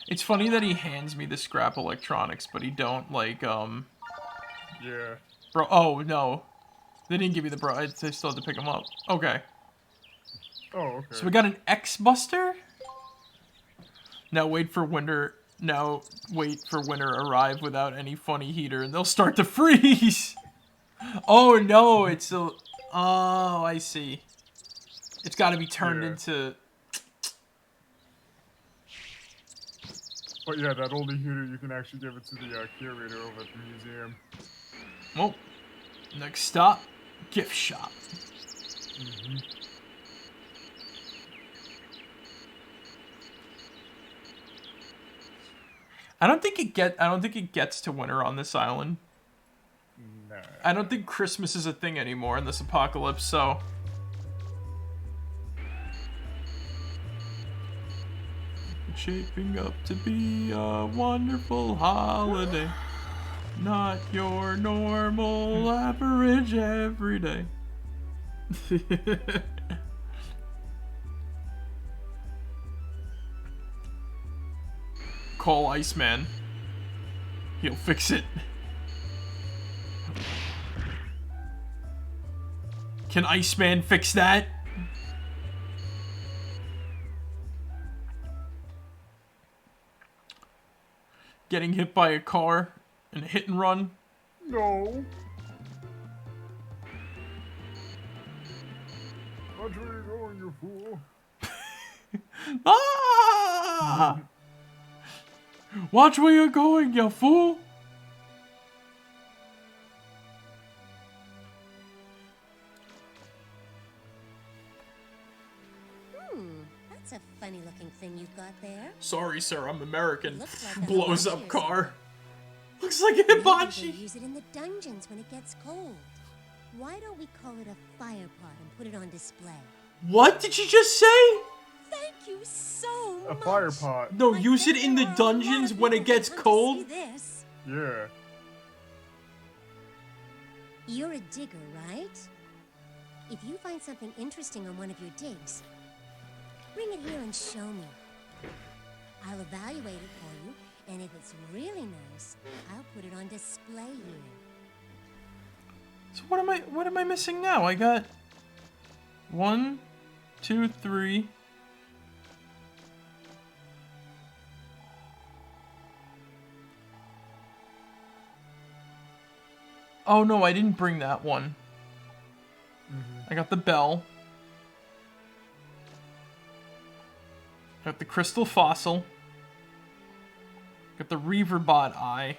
It's funny that he hands me the scrap electronics, but he don't, like, Yeah. Bro, oh, no. They didn't give me the bro. I still had to pick them up. Okay. Oh, okay. So we got an X-Buster? Now wait for winter arrive without any funny heater, and they'll start to freeze! Oh, no, it's a... Oh, I see. It's gotta be turned into... But yeah, that old heater, you can actually give it to the curator over at the museum. Well, next stop, gift shop. I don't think it gets to winter on this island. Nah. I don't think Christmas is a thing anymore in this apocalypse, so... It's shaping up to be a wonderful holiday. Not your normal average everyday. Call Iceman. He'll fix it. Can Iceman fix that? Getting hit by a car and a hit and run. No. Watch where you're going, you fool. Ah! Watch where you're going, you fool! That's a funny looking thing you've got there. Sorry, sir, I'm American. Looks like a Blows up hibachi or car. Looks like a Maybe hibachi. they use it in the dungeons when it gets cold. Why don't we call it a fire pot and put it on display? What did you just say? Thank you so A much. fire pot. No, I use it bet in the there are a lot of dungeons when it people gets who'd love to cold. see this. Yeah. You're a digger, right? If you find something interesting on one of your digs, bring it here and show me. I'll evaluate it for you, and if it's really nice, I'll put it on display here. So what am I missing now? I got 1, 2, 3. Oh no, I didn't bring that one. I got the bell. Got the crystal fossil. Got the Reaverbot eye.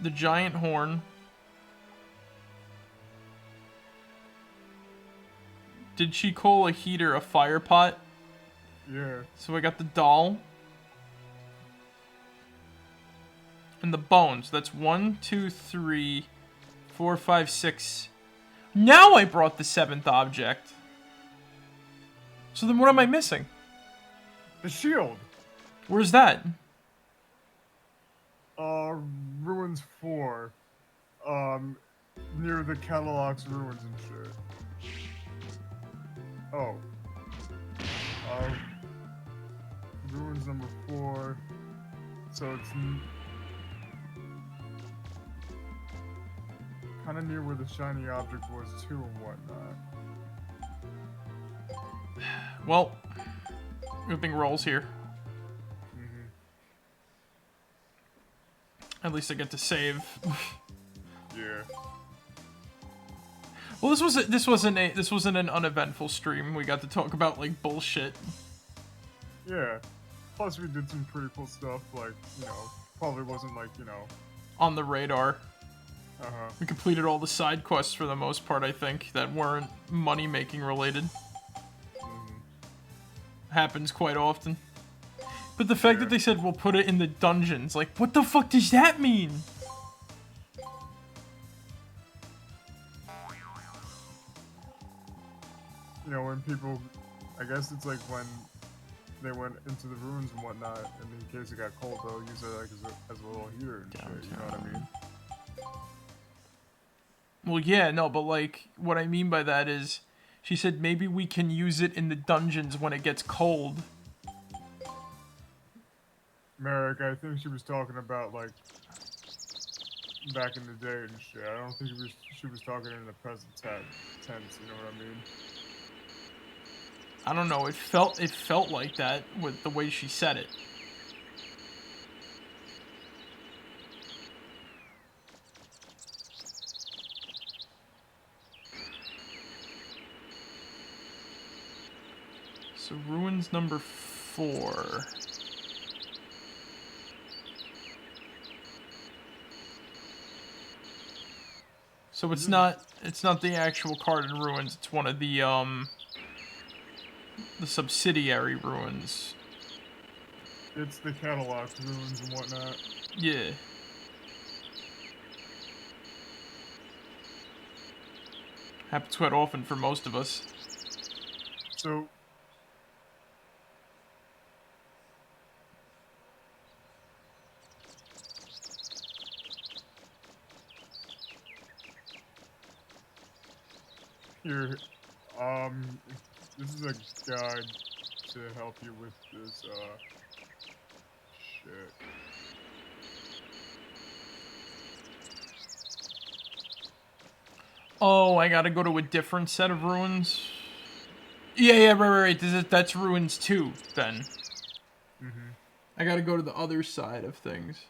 The giant horn. Did she call a heater a fire pot? Yeah. So I got the doll. And the bones. That's 1, 2, 3, 4, 5, 6. Now I brought the 7th object. So then what am I missing? The shield. Where's that? Ruins 4. Near the Catalog's ruins and shit. Oh. Ruins number 4. So it's kind of near where the shiny object was too and whatnot. Well, good thing Roll's here. At least I get to save. Yeah. Well, this wasn't an uneventful stream. We got to talk about like bullshit. Yeah. Plus we did some pretty cool stuff, like, you know, probably wasn't like, you know... On the radar. Uh-huh. We completed all the side quests for the most part, I think, that weren't money-making related. Happens quite often. But the fact that they said we'll put it in the dungeons, like, what the fuck does that mean? You know, when people... I guess it's like when they went into the ruins and whatnot, and in case it got cold, they'll use it like as a little heater and shit, you know what I mean? Well, yeah, no, but like, what I mean by that is, she said maybe we can use it in the dungeons when it gets cold. Marek, I think she was talking about, like, back in the day and shit. I don't think she was talking in the present tense, you know what I mean? I don't know, it felt like that with the way she said it. So ruins number 4. So it's not the actual card in ruins, it's one of the subsidiary ruins. It's the catalog ruins and whatnot. Yeah. Happens quite often for most of us. So... Here, this is a guide to help you with this, shit. Oh, I gotta go to a different set of ruins? Yeah, right. That's ruins 2, then. I gotta go to the other side of things.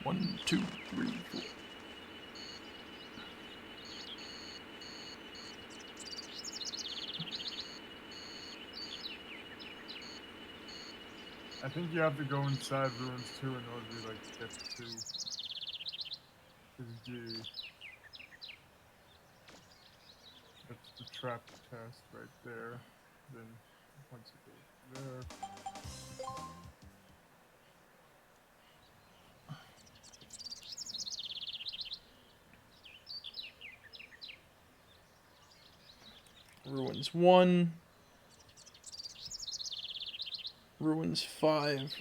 1, 2, 3, 4. I think you have to go inside ruins 2 in order to, like, get to... That's the trap test right there. Then, once you go there... Ruins 1. Ruins 5.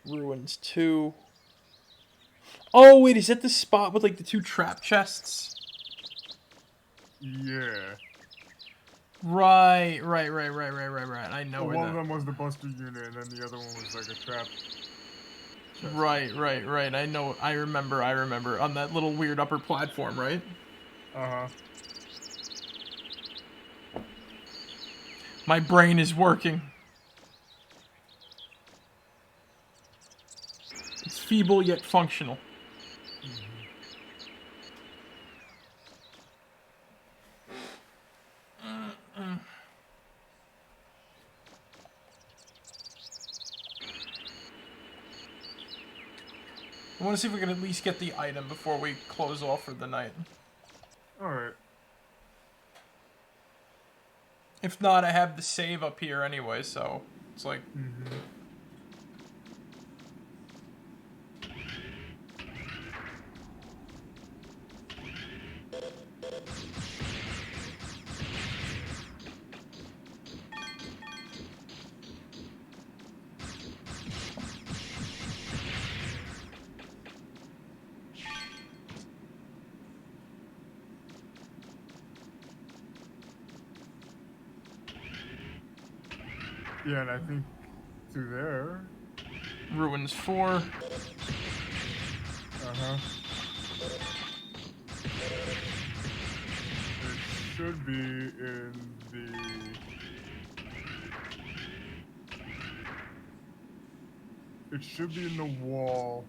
Ruins 2. Oh, wait, is that the spot with, like, the 2 trap chests? Yeah. Right. I know Well, where one of that... them was the Buster unit, and then the other one was like a trap. Chest. Right. I know. I remember. On that little weird upper platform, right? Uh-huh. My brain is working. It's feeble yet functional. I want to see if we can at least get the item before we close off for the night. Alright. If not, I have the save up here anyway, so it's like... Yeah, and I think through there. Ruins 4. Uh-huh. It should be in the... It should be in the wall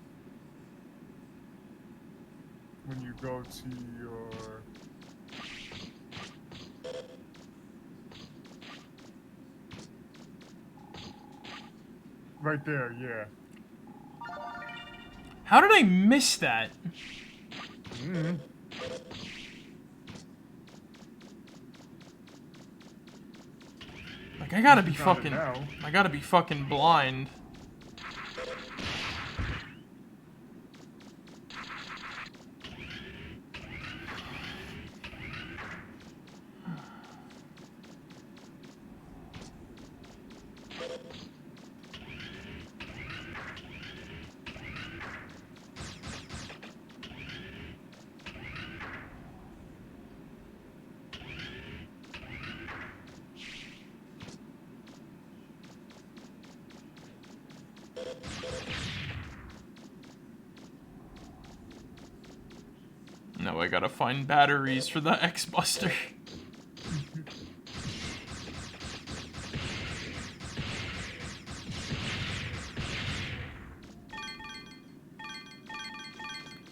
when you go to your... Right there, yeah. How did I miss that? Like, I gotta be found it fucking... now. I gotta be fucking blind. Now I gotta find batteries for the X-Buster.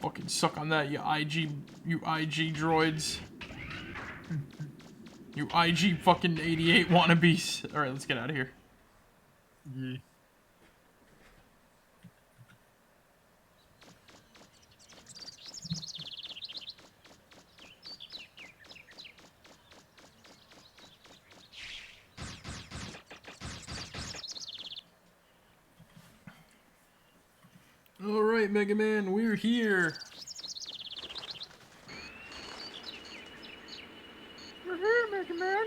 Fucking suck on that, you IG droids. You IG fucking 88 wannabes. Alright, let's get out of here. Yeah. Alright, Mega Man, we're here. You're here, Mega Man.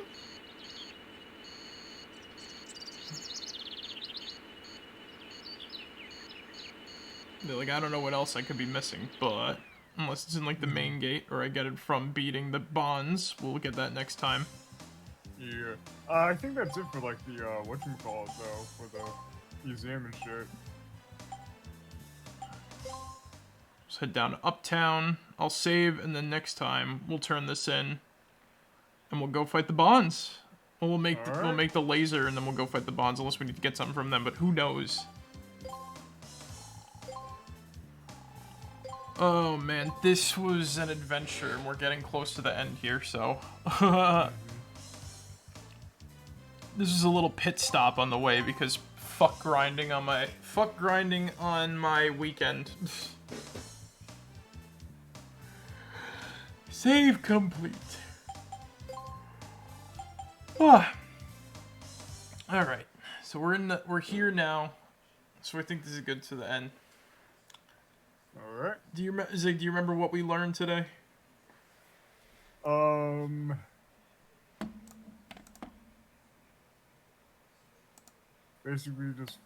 Like, I don't know what else I could be missing, but... Unless it's in, like, the main gate, or I get it from beating the bonds. We'll get that next time. Yeah. I think that's it for, like, the, whatchamacallit, though, for the museum and shit. Let's head down to Uptown. I'll save, and then next time, we'll turn this in. And we'll go fight the bonds. Well, we'll make the laser, and then we'll go fight the bonds, unless we need to get something from them, but who knows? Oh man, this was an adventure, and we're getting close to the end here, so... This is a little pit stop on the way, because fuck grinding on my weekend. Save complete. Ah. Alright, so we're here now, so I think this is good to the end. Alright. Zig, do you remember what we learned today? Basically just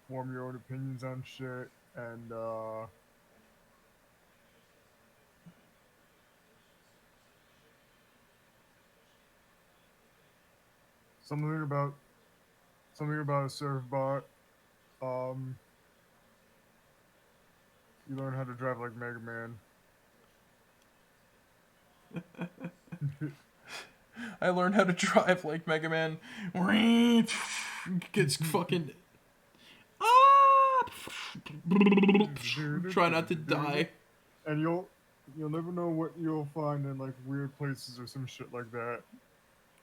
form your own opinions on shit, and something about a surf bot. Um, you learn how to drive like Mega Man. I learned how to drive like Mega Man. Gets fucking. Ah! Try not to die. And you'll never know what you'll find in like weird places or some shit like that.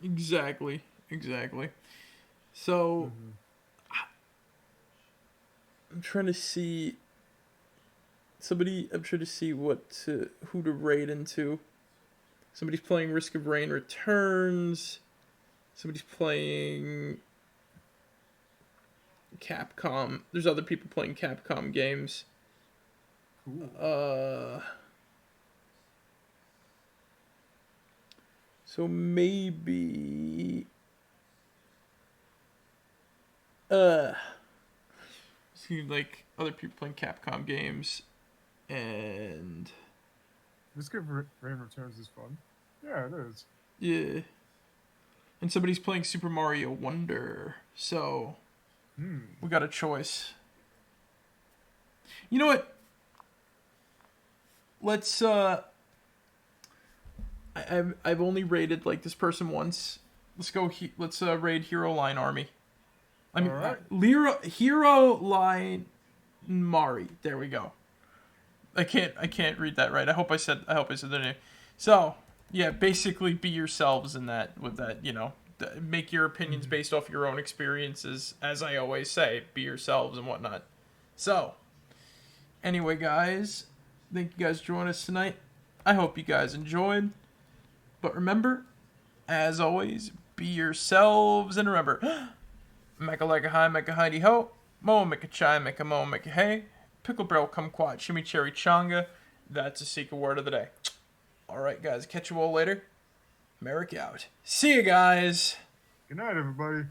Exactly. So I'm trying to see somebody. I'm trying to see who to raid into. Somebody's playing Risk of Rain Returns. Somebody's playing Capcom. There's other people playing Capcom games. Cool. So maybe see like other people playing Capcom games and Risk of Rain Returns is fun. Yeah, it is. yeah. And somebody's playing Super Mario Wonder. So we got a choice. You know what? Let's I've only raided like this person once. Let's go. Let's raid Hero Line Army. I mean, Alright. Hero Line Mari. There we go. I can't read that right. I hope I said their name. So yeah, basically be yourselves in that. With that, you know, make your opinions based off your own experiences. As I always say, be yourselves and whatnot. So anyway, guys, thank you guys for joining us tonight. I hope you guys enjoyed. But remember, as always, be yourselves and remember, mecca like a high, mecca hidey ho, mo mecca chai, mecca mo mecca hey, pickle barrel kumquat, chimichurri changa. That's a secret word of the day. Alright, guys, catch you all later. Marek out. See you guys. Good night, everybody.